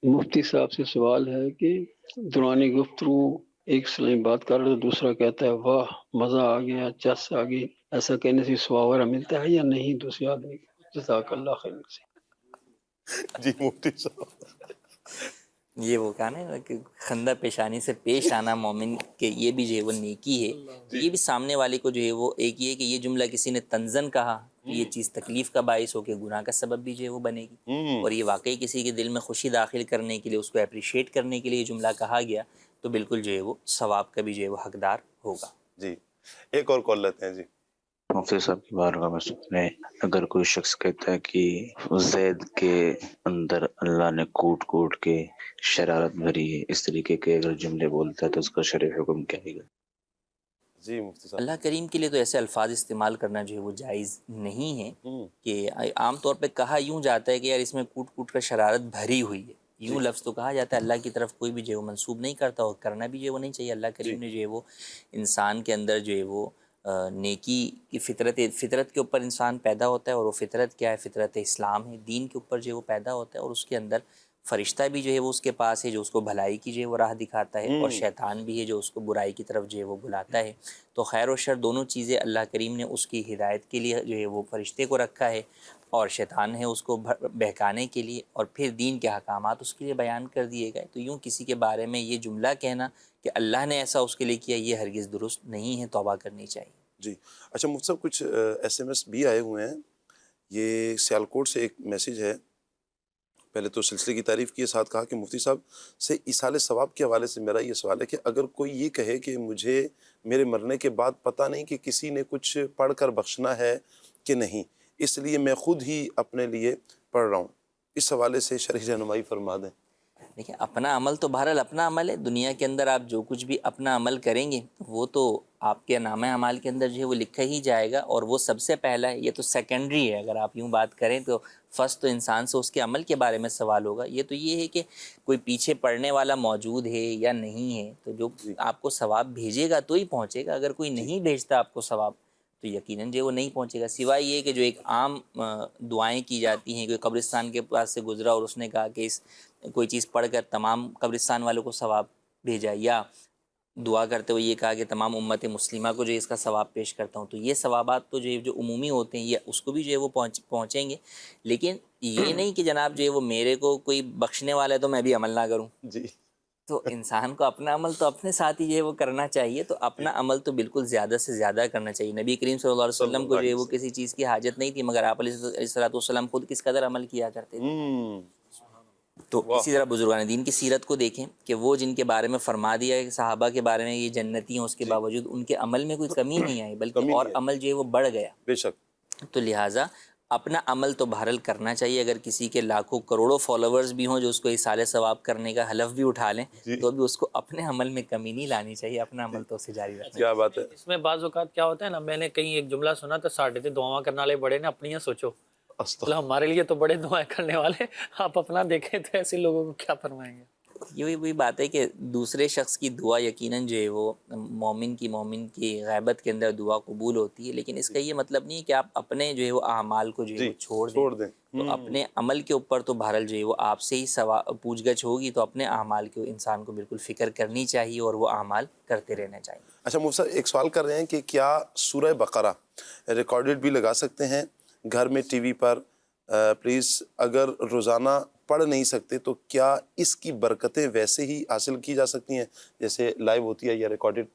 مفتی صاحب سے سوال ہے کہ دوران گفتگو ایک اسلامی بات کر رہے تو دوسرا کہتا ہے واہ مزہ آ گیا، چس آ گئی، ایسا کہنے سے سواورہ ملتا ہے یا نہیں دوسرے آدمی کو؟ جزاک اللہ خیر سے. جی مفتی صاحب. یہ وہ کہا نا کہ خندہ پیشانی سے پیش آنا مومن کے یہ بھی جو ہے وہ نیکی ہے. یہ بھی سامنے والے کو جو ہے وہ ایک یہ کہ یہ جملہ کسی نے تنزن کہا، یہ چیز تکلیف کا باعث ہو کے گناہ کا سبب بھی جو ہے وہ بنے گی. اور یہ واقعی کسی کے دل میں خوشی داخل کرنے کے لیے، اس کو اپریشیٹ کرنے کے لیے یہ جملہ کہا گیا تو بالکل جو ہے وہ ثواب کا بھی جو ہے وہ حقدار ہوگا. جی ایک اور کال لیتے ہیں. جی مفتی صاحب کی بارگاہ میں سننے، اگر کوئی شخص کہتا ہے کہ زید کے اندر اللہ نے کوٹ کوٹ کے شرارت بھری ہے، اس طریقے کے اگر جملے بولتا ہے تو اس کا شرعی حکم کیا ہے؟ جی مفتی صاحب. اللہ کریم کے لیے تو ایسے الفاظ استعمال کرنا جو ہے وہ جائز نہیں ہے، کہ عام طور پہ کہا یوں جاتا ہے کہ یار اس میں کوٹ کوٹ کر شرارت بھری ہوئی ہے، یوں لفظ تو کہا جاتا ہے، اللہ کی طرف کوئی بھی جو ہے وہ منسوب نہیں کرتا، اور کرنا بھی جو ہے وہ نہیں چاہیے. اللہ کریم نے جو ہے وہ انسان کے اندر جو ہے وہ نیکی کی فطرت کے اوپر انسان پیدا ہوتا ہے، اور وہ فطرت کیا ہے؟ فطرت اسلام ہے، دین کے اوپر جو ہے وہ پیدا ہوتا ہے، اور اس کے اندر فرشتہ بھی جو ہے وہ اس کے پاس ہے جو اس کو بھلائی کی جو ہے وہ راہ دکھاتا ہے، اور شیطان بھی ہے جو اس کو برائی کی طرف جو ہے وہ بلاتا ہے. تو خیر و شر دونوں چیزیں اللہ کریم نے اس کی ہدایت کے لیے جو ہے وہ فرشتے کو رکھا ہے، اور شیطان ہے اس کو بہکانے کے لیے، اور پھر دین کے احکامات اس کے لیے بیان کر دیے گئے. تو یوں کسی کے بارے میں یہ جملہ کہنا کہ اللہ نے ایسا اس کے لیے کیا، یہ ہرگز درست نہیں ہے، توبہ کرنی چاہیے. جی اچھا مفتی صاحب، کچھ SMS بھی آئے ہوئے ہیں. یہ سیالکوٹ سے ایک میسیج ہے. پہلے تو سلسلے کی تعریف کی، ساتھ کہا کہ مفتی صاحب سے ایصال ثواب کے حوالے سے میرا یہ سوال ہے کہ اگر کوئی یہ کہے کہ مجھے میرے مرنے کے بعد پتہ نہیں کہ کسی نے کچھ پڑھ کر بخشنا ہے کہ نہیں، اس لیے میں خود ہی اپنے لیے پڑھ رہا ہوں، اس حوالے سے شرعی رہنمائی فرما دیں. دیکھیں اپنا عمل تو بہرحال اپنا عمل ہے، دنیا کے اندر آپ جو کچھ بھی اپنا عمل کریں گے وہ تو آپ کے نامہ اعمال کے اندر جو ہے وہ لکھا ہی جائے گا، اور وہ سب سے پہلا ہے، یہ تو سیکنڈری ہے. اگر آپ یوں بات کریں تو فرسٹ تو انسان سے اس کے عمل کے بارے میں سوال ہوگا. یہ تو یہ ہے کہ کوئی پیچھے پڑھنے والا موجود ہے یا نہیں ہے، تو جو آپ کو ثواب بھیجے گا تو ہی پہنچے گا. اگر کوئی نہیں بھیجتا آپ کو ثواب تو یقیناً جو وہ نہیں پہنچے گا، سوائے یہ کہ جو ایک عام دعائیں کی جاتی ہیں. کوئی قبرستان کے پاس سے گزرا اور اس نے کہا کہ اس کوئی چیز پڑھ کر تمام قبرستان والوں کو ثواب بھیجا، یا دعا کرتے ہوئے یہ کہا کہ تمام امت مسلمہ کو جو اس کا ثواب پیش کرتا ہوں، تو یہ ثوابات تو جو عمومی ہوتے ہیں یہ اس کو بھی جو ہے وہ پہنچیں گے. لیکن یہ نہیں کہ جناب جو ہے وہ میرے کو کوئی بخشنے والا ہے تو میں بھی عمل نہ کروں. جی تو انسان کو اپنا عمل تو اپنے ساتھ ہی جو ہے وہ کرنا چاہیے. تو اپنا عمل تو بالکل زیادہ سے زیادہ کرنا چاہیے. نبی کریم صلی اللہ علیہ وسلم کو جو ہے وہ کسی چیز کی حاجت نہیں تھی، مگر آپ علیہ الصلوۃ والسلام خود کس قدر عمل کیا کرتے تھے. تو اسی طرح بزرگان دین کی سیرت کو دیکھیں کہ وہ جن کے بارے میں فرما دیا ہے کہ صحابہ کے بارے میں یہ جنتی ہیں، اس کے باوجود ان کے عمل میں کوئی کمی نہیں آئی، بلکہ اور عمل جو ہے وہ بڑھ گیا. بے شک. تو لہٰذا اپنا عمل تو بہرحال کرنا چاہیے. اگر کسی کے لاکھوں کروڑوں فالوورز بھی ہوں جو اس کو ایصال ثواب کرنے کا حلف بھی اٹھا لیں تو بھی اس کو اپنے عمل میں کمی نہیں لانی چاہیے، اپنا عمل تو اسے جاری رکھنا. کیا بات ہے. اس میں بعض اوقات کیا ہوتا ہے نا، میں نے کہیں ایک جملہ سنا تو ساڑھے تے دعا کرنے والے بڑے نے اپنی سوچو، مطلب ہمارے لیے تو بڑے دعائیں کرنے والے، آپ اپنا دیکھیں تو ایسے لوگوں کو کیا فرمائیں گے. یہ وہی بات ہے کہ دوسرے شخص کی دعا یقیناً جو ہے وہ مومن کی غیبت کے اندر دعا قبول ہوتی ہے، لیکن اس کا یہ مطلب نہیں ہے کہ آپ اپنے جو ہے وہ اعمال کو جو ہے وہ چھوڑ دیں. تو اپنے عمل کے اوپر تو بہرحال جو ہے وہ آپ سے ہی پوچھ گچھ ہوگی، تو اپنے اعمال کے انسان کو بالکل فکر کرنی چاہیے اور وہ اعمال کرتے رہنا چاہیے. اچھا مفتی صاحب ایک سوال کر رہے ہیں کہ کیا سورہ بقرہ ریکارڈڈ بھی لگا سکتے ہیں گھر میں ٹی وی پر؟ پلیز اگر روزانہ پڑھ نہیں سکتے تو کیا اس کی برکتیں ویسے ہی حاصل کی جا سکتی ہیں جیسے لائیو ہوتی ہے یا ریکارڈڈ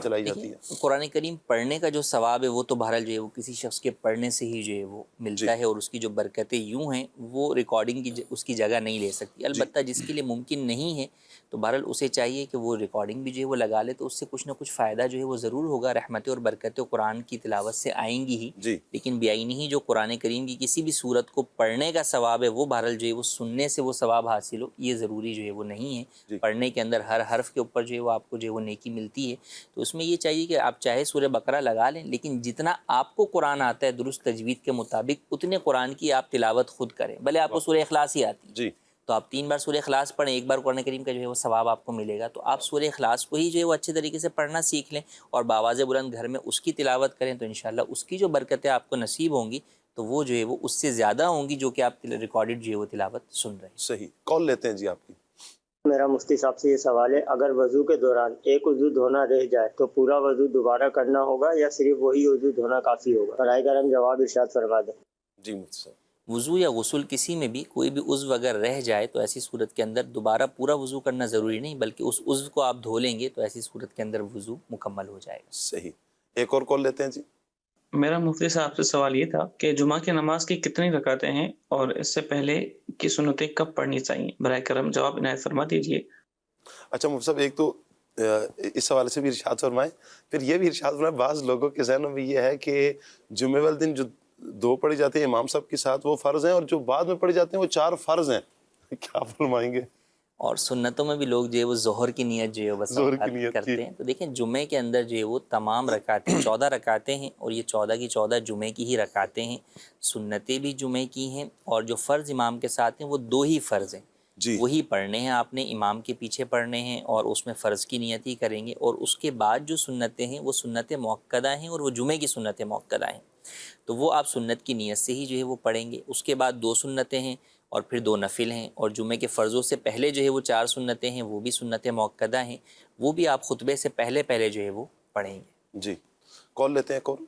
چلائی جاتی ہے؟ قرآن کریم پڑھنے کا جو ثواب ہے وہ تو بہرحال جو ہے وہ کسی شخص کے پڑھنے سے ہی جو ہے وہ ملتا ہے، اور اس کی جو برکتیں یوں ہیں وہ ریکارڈنگ کی اس کی جگہ نہیں لے سکتی. البتہ جس کے لیے ممکن نہیں ہے تو بہرحال اسے چاہیے کہ وہ ریکارڈنگ بھی جو ہے وہ لگا لے، تو اس سے کچھ نہ کچھ فائدہ جو ہے وہ ضرور ہوگا. رحمتیں اور برکتیں قرآن کی تلاوت سے آئیں گی ہی، لیکن بیائی نہیں جو قرآن کریم کی کسی بھی صورت کو پڑھنے کا ثواب ہے وہ بہرحال جو ہے وہ سننے سے وہ ثواب حاصل ہو، یہ ضروری جو ہے وہ نہیں ہے. پڑھنے کے اندر ہر حرف کے اوپر جو ہے وہ آپ کو جو ہے وہ نیکی ملتی ہے. تو اس میں یہ چاہیے کہ آپ چاہے سورہ بقرہ لگا لیں، لیکن جتنا آپ کو قرآن آتا ہے درست تجوید کے مطابق اتنے قرآن کی آپ تلاوت خود کریں. بھلے آپ کو سورہ اخلاص ہی آتی ہے تو آپ 3 بار سورہ اخلاص پڑھیں، 1 بار قرآن کریم کا جو ہے وہ ثواب آپ کو ملے گا. تو آپ سورہ اخلاص کو ہی جو ہے وہ اچھے طریقے سے پڑھنا سیکھ لیں اور بآواز بلند گھر میں اس کی تلاوت کریں، تو انشاءاللہ اس کی جو برکتیں آپ کو نصیب ہوں گی تو وہ جو ہے وہ اس سے زیادہ ہوں گی جو کہ آپ ریکارڈڈ جو ہے وہ تلاوت سن رہے ہیں. صحیح. کال لیتے ہیں جی آپ کی. میرا مفتی صاحب سے یہ سوال ہے، اگر وضو کے دوران ایک وضو دھونا رہ جائے تو پورا وضو دوبارہ کرنا ہوگا یا صرف وہی وضو دھونا کافی ہوگا؟ برائے کرم جواب ارشاد فرما دیں. جی مفتی صاحب. وضو یا غسل کسی میں بھی کوئی بھی عضو اگر رہ جائے تو ایسی صورت کے اندر دوبارہ پورا وضو کرنا ضروری نہیں، بلکہ اس عضو کو آپ دھو لیں گے تو ایسی صورت کے اندر وضو مکمل ہو جائے گا. صحیح. ایک اور کال لیتے ہیں جی. میرا مفتی صاحب سے سوال یہ تھا کہ جمعہ کی نماز کی کتنی رکعتیں ہیں اور اس سے پہلے کی سنتیں کب پڑھنی چاہیے؟ برائے کرم جواب عنایت فرما دیجیے. اچھا مفتی صاحب ایک تو اس حوالے سے بھی ارشاد فرمائیں. پھر یہ بھی ارشاد فرمائیں بعض لوگوں کے ذہنوں میں یہ ہے کہ جمعے والے دن جو 2 پڑھی جاتی ہیں امام صاحب کے ساتھ وہ فرض ہیں، اور جو بعد میں پڑھی جاتے ہیں وہ 4 فرض ہیں. کیا فرمائیں گے؟ اور سنتوں میں بھی لوگ جو ہے وہ ظہر کی نیت جو ہے وہ بس اوقات کرتے ہیں. تو دیکھیں جمعے کے اندر جو ہے وہ تمام رکعتیں 14 رکعتیں ہیں، اور یہ 14 کی 14 جمعے کی ہی رکعتیں ہیں. سنتیں بھی جمعے کی ہیں، اور جو فرض امام کے ساتھ ہیں وہ 2 ہی فرض ہیں. وہی پڑھنے ہیں آپ نے، امام کے پیچھے پڑھنے ہیں، اور اس میں فرض کی نیت ہی کریں گے. اور اس کے بعد جو سنتیں ہیں وہ سنت مؤکدہ ہیں، اور وہ جمعے کی سنت مؤکدہ ہیں. تو وہ آپ سنت کی نیت سے ہی جو ہے وہ پڑھیں گے. اس کے بعد 2 سنتیں ہیں اور پھر 2 نفل ہیں، اور جمعے کے فرضوں سے پہلے جو ہے وہ 4 سنتیں ہیں، وہ بھی سنت مؤکدہ ہیں. وہ بھی آپ خطبے سے پہلے جو ہے وہ پڑھیں گے. جی کال لیتے ہیں. کال.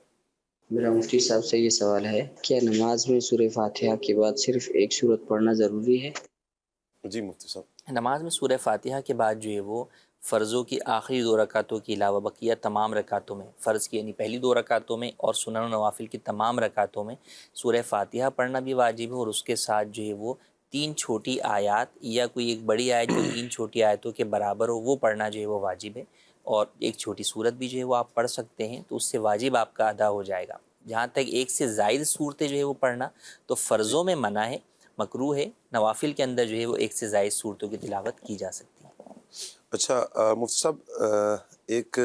میرا مفتی صاحب سے یہ سوال ہے، کیا نماز میں سورہ فاتحہ کے بعد صرف ایک سورت پڑھنا ضروری ہے؟ جی مفتی صاحب، نماز میں سورہ فاتحہ کے بعد جو ہے وہ فرضوں کی آخری 2 رکعتوں کے علاوہ بقیہ تمام رکعتوں میں، فرض کی یعنی پہلی 2 رکعتوں میں اور سنن و نوافل کی تمام رکعتوں میں سورہ فاتحہ پڑھنا بھی واجب ہے. اور اس کے ساتھ جو ہے وہ 3 چھوٹی آیات یا کوئی ایک بڑی آیت جو 3 چھوٹی آیتوں کے برابر ہو وہ پڑھنا جو ہے وہ واجب ہے. اور ایک چھوٹی سورت بھی جو ہے وہ آپ پڑھ سکتے ہیں، تو اس سے واجب آپ کا ادا ہو جائے گا. جہاں تک ایک سے زائد صورتیں جو ہے وہ پڑھنا تو فرضوں میں منع ہے، مکروہ ہے. نوافل کے اندر جو ہے وہ ایک سے زائد صورتوں کی تلاوت کی جا سکتی ہے. اچھا مفتی صاحب، ایک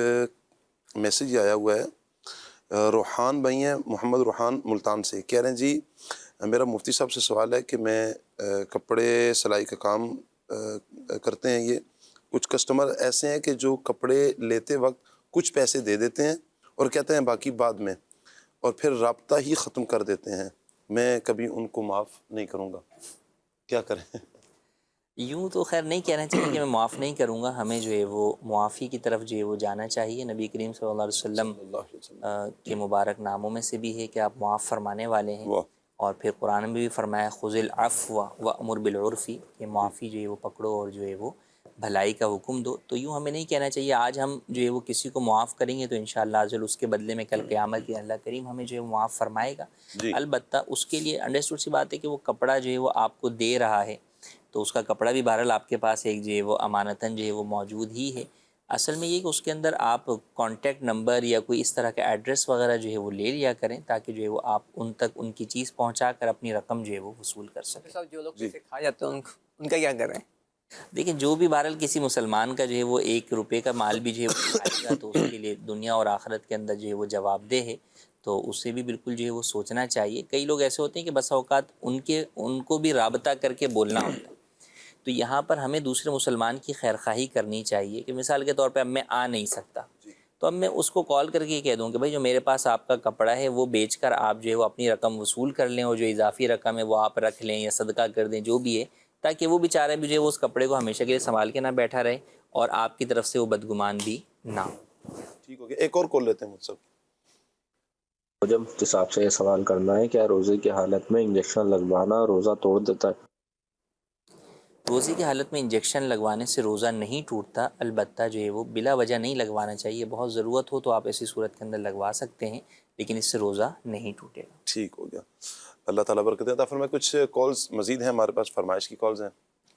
میسیج آیا ہوا ہے، روحان بھائی ہیں، محمد روحان ملتان سے، کہہ رہے ہیں جی میرا مفتی صاحب سے سوال ہے کہ میں کپڑے سلائی کا کام کرتے ہیں. یہ کچھ کسٹمر ایسے ہیں کہ جو کپڑے لیتے وقت کچھ پیسے دے دیتے ہیں اور کہتے ہیں باقی بعد میں، اور پھر رابطہ ہی ختم کر دیتے ہیں. میں کبھی ان کو معاف نہیں کروں گا، کیا کریں؟ یوں تو خیر نہیں کہنا چاہیے کہ میں معاف نہیں کروں گا. ہمیں جو ہے وہ معافی کی طرف جو ہے وہ جانا چاہیے. نبی کریم صلی اللہ علیہ وسلم کے مبارک ناموں میں سے بھی ہے کہ آپ معاف فرمانے والے ہیں. اور پھر قرآن میں بھی فرمایا خذ العفو وامر بالعرف، کہ معافی جو ہے وہ پکڑو اور جو ہے وہ بھلائی کا حکم دو. تو یوں ہمیں نہیں کہنا چاہیے آج ہم جو ہے وہ کسی کو معاف کریں گے تو انشاءاللہ عز وجل اس کے بدلے میں کل قیامت کی اللہ کریم ہمیں جو ہے معاف فرمائے گا. البتہ اس کے لیے انڈرسٹوڈ سی بات ہے کہ وہ کپڑا جو ہے وہ آپ کو دے رہا ہے تو اس کا کپڑا بھی بہرحال آپ کے پاس ایک جو ہے وہ امانتاً جو ہے وہ موجود ہی ہے. اصل میں یہ کہ اس کے اندر آپ کانٹیکٹ نمبر یا کوئی اس طرح کا ایڈریس وغیرہ جو ہے وہ لے لیا کریں تاکہ جو ہے وہ آپ ان تک ان کی چیز پہنچا کر اپنی رقم جو ہے وہ وصول کر سکیں. جو لوگ پیسے کھا جاتے ہیں ان کا کیا کریں؟ دیکھیں جو بھی بہرحال کسی مسلمان کا جو ہے وہ 1 روپے کا مال بھی جو ہے وہ کھائے گا تو اس کے لیے دنیا اور آخرت کے اندر جو ہے وہ جواب دہ ہے. تو اسے بھی بالکل جو ہے وہ سوچنا چاہیے. کئی لوگ ایسے ہوتے ہیں کہ بس اوقات ان کو بھی رابطہ کر کے بولنا ہوتا ہے. تو یہاں پر ہمیں دوسرے مسلمان کی خیرخواہی کرنی چاہیے کہ مثال کے طور پہ اب میں آ نہیں سکتا تو اب میں اس کو کال کر کے کہہ دوں کہ بھائی جو میرے پاس آپ کا کپڑا ہے وہ بیچ کر آپ جو ہے وہ اپنی رقم وصول کر لیں اور جو اضافی رقم ہے وہ آپ رکھ لیں یا صدقہ کر دیں جو بھی ہے، تاکہ وہ بیچارہ بھی جو ہے وہ اس کپڑے کو ہمیشہ کے لیے سنبھال کے نہ بیٹھا رہے اور آپ کی طرف سے وہ بدگمان بھی نہ ہو. ٹھیک ہو گیا. ایک اور کال لیتے ہیں مجھ سے. مجھے مفتی صاحب سے یہ سوال کرنا ہے، کیا روزے کی حالت میں انجیکشن لگوانا روزہ توڑ دیتا ہے؟ روزے کی حالت میں انجیکشن لگوانے سے روزہ نہیں ٹوٹتا، البتہ جو ہے وہ بلا وجہ نہیں لگوانا چاہیے. بہت ضرورت ہو تو آپ ایسی صورت کے اندر لگوا سکتے ہیں لیکن اس سے روزہ نہیں ٹوٹے گا. ٹھیک ہو گیا. اللہ تعالیٰ برکت عطا فرمائے. کچھ کالز مزید ہیں ہمارے پاس، فرمائش کی کالز ہیں،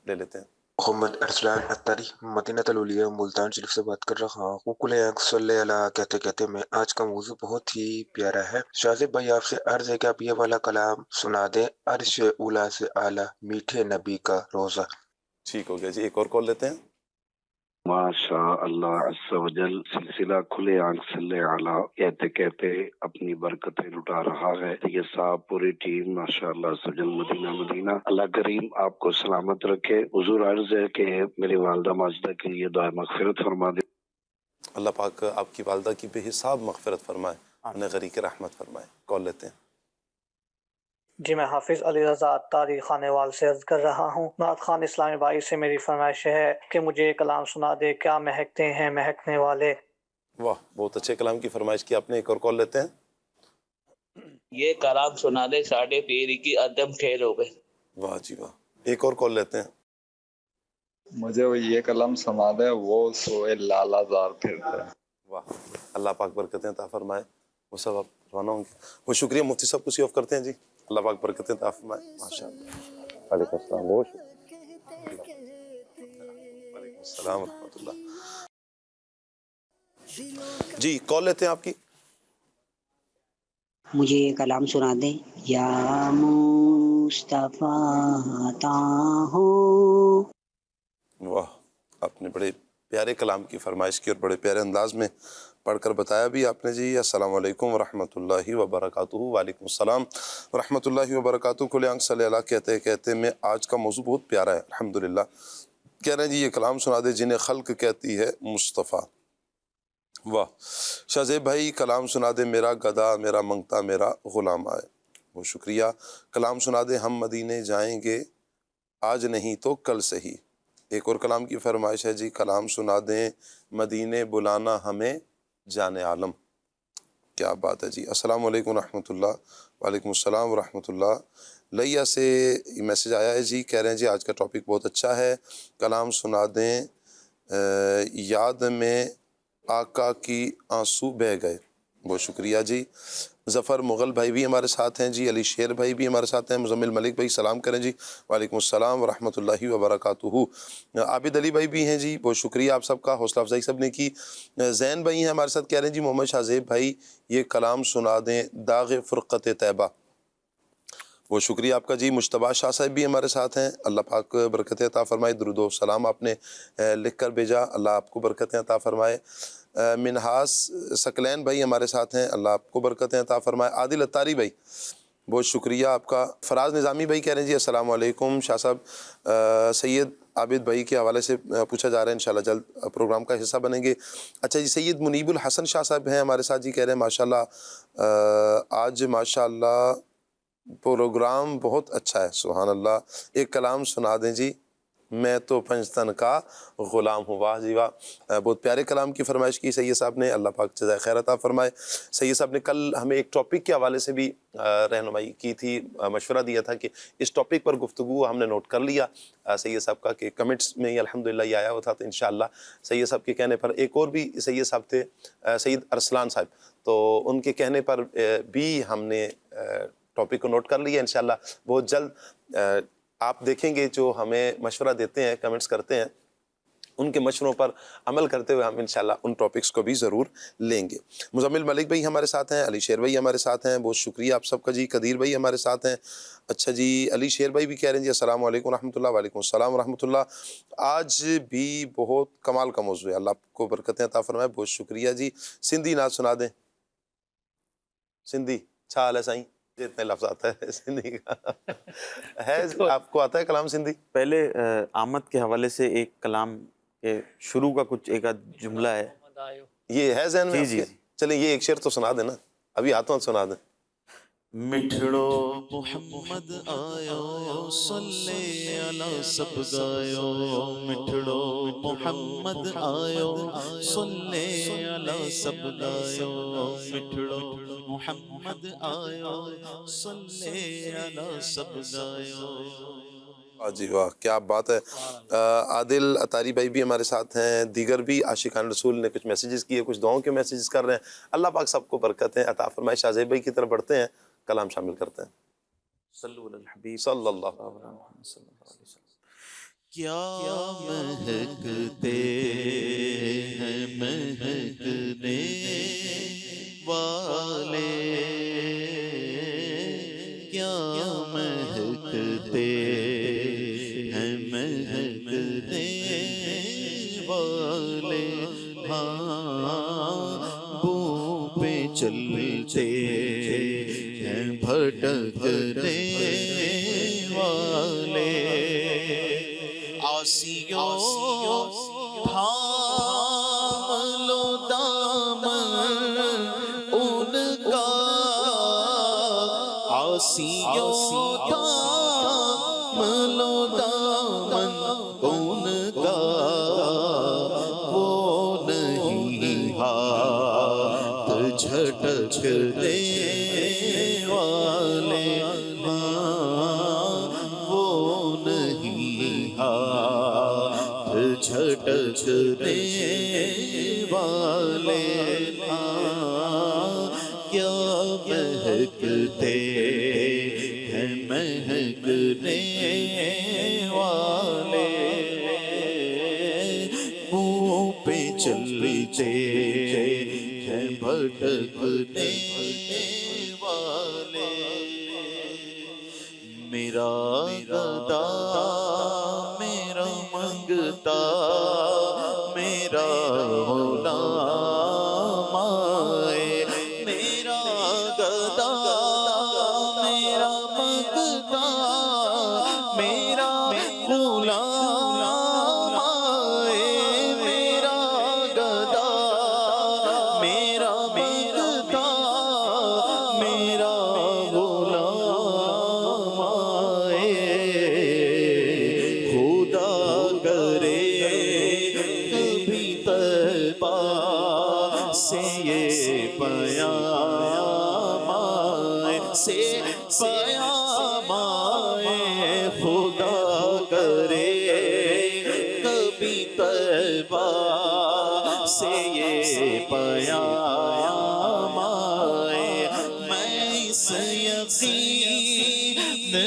لے لیتے ہیں. محمد ارسلان اتاری مدینہ الاولیاء ملتان شریف سے بات کر رہا ہوں. کل صلی اللہ کہتے کہتے میں آج کا موضوع بہت ہی پیارا ہے. شاذب بھائی آپ سے عرض ہے کہ آپ یہ والا کلام سنا دیں، عرش اولا سے اعلیٰ میٹھے نبی کا روزہ. ٹھیک ہو گیا جی. ایک اور کال لیتے ہیں. ماشاء اللہ عز و جل سلسلہ کھلے آنکھ صلی علی کہتے کہتے اپنی برکتیں لٹا رہا ہے. یہ صاحب پوری ٹیم ماشاء اللہ عز و جل مدینہ اللہ کریم آپ کو سلامت رکھے. حضور عرض ہے کہ میری والدہ ماجدہ کے لیے دعا مغفرت فرما دے. اللہ پاک آپ کی والدہ کی بے حساب مغفرت فرمائے، انہیں غریق رحمت فرمائے. کال لیتے ہیں. جی میں حافظ علی رضا اتاری خانے وال سے عرض کر رہا ہوں. نعت خان اسلامی بھائی سے میری فرمائش ہے کہ مجھے کلام سنا دے، کیا مہکتے ہیں مہکنے والے. واہ، بہت اچھے کلام کی فرمائش کی آپ نے. ایک اور کال لیتے ہیں. یہ کلام سنا دے 5.5 پیری کی عدم کھیل ہو گئے. واہ جی واہ. ایک اور کال لیتے ہیں. مجھے یہ کلام سنا دے وہ سوئے لالا زار پھرتا ہے. واہ، اللہ پاک برکتیں عطا فرمائے. وہ سب آپ روانہ ہوں گے. وہ شکریہ. مفتی صاحب کو سی آف کرتے ہیں جی. اللہ پاک برکتیں عطا فرمائے. ماشاء اللہ. وعلیکم السلام. بہت شکریہ. وعلیکم السلام ورحمۃ اللہ. جی کال لیتے ہیں آپ کی. مجھے یہ کلام سنا دیں. یا مصطفیٰ تا ہو. واہ، آپ نے بڑے پیارے کلام کی فرمائش کی اور بڑے پیارے انداز میں پڑھ کر بتایا بھی آپ نے جی. السلام علیکم ورحمۃ اللہ وبرکاتہ. وعلیکم السلام ورحمۃ اللہ وبرکاتہ. کھلے آنکھ صلی اللہ کہتے کہتے میں آج کا موضوع بہت پیارا ہے الحمدللہ. کہہ رہے ہیں جی یہ کلام سنا دے جنہیں خلق کہتی ہے مصطفیٰ. واہ، شاہ زیب بھائی کلام سنا دے میرا گدا میرا منگتا میرا غلام آئے. بہت شکریہ. کلام سنا دے ہم مدینے جائیں گے آج نہیں تو کل سے ہی. ایک اور کلام کی فرمائش ہے جی کلام سنا دیں مدینے بلانا ہمیں جان عالم. کیا بات ہے جی. السلام علیکم ورحمۃ اللہ. وعلیکم السلام ورحمۃ اللہ. لیا سے میسیج آیا ہے جی. کہہ رہے ہیں جی آج کا ٹاپک بہت اچھا ہے. کلام سنا دیں یاد میں آقا کی آنسو بہہ گئے. بہت شکریہ جی. ظفر مغل بھائی بھی ہمارے ساتھ ہیں جی. علی شیر بھائی بھی ہمارے ساتھ ہیں. مزمل ملک بھائی سلام کریں جی. وعلیکم السلام ورحمۃ اللہ وبرکاتہ. عابد علی بھائی بھی ہیں جی. بہت شکریہ آپ سب کا. حوصلہ افزائی سب نے کی. زین بھائی ہیں ہمارے ساتھ. کہہ رہے ہیں جی محمد شاہ زیب بھائی یہ کلام سنا دیں داغ فرقت طیبہ. بہت شکریہ آپ کا جی. مجتبیٰ شاہ صاحب بھی ہمارے ساتھ ہیں. اللہ پاک برکت عطا فرمائے. درود و سلام آپ نے لکھ کر بھیجا. اللہ آپ کو برکتیں عطا فرمائے. منہاس سکلین بھائی ہمارے ساتھ ہیں. اللہ آپ کو برکتیں عطا فرمائے. عادل اتاری بھائی بہت شکریہ آپ کا. فراز نظامی بھائی کہہ رہے ہیں جی السلام علیکم شاہ صاحب. سید عابد بھائی کے حوالے سے پوچھا جا رہا ہے انشاءاللہ جلد پروگرام کا حصہ بنیں گے. اچھا جی سید منیب الحسن شاہ صاحب ہیں ہمارے ساتھ جی. کہہ رہے ہیں ماشاءاللہ آج ماشاءاللہ پروگرام بہت اچھا ہے. سبحان اللہ. ایک کلام سنا دیں جی میں تو پنجتن کا غلام ہوں. واہ جی واہ. بہت پیارے کلام کی فرمائش کی سید صاحب نے. اللہ پاک جزائے خیر عطا فرمائے. سید صاحب نے کل ہمیں ایک ٹاپک کے حوالے سے بھی رہنمائی کی تھی. مشورہ دیا تھا کہ اس ٹاپک پر گفتگو ہم نے نوٹ کر لیا سید صاحب کا کہ کمنٹس میں یہ الحمدللہ یہ آیا ہوا تھا. تو انشاءاللہ سید صاحب کے کہنے پر ایک اور بھی سید صاحب تھے سید ارسلان صاحب. تو ان کے کہنے پر بھی ہم نے ٹاپک کو نوٹ کر لیا. انشاءاللہ بہت جلد آپ دیکھیں گے جو ہمیں مشورہ دیتے ہیں کمنٹس کرتے ہیں ان کے مشوروں پر عمل کرتے ہوئے ہم انشاءاللہ ان ٹاپکس کو بھی ضرور لیں گے. مزمل ملک بھائی ہمارے ساتھ ہیں. علی شیر بھائی ہمارے ساتھ ہیں. بہت شکریہ آپ سب کا جی. قدیر بھائی ہمارے ساتھ ہیں. اچھا جی علی شیر بھائی بھی کہہ رہے ہیں جی السلام علیکم ورحمۃ اللہ. وعلیکم السلام ورحمۃ اللہ. آج بھی بہت کمال کا موضوع ہے. اللہ آپ کو برکتیں عطا فرمائے. بہت شکریہ جی. سندھی نعت سنا دیں. سندھی چھا حال ہے سائیں اتنے لفظ آتا ہے سندھی کا ہے. آپ کو آتا ہے کلام سندھی؟ پہلے آمد کے حوالے سے ایک کلام کے شروع کا کچھ ایک جملہ ہے. یہ ہے ذہن میں؟ جی. چلیں یہ ایک شعر تو سنا دیں نا. ابھی ہاتھوں سنا دیں. مٹھڑو محمد آیو صلی علی سب گایو. مٹھڑو محمد آیو صلی علی سب گایو. مٹھڑو محمد آیو صلی علی سب گایو. واہ جی واہ کیا بات ہے. عادل اتاری بھائی بھی ہمارے ساتھ ہیں. دیگر بھی عاشقان رسول نے کچھ میسیجز کیے. کچھ دعاؤں کے میسیجز کر رہے ہیں. اللہ پاک سب کو برکتیں عطا فرمائے. شاہ زیب بھائی کی طرف بڑھتے ہیں. کلام شامل کرتے ہیں. صلو علی الحبیب صلی اللہ علیہ وسلم. کیا مہکتے ہیں مہکنے والے. کیا مہکتے ہیں مہکنے والے. ہاں بو پہ چلتے ہیں بھٹکنے والے. آسیوں تھام لو دامن ان کا. آسیوں تھام لو دامن ان کا. وہ نہیں ہاتھ جھٹکنے والے. وہ نہیں ہاتھ جھٹکنے والے. کیا مہکتے ہیں مہکنے والے. منہ پہ چلتے بھٹکنے والے میرا گدا میرا منگتا میرا غلام آئے میرا گدا میرا منگتا میرا غلام آئے میرا گدا میرا منگتا میرا غلام آئے خدا کرے کبھی طیبہ سے یہ پیام آئے سے پیام آئے خدا کرے کبھی طیبہ سے یہ پیام آئے میں اس یقین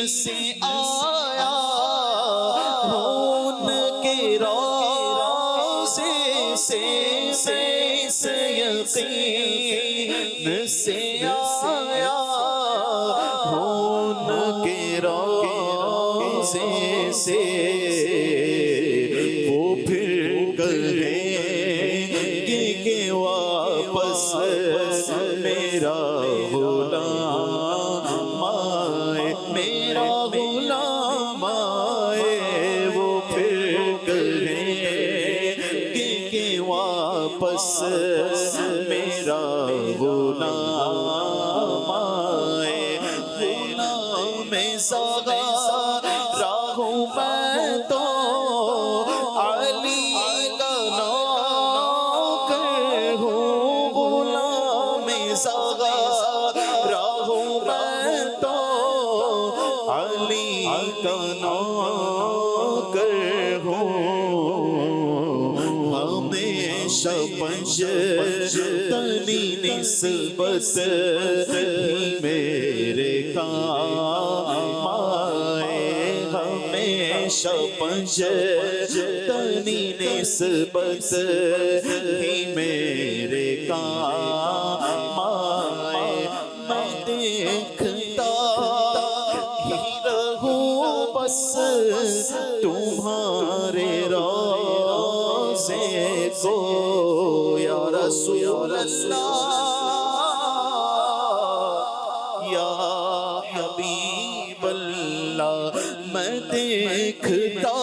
سے آیا ہوں کے روضے سے اس یقین سے آیا ہوں کے روضے سے وہ پھر کہیں گے کہ واپس میرا غلام آئے میرا غلام آئے وہ پھر کہیں گے کہ واپس میرا غلام آئے غلام زاغا راہوں میں تو علی کا نوکر ہوں غلام زاغا راہوں میں تو علی کا نوکر ہوں ہمیشہ پنجتنی نسبت ہی میرے کام آئے ہمیشہ پنجتنی نسبت ہی میرے کام آئے میں دیکھتا ہی رہوں بس تمہارے روضے کو یا رسول اللہ یا حبیب اللہ میں دیکھتا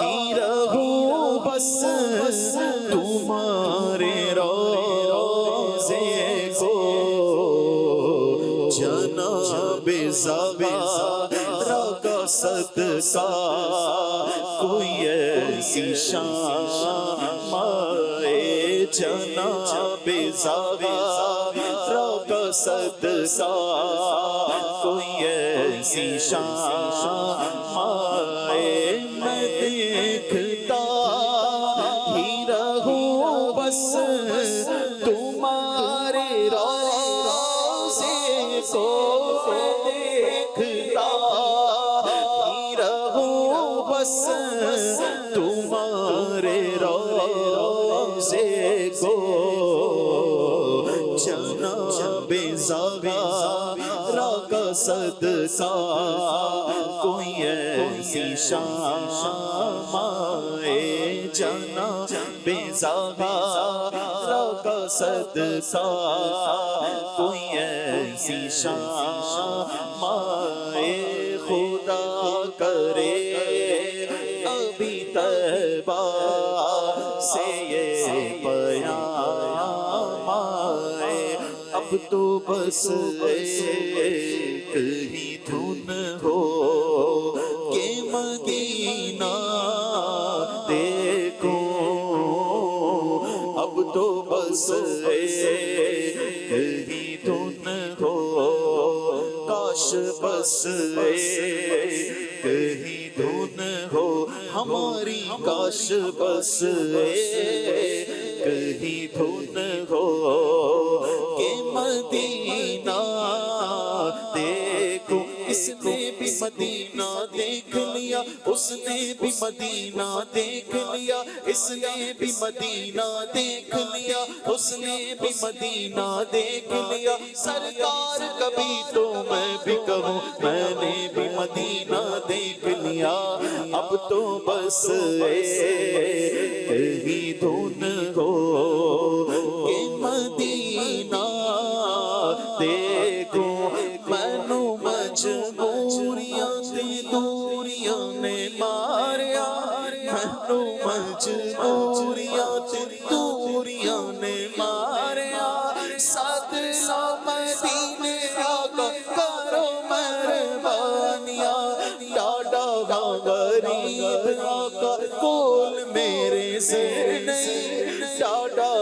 ہی رہوں بس تمہارے روضے کو جناب زغارہ کا صدقہ کوئی ایسی شام آئے جناب زغارہ کا صدقہ کوئی ایسی شام آئے میں دیکھتا ہی رہوں بس تمہارے روضے کو دیکھتا ہی رہوں بس تمہارے روضے کو جناب زغارہ کا صدقہ کوئی ایسی شام آئے جناب زغارہ کا صدقہ کوئی ایسی شام آئے خدا کرے ابھی طیبہ سے یہ پیام آئے اب تو بس ایک ہی دھن ہو کہ مدینہ دیکھو اب تو بس ایک ہی دھن ہو کاش بس ایک ہی دھن ہو ہماری کاش بس ایک ہی دھن ہو کہ مدینہ دیکھو اس نے بھی مدینہ دیکھ لیا، اس نے بھی مدینہ دیکھ لیا، اس نے بھی مدینہ دیکھ لیا، اس نے بھی مدینہ دیکھ لیا۔ سرکار کبھی تو میں بھی کہوں میں نے بھی مدینہ دیکھ لیا، اب تو بس کہیں دھن ہو کہ مدینہ دیکھو، مینو مجبوریاں تے دوریاں نے ماریا، مینو مجبوریاں تے دوریاں نے ماریا، ساتھ لا مدینے آقا کرو مہربانیاں، ڈاڈا غریب آقا کول میرے سر نہیں، ڈاڈا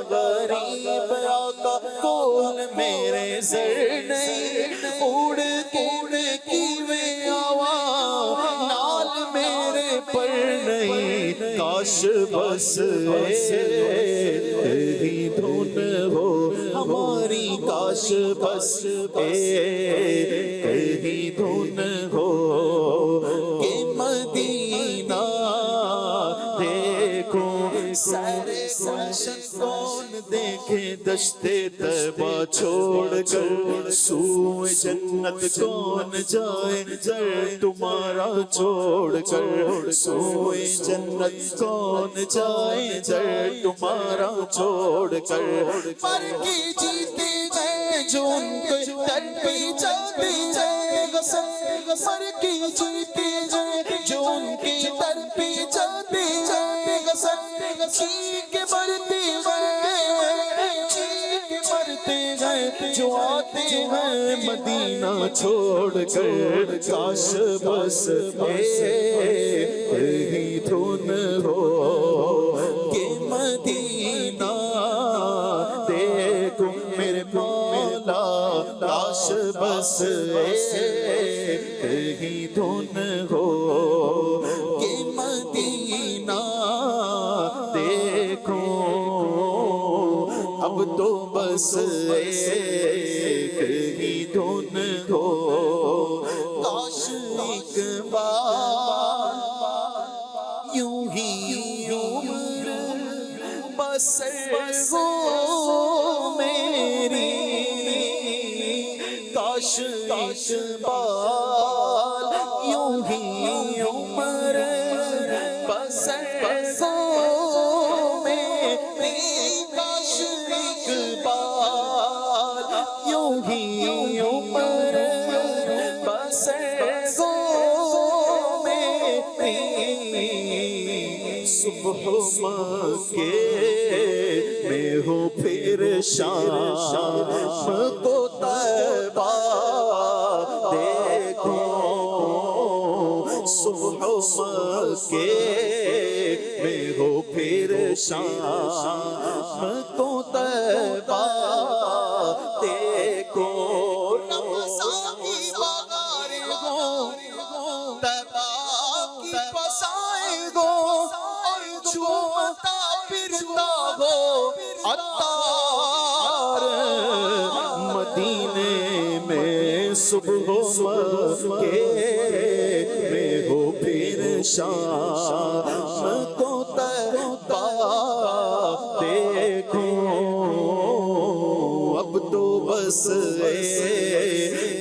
غریب آقا کول میرے سر نہیں، اڑ کی میں آوا نال میرے پر نہیں، کاش بس تیری دھن ہو ہماری، کاش بس تیری دھن ہو کہ مدینہ دیکھو۔ سارے گلشن کون دیکھے دشتے طیبہ چھوڑ کر، سوئے جنت کون جائے در تمہارا چھوڑ کر، سوئے جنت کون جائے در تمہارا چھوڑ کر، مر کے جیتے گئے جو ان کے در پہ جاتے جائے غسل، مر کے جیتے گئے جو ان کے در پہ جاتے جائے غسل، چیخ کے مرتے گئے، چیخ کے مرتے گئے جو آتے ہیں مدینہ چھوڑ کر، کاش بس تیری دھن ہو کہ مدینہ دیکھو میرے مولا، کاش بس تیری دھن ہو کہ مدینہ دیکھو، اب تو بس کہیں دھن ہو، کاش ایک بار یوں ہی عمر بسر ہو میری، کاش ایک بار یوں ہی عمر بسر ہو میری، کاش ایک بار یوں ہی عمر بسر ہو میری، صبح مکے میں ہو پھر شام کو طیبہ دیکھو، صبح مکے میں ہو پھر شام کو طیبہ دیکھو، رمضان کی بغاریں ہو طیبہ کی پسائیں ہو، اور جھومتا پھرتا ہو عطار مدینے میں، صبح مکے میں ہو پھر شام کو طیبہ دیکھو، اب تو بس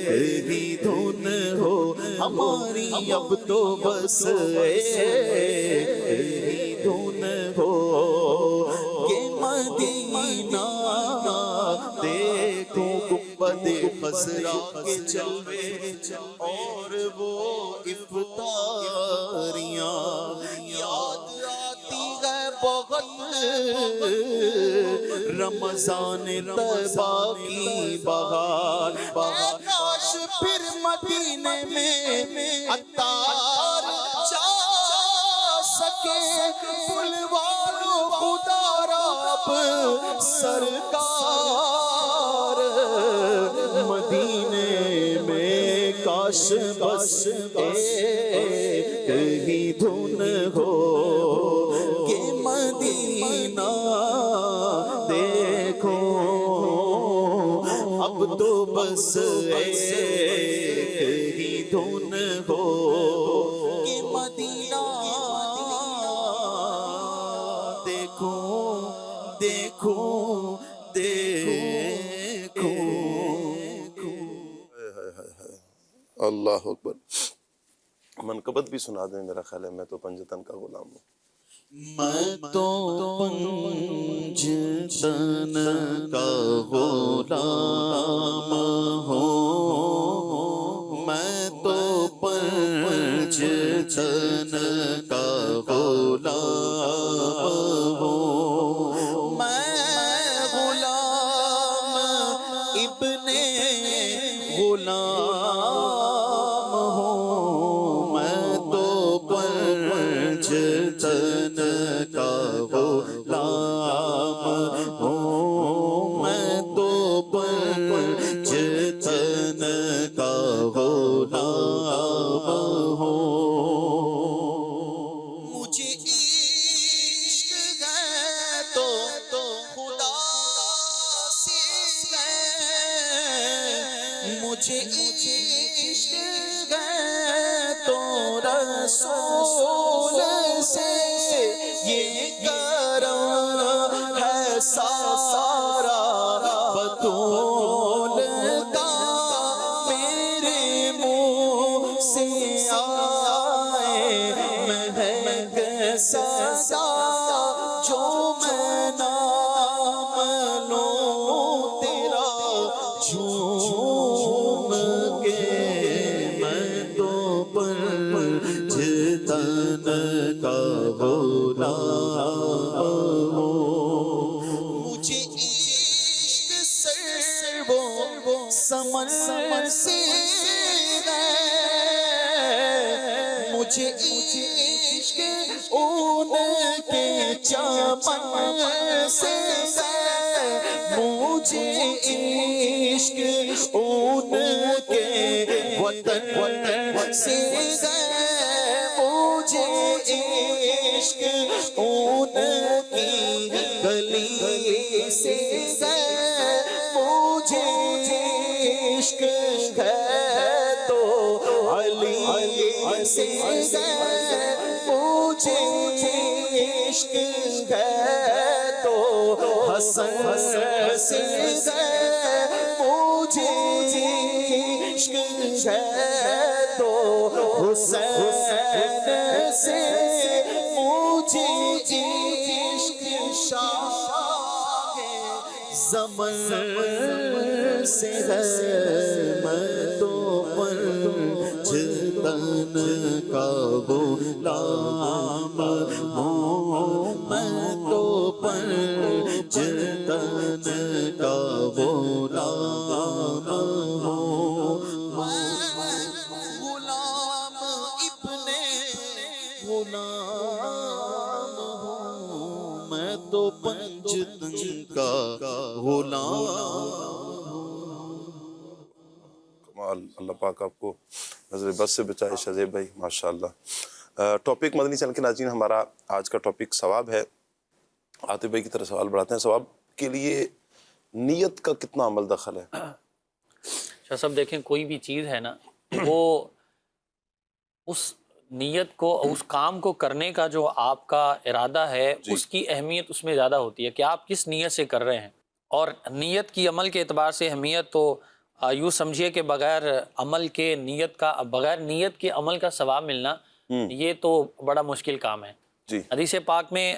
تیری دھن ہو ہماری، اب تو بس تیری دھن ہو کہ مدینہ دیکھو، گنبد خضرا کے جلوے اور وہ افطاریاں یاد آتی ہے بہت، رمضان طیبہ کی بہار، کاش پھر مدینے میں عطار جا سکے، بلوارو خدا رب سرکار مدینے میں، کاش بس کہیں دھن ہو کہ مدینہ دیکھو، اب تو بس کہیں دیکھو. اللہ اکبر. منقبت بھی سنا دیں. میرا خیال ہے میں تو پنجتن کا غلام ہوں. میں تو پنجتن کا غلام ہوں. میں تو پنجتن کا غلام ہوں. میں غلام ابن غلام ہوں. میں تو پنجتن کا غلام ہوں. میں تو پنجتن کا غلام ہوں. مجھے عشق ہے تو خدا سے ہے. مجھے عشق ہے تو رسول سے. یہ کرم ہے سارا بطول کا. میرے منہ سے آئے مہک سزا جو میں نام لوں تیرا جھوم کے. میں تو پنجتن کا غلام ہوں. مجھے عشق سر و سمن سے ہے. مجھے عشق ان کے چمن سے ہے. مجھے عشق ان کے وطن سے ہے. مجھے عشق ان کی گلی سے ہے. مجھے عشق ہے تو علی سے ہے. مجھے عشق ہے تو حسن سے ہے. مجھے عشق ہے تو حسین سے. مجھے عشق شاہ زمن سے ہے. میں تو پنجتن کا غلام ہوں. میں تو پنجتن کا غلام ہوں. غلام ابن غلام ہوں. میں تو پنجتن کا غلام. اللہ پاک آپ کو نظر بس سے بچائے. شذیب بھائی ماشاءاللہ. ٹاپک مدنی چینل کے ناظرین ہمارا آج کا ٹاپک ثواب ہے. عاطف بھائی کی طرف سوال بڑھاتے ہیں. ثواب کے لیے نیت کا کتنا عمل دخل ہے؟ شاہ صاحب دیکھیں کوئی بھی چیز ہے نا وہ اس نیت کو اس کام کو کرنے کا جو آپ کا ارادہ ہے اس کی اہمیت اس میں زیادہ ہوتی ہے کہ آپ کس نیت سے کر رہے ہیں. اور نیت کی عمل کے اعتبار سے اہمیت تو یوں سمجھیے کہ بغیر عمل کے نیت کا بغیر نیت کے عمل کا ثواب ملنا یہ تو بڑا مشکل کام ہے. حدیث پاک میں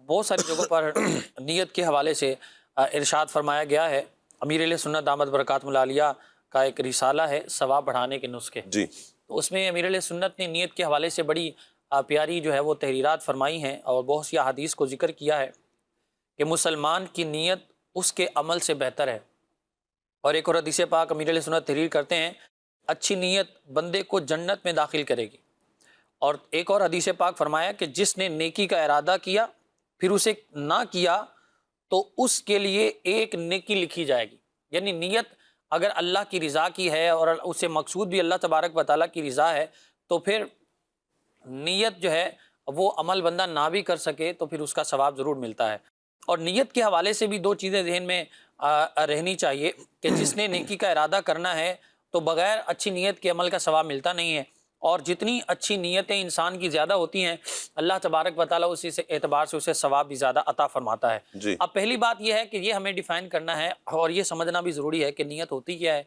بہت ساری جگہوں پر نیت کے حوالے سے ارشاد فرمایا گیا ہے. امیر علیہ سنت دامت برکاتہ العالیہ کا ایک رسالہ ہے ثواب بڑھانے کے نسخے. تو اس میں امیر علیہ سنت نے نیت کے حوالے سے بڑی پیاری جو ہے وہ تحریرات فرمائی ہیں اور بہت سی احادیث کو ذکر کیا ہے کہ مسلمان کی نیت اس کے عمل سے بہتر ہے. اور ایک اور حدیث پاک امیر علیہ سنت تحریر کرتے ہیں اچھی نیت بندے کو جنت میں داخل کرے گی. اور ایک اور حدیث پاک فرمایا کہ جس نے نیکی کا ارادہ کیا پھر اسے نہ کیا تو اس کے لیے ایک نیکی لکھی جائے گی. یعنی نیت اگر اللہ کی رضا کی ہے اور اسے مقصود بھی اللہ تبارک و تعالیٰ کی رضا ہے تو پھر نیت جو ہے وہ عمل بندہ نہ بھی کر سکے تو پھر اس کا ثواب ضرور ملتا ہے. اور نیت کے حوالے سے بھی دو چیزیں ذہن میں رہنی چاہیے کہ جس نے نیکی کا ارادہ کرنا ہے تو بغیر اچھی نیت کے عمل کا ثواب ملتا نہیں ہے. اور جتنی اچھی نیتیں انسان کی زیادہ ہوتی ہیں اللہ تبارک و تعالیٰ اسی سے اعتبار سے اسے ثواب بھی زیادہ عطا فرماتا ہے. جی. اب پہلی بات یہ ہے کہ یہ ہمیں ڈیفائن کرنا ہے اور یہ سمجھنا بھی ضروری ہے کہ نیت ہوتی کیا ہے.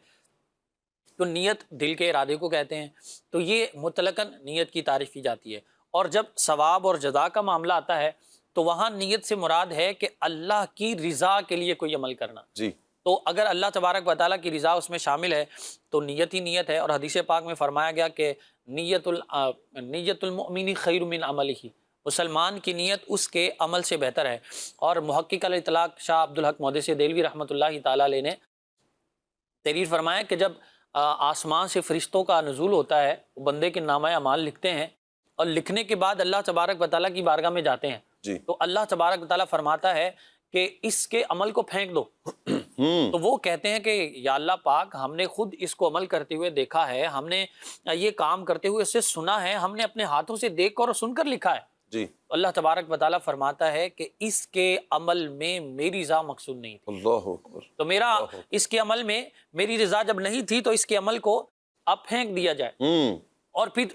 تو نیت دل کے ارادے کو کہتے ہیں. تو یہ مطلقاً نیت کی تعریف کی جاتی ہے. اور جب ثواب اور جزا کا معاملہ آتا ہے تو وہاں نیت سے مراد ہے کہ اللہ کی رضا کے لیے کوئی عمل کرنا. جی. تو اگر اللہ تبارک و تعالیٰ کی رضا اس میں شامل ہے تو نیت ہی نیت ہے. اور حدیث پاک میں فرمایا گیا کہ نیت المؤمن خیر من عملہ، مسلمان کی نیت اس کے عمل سے بہتر ہے. اور محقق الاطلاق شاہ عبدالحق محدث دہلوی رحمۃ اللہ تعالیٰ علیہ نے تحریر فرمایا کہ جب آسمان سے فرشتوں کا نزول ہوتا ہے، وہ بندے کے نامہ اعمال لکھتے ہیں اور لکھنے کے بعد اللہ تبارک و تعالیٰ کی بارگاہ میں جاتے ہیں. جی. تو اللہ تبارک و تعالیٰ فرماتا ہے کہ اس کے عمل کو پھینک دو. تو وہ کہتے ہیں کہ یا اللہ پاک، ہم نے خود اس کو عمل کرتے ہوئے دیکھا ہے، ہم نے یہ کام کرتے ہوئے اسے سنا ہے، ہم نے اپنے ہاتھوں سے دیکھ کر اور سن کر لکھا ہے. جی. اللہ تبارک و تعالیٰ فرماتا ہے کہ اس کے عمل میں میری رضا مقصود نہیں تھی. اللہ اکبر. تو میرا اس کے عمل میں میری رضا جب نہیں تھی تو اس کے عمل کو اب پھینک دیا جائے. اور پھر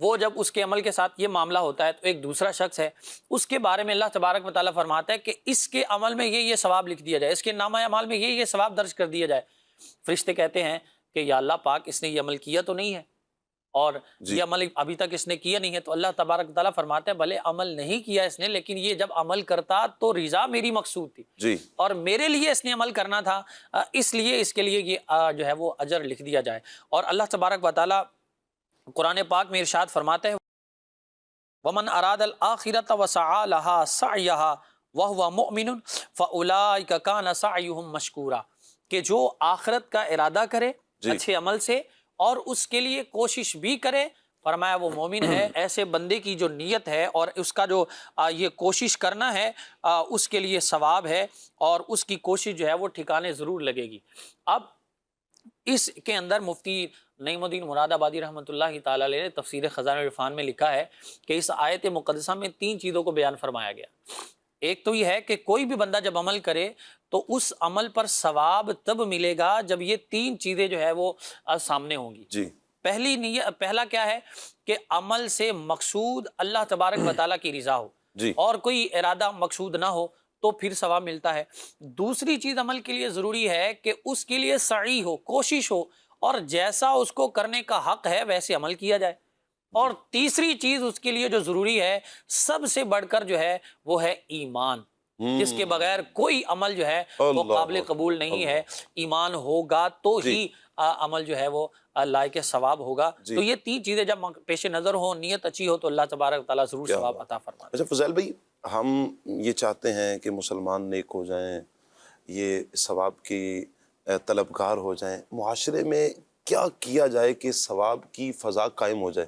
وہ جب اس کے عمل کے ساتھ یہ معاملہ ہوتا ہے تو ایک دوسرا شخص ہے، اس کے بارے میں اللہ تبارک و تعالیٰ فرماتا ہے کہ اس کے عمل میں یہ ثواب لکھ دیا جائے، اس کے نامہ اعمال میں یہ ثواب درج کر دیا جائے. فرشتے کہتے ہیں کہ یا اللہ پاک، اس نے یہ عمل کیا تو نہیں ہے اور یہ عمل ابھی تک اس نے کیا نہیں ہے. تو اللہ تبارک و تعالیٰ فرماتا ہے بھلے عمل نہیں کیا اس نے، لیکن یہ جب عمل کرتا تو رضا میری مقصود تھی. جی. اور میرے لیے اس نے عمل کرنا تھا، اس لیے اس کے لیے یہ جو ہے وہ اجر لکھ دیا جائے. اور اللہ تبارک و تعالیٰ قرآن پاک میں ارشاد فرماتا ہے وَمَنْ أَرَادَ الْآخِرَةَ وَسَعَى لَهَا سَعْيَهَا وَهُوَ مُؤْمِنٌ فَأُولَٰئِكَ كَانَ سَعْيُهُمْ مَشْكُورًا، کہ جو آخرت کا ارادہ کرے اچھے عمل سے اور اس کے لیے کوشش بھی کرے، فرمایا وہ مومن ہے. ایسے بندے کی جو نیت ہے اور اس کا جو یہ کوشش کرنا ہے، اس کے لیے ثواب ہے اور اس کی کوشش جو ہے وہ ٹھکانے ضرور لگے گی. اب اس کے اندر مفتی نعیم الدین مراد آبادی رحمۃ اللہ تعالیٰ علیہ نے تفسیر خزانہ العرفان میں لکھا ہے کہ اس آیت مقدسہ میں 3 چیزوں کو بیان فرمایا گیا. ایک تو یہ ہے کہ کوئی بھی بندہ جب عمل کرے تو اس عمل پر ثواب تب ملے گا جب یہ 3 چیزیں جو ہے وہ سامنے ہوں گی. جی. پہلا کیا ہے کہ عمل سے مقصود اللہ تبارک و تعالیٰ کی رضا ہو. جی. اور کوئی ارادہ مقصود نہ ہو تو پھر ثواب ملتا ہے. دوسری چیز عمل کے لیے ضروری ہے کہ اس کے لیے سعی ہو، کوشش ہو، اور جیسا اس کو کرنے کا حق ہے ویسے عمل کیا جائے. اور تیسری چیز اس کے لیے جو ضروری ہے، سب سے بڑھ کر جو ہے وہ ہے ایمان، جس کے بغیر کوئی عمل جو ہے وہ قابل قبول نہیں ہے. ایمان ہوگا تو ہی عمل جو ہے وہ لائق ثواب ہوگا. تو یہ 3 چیزیں جب پیش نظر ہوں، نیت اچھی ہو، تو اللہ تبارک و تعالیٰ ضرور ثواب عطا فرمائے. اچھا فضیل بھائی، ہم یہ چاہتے ہیں کہ مسلمان نیک ہو جائیں، یہ ثواب کی طلبگار ہو جائیں. معاشرے میں کیا کیا جائے کہ ثواب کی فضا قائم ہو جائے؟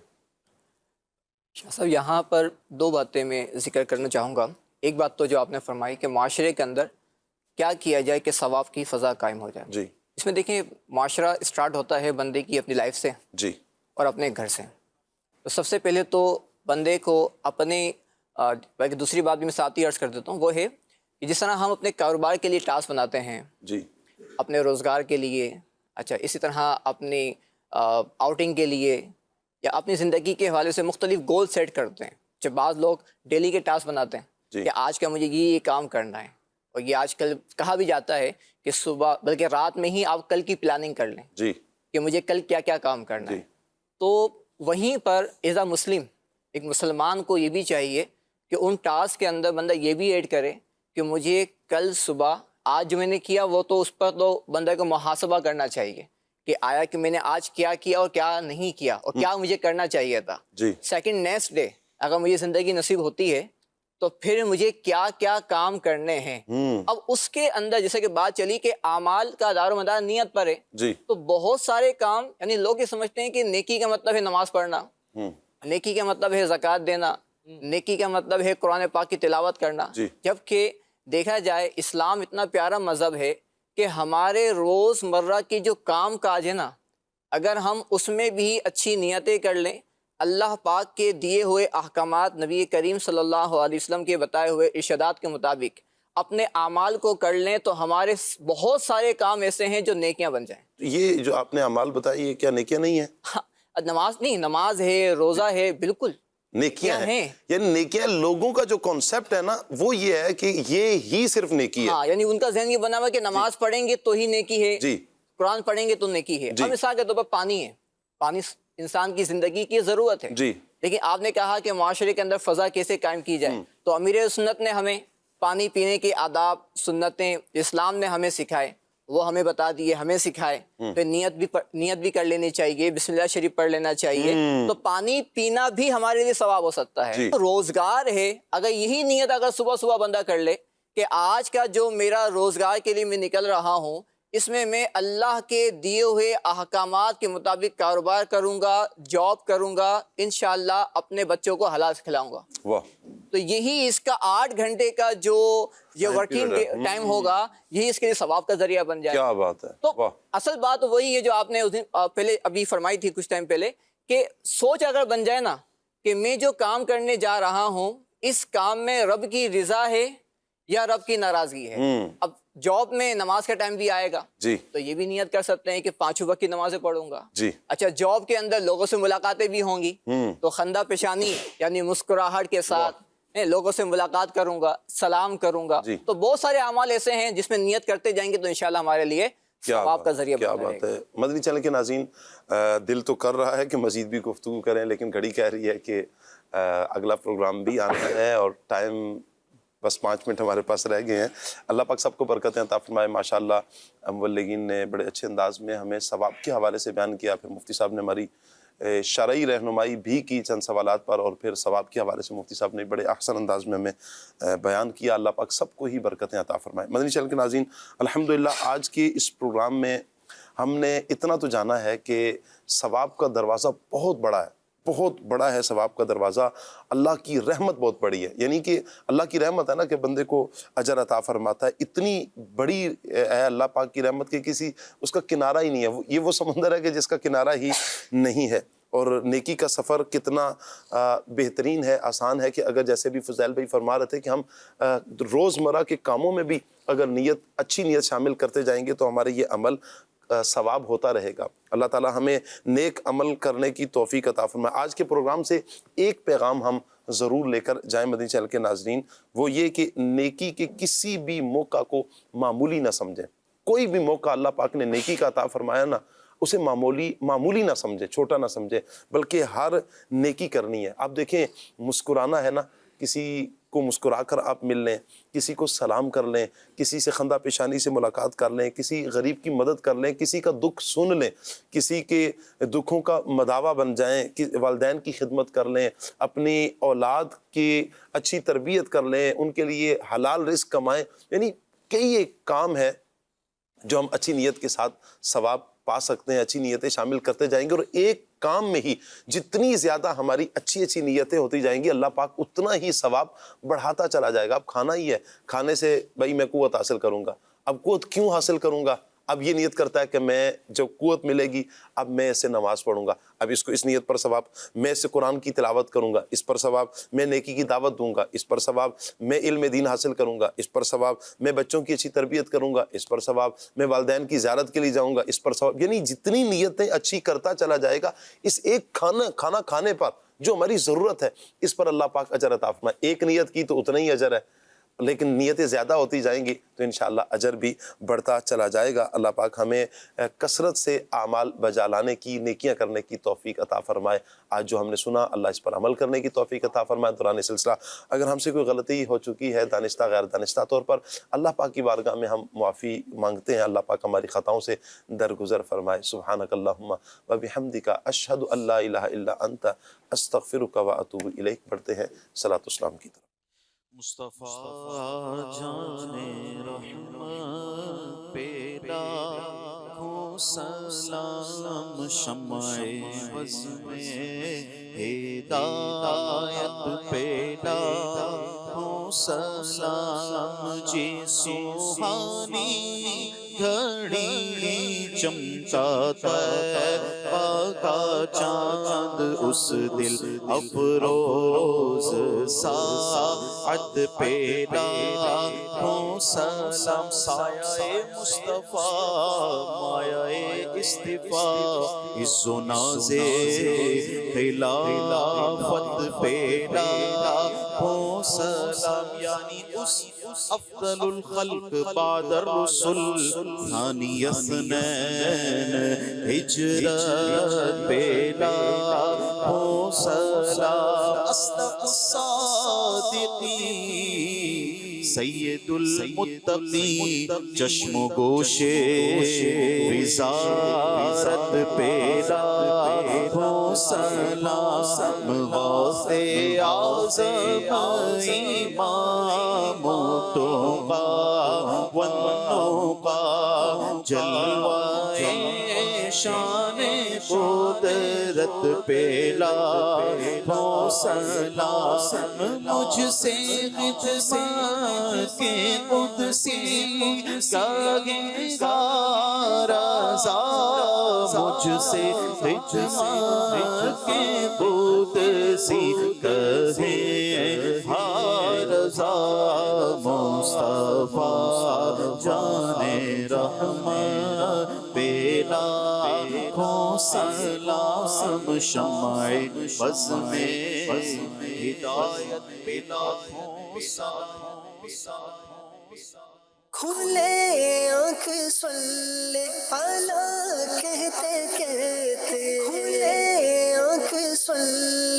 شاہ صاحب، یہاں پر 2 باتیں میں ذکر کرنا چاہوں گا. ایک بات تو جو آپ نے فرمائی کہ معاشرے کے اندر کیا کیا جائے کہ ثواب کی فضا قائم ہو جائے. جی. اس میں دیکھیں، معاشرہ اسٹارٹ ہوتا ہے بندے کی اپنی لائف سے. جی. اور اپنے گھر سے. تو سب سے پہلے تو بندے کو اپنے بلکہ دوسری بات بھی میں ساتھ ہی عرض کر دیتا ہوں، وہ ہے کہ جس طرح ہم اپنے کاروبار کے لیے ٹاسک بناتے ہیں، جی، اپنے روزگار کے لیے، اچھا اسی طرح اپنی آؤٹنگ کے لیے یا اپنی زندگی کے حوالے سے مختلف گول سیٹ کرتے ہیں. جب بعض لوگ ڈیلی کے ٹاسک بناتے ہیں کہ آج کا مجھے یہ کام کرنا ہے، اور یہ آج کل کہا بھی جاتا ہے کہ صبح بلکہ رات میں ہی آپ کل کی پلاننگ کر لیں جی کہ مجھے کل کیا کیا کام کرنا ہے. تو وہیں پر ایز اے مسلم، ایک مسلمان کو یہ بھی چاہیے کہ ان ٹاسک کے اندر بندہ یہ بھی ایڈ کرے کہ مجھے کل صبح آج جو میں نے کیا وہ تو اس پر تو بندہ کو محاسبہ کرنا چاہیے کہ آیا کہ میں نے آج کیا کیا اور کیا نہیں کیا اور کیا مجھے کرنا چاہیے تھا. سیکنڈ نیکسٹ ڈے اگر مجھے زندگی نصیب ہوتی ہے تو پھر مجھے کیا کیا کام کرنے ہیں. اب اس کے اندر جیسے کہ بات چلی کہ اعمال کا دار و مدار نیت پر ہے، تو بہت سارے کام، یعنی لوگ یہ سمجھتے ہیں کہ نیکی کا مطلب ہے نماز پڑھنا، نیکی کا مطلب ہے زکوٰۃ دینا، نیکی کا مطلب ہے قرآن پاک کی تلاوت کرنا. جبکہ دیکھا جائے اسلام اتنا پیارا مذہب ہے کہ ہمارے روز مرہ کی جو کام کاج ہے نا، اگر ہم اس میں بھی اچھی نیتیں کر لیں، اللہ پاک کے دیے ہوئے احکامات، نبی کریم صلی اللہ علیہ وسلم کے بتائے ہوئے ارشادات کے مطابق اپنے اعمال کو کر لیں، تو ہمارے بہت سارے کام ایسے ہیں جو نیکیاں بن جائیں. یہ جو آپ نے اعمال بتائی، یہ کیا نیکیاں نہیں ہیں؟ نماز نہیں، نماز ہے، روزہ ہے، بالکل نیکیاں کیا ہیں، یعنی نیکیاں لوگوں کا جو کانسیپٹ ہے نا وہ یہ ہے کہ یہ ہی صرف نیکی ہے. ہاں، یعنی ان کا ذہن یہ بنا ہوا کہ نماز پڑھیں گے تو ہی نیکی ہے، جی قرآن پڑھیں گے تو نیکی ہے. اب مثال کے طور پر پانی ہے، پانی انسان کی زندگی کی ضرورت ہے. جی لیکن آپ نے کہا کہ معاشرے کے اندر فضا کیسے قائم کی جائے، تو امیر سنت نے ہمیں پانی پینے کے آداب، سنتیں اسلام نے ہمیں سکھائے، وہ ہمیں بتا دیے، ہمیں سکھائے. پھر نیت بھی کر لینی چاہیے، بسم اللہ شریف پڑھ لینا چاہیے. تو پانی پینا بھی ہمارے لیے ثواب ہو سکتا ہے. روزگار ہے، اگر یہی نیت اگر صبح صبح بندہ کر لے کہ آج کا جو میرا روزگار کے لیے میں نکل رہا ہوں، اس میں اللہ کے دیے ہوئے احکامات کے مطابق کاروبار کروں گا، جاب کروں گا، انشاءاللہ اپنے بچوں کو حلال سے کھلاؤں گا. واہ. تو یہی اس کا 8 گھنٹے کا جو یہ ورکنگ ٹائم ہوگا، یہی اس کے لیے ثواب کا ذریعہ بن جائے. کیا بات ہے. تو اصل بات وہی ہے جو آپ نے اس دن پہلے ابھی فرمائی تھی کچھ ٹائم پہلے، کہ سوچ اگر بن جائے نا کہ میں جو کام کرنے جا رہا ہوں اس کام میں رب کی رضا ہے یا رب کی ناراضگی ہے. اب جاب میں نماز کا ٹائم بھی آئے گا، جی تو یہ بھی نیت کر سکتے ہیں کہ 5 وقت کی نمازیں پڑھوں گا. جی اچھا، جاب کے اندر لوگوں سے ملاقاتیں بھی ہوں گی، تو خندہ پیشانی یعنی مسکراہٹ کے ساتھ لوگوں سے ملاقات کروں گا، سلام کروں گا. تو بہت سارے اعمال ایسے ہیں جس میں نیت کرتے جائیں گے تو انشاءاللہ ہمارے لیے ثواب کا ذریعہ کیا بن جائے بات گا. ہے. مدنی چینل کے ناظرین، دل تو کر رہا ہے کہ مزید بھی گفتگو کریں، لیکن گھڑی کہہ رہی ہے کہ اگلا پروگرام بھی آنا ہے اور ٹائم بس 5 منٹ ہمارے پاس رہ گئے ہیں. اللہ پاک سب کو برکتیں عطا فرمائے. ماشاءاللہ مبلغین نے بڑے اچھے انداز میں ہمیں ثواب کے حوالے سے بیان کیا، پھر مفتی صاحب نے ہماری شرعی رہنمائی بھی کی چند سوالات پر، اور پھر ثواب کے حوالے سے مفتی صاحب نے بڑے احسن انداز میں ہمیں بیان کیا. اللہ پاک سب کو ہی برکتیں عطا فرمائے. مدنی چینل کے ناظرین، الحمدللہ آج کے اس پروگرام میں ہم نے اتنا تو جانا ہے کہ ثواب کا دروازہ بہت بڑا ہے، بہت بڑا ہے ثواب کا دروازہ. اللہ کی رحمت بہت بڑی ہے، یعنی کہ اللہ کی رحمت ہے نا کہ بندے کو اجر عطا فرماتا ہے. اتنی بڑی ہے اللہ پاک کی رحمت کہ کسی اس کا کنارہ ہی نہیں ہے. یہ وہ سمندر ہے کہ جس کا کنارہ ہی نہیں ہے. اور نیکی کا سفر کتنا بہترین ہے، آسان ہے کہ اگر جیسے بھی فضیل بھائی فرما رہے تھے کہ ہم روزمرہ کے کاموں میں بھی اگر اچھی نیت شامل کرتے جائیں گے تو ہمارے یہ عمل ثواب ہوتا رہے گا. اللہ تعالی ہمیں نیک عمل کرنے کی توفیق عطا فرمائے. آج کے پروگرام سے ایک پیغام ہم ضرور لے کر جائیں مدنی چینل کے ناظرین، وہ یہ کہ نیکی کے کسی بھی موقع کو معمولی نہ سمجھیں. کوئی بھی موقع اللہ پاک نے نیکی کا عطا فرمایا نا، اسے معمولی نہ سمجھے، چھوٹا نہ سمجھے، بلکہ ہر نیکی کرنی ہے. آپ دیکھیں مسکرانا ہے نا، کسی کو مسکرا کر آپ مل لیں، کسی کو سلام کر لیں، کسی سے خندہ پیشانی سے ملاقات کر لیں، کسی غریب کی مدد کر لیں، کسی کا دکھ سن لیں، کسی کے دکھوں کا مداوا بن جائیں، والدین کی خدمت کر لیں، اپنی اولاد کی اچھی تربیت کر لیں، ان کے لیے حلال رزق کمائیں. یعنی کئی ایک کام ہے جو ہم اچھی نیت کے ساتھ ثواب پا سکتے ہیں. اچھی نیتیں شامل کرتے جائیں گے اور ایک کام میں ہی جتنی زیادہ ہماری اچھی نیتیں ہوتی جائیں گی، اللہ پاک اتنا ہی ثواب بڑھاتا چلا جائے گا. اب کھانا ہی ہے، کھانے سے بھائی میں قوت حاصل کروں گا. اب قوت کیوں حاصل کروں گا؟ اب یہ نیت کرتا ہے کہ میں جب قوت ملے گی اب میں اس سے نماز پڑھوں گا، اب اس کو اس نیت پر ثواب، میں اس سے قرآن کی تلاوت کروں گا، اس پر ثواب، میں نیکی کی دعوت دوں گا، اس پر ثواب، میں علم دین حاصل کروں گا، اس پر ثواب، میں بچوں کی اچھی تربیت کروں گا، اس پر ثواب، میں والدین کی زیارت کے لیے جاؤں گا، اس پر ثواب. یعنی جتنی نیتیں اچھی کرتا چلا جائے گا، اس ایک کھانا کھانے پر جو ہماری ضرورت ہے اس پر اللہ پاک اجر عطا فرمائے. ایک نیت کی تو اتنا ہی اجر ہے، لیکن نیتیں زیادہ ہوتی جائیں گی تو انشاءاللہ اجر بھی بڑھتا چلا جائے گا. اللہ پاک ہمیں کثرت سے اعمال بجا لانے کی، نیکیاں کرنے کی توفیق عطا فرمائے. آج جو ہم نے سنا اللہ اس پر عمل کرنے کی توفیق عطا فرمائے. دوران سلسلہ اگر ہم سے کوئی غلطی ہو چکی ہے دانستہ غیر دانستہ طور پر، اللہ پاک کی بارگاہ میں ہم معافی مانگتے ہیں. اللہ پاک ہماری خطاؤں سے درگزر فرمائے. سبحانک اللہم و بحمدک اشہد ان لا الہ الا انت استغفرک و اتوب الیک. پڑھتے ہیں صلاۃ السلام کی طرف. مصطفیٰ جان رحمت پہ لاکھوں سلام، شمع بز میں ہدایت پہ لاکھوں سلام. جی سبحانی گھڑی چمکا طیبہ کا چاند اس دل افروز ساعت پہ لاکھوں سلام سایہ مصطفیٰ مایہ اصطفیٰ عز و ناز خلافت پہ لاکھوں سلام یعنی اس افضل الخلق بعد الرسل ثانی اثنین ہجرت پہ لاکھوں سلام اصدق الصادقین سید المتقین چشم و گوش وزارت پہ لاکھوں سلام غوث اعظم امام توقا والنقا جلوہ شان قدرت پہ لاکھوں سلام مجھ سے خدمت کے قدسی کا رضا مجھ سے خدمت کے قدسی کہے رضا مصطفیٰ جان رحمت پہ لاکھوں سلام شمع بز میں ہدایت پہ لاکھوں سلام کھلے آنکھ صلی علی کہتے کہتے کھلے آنکھ صلی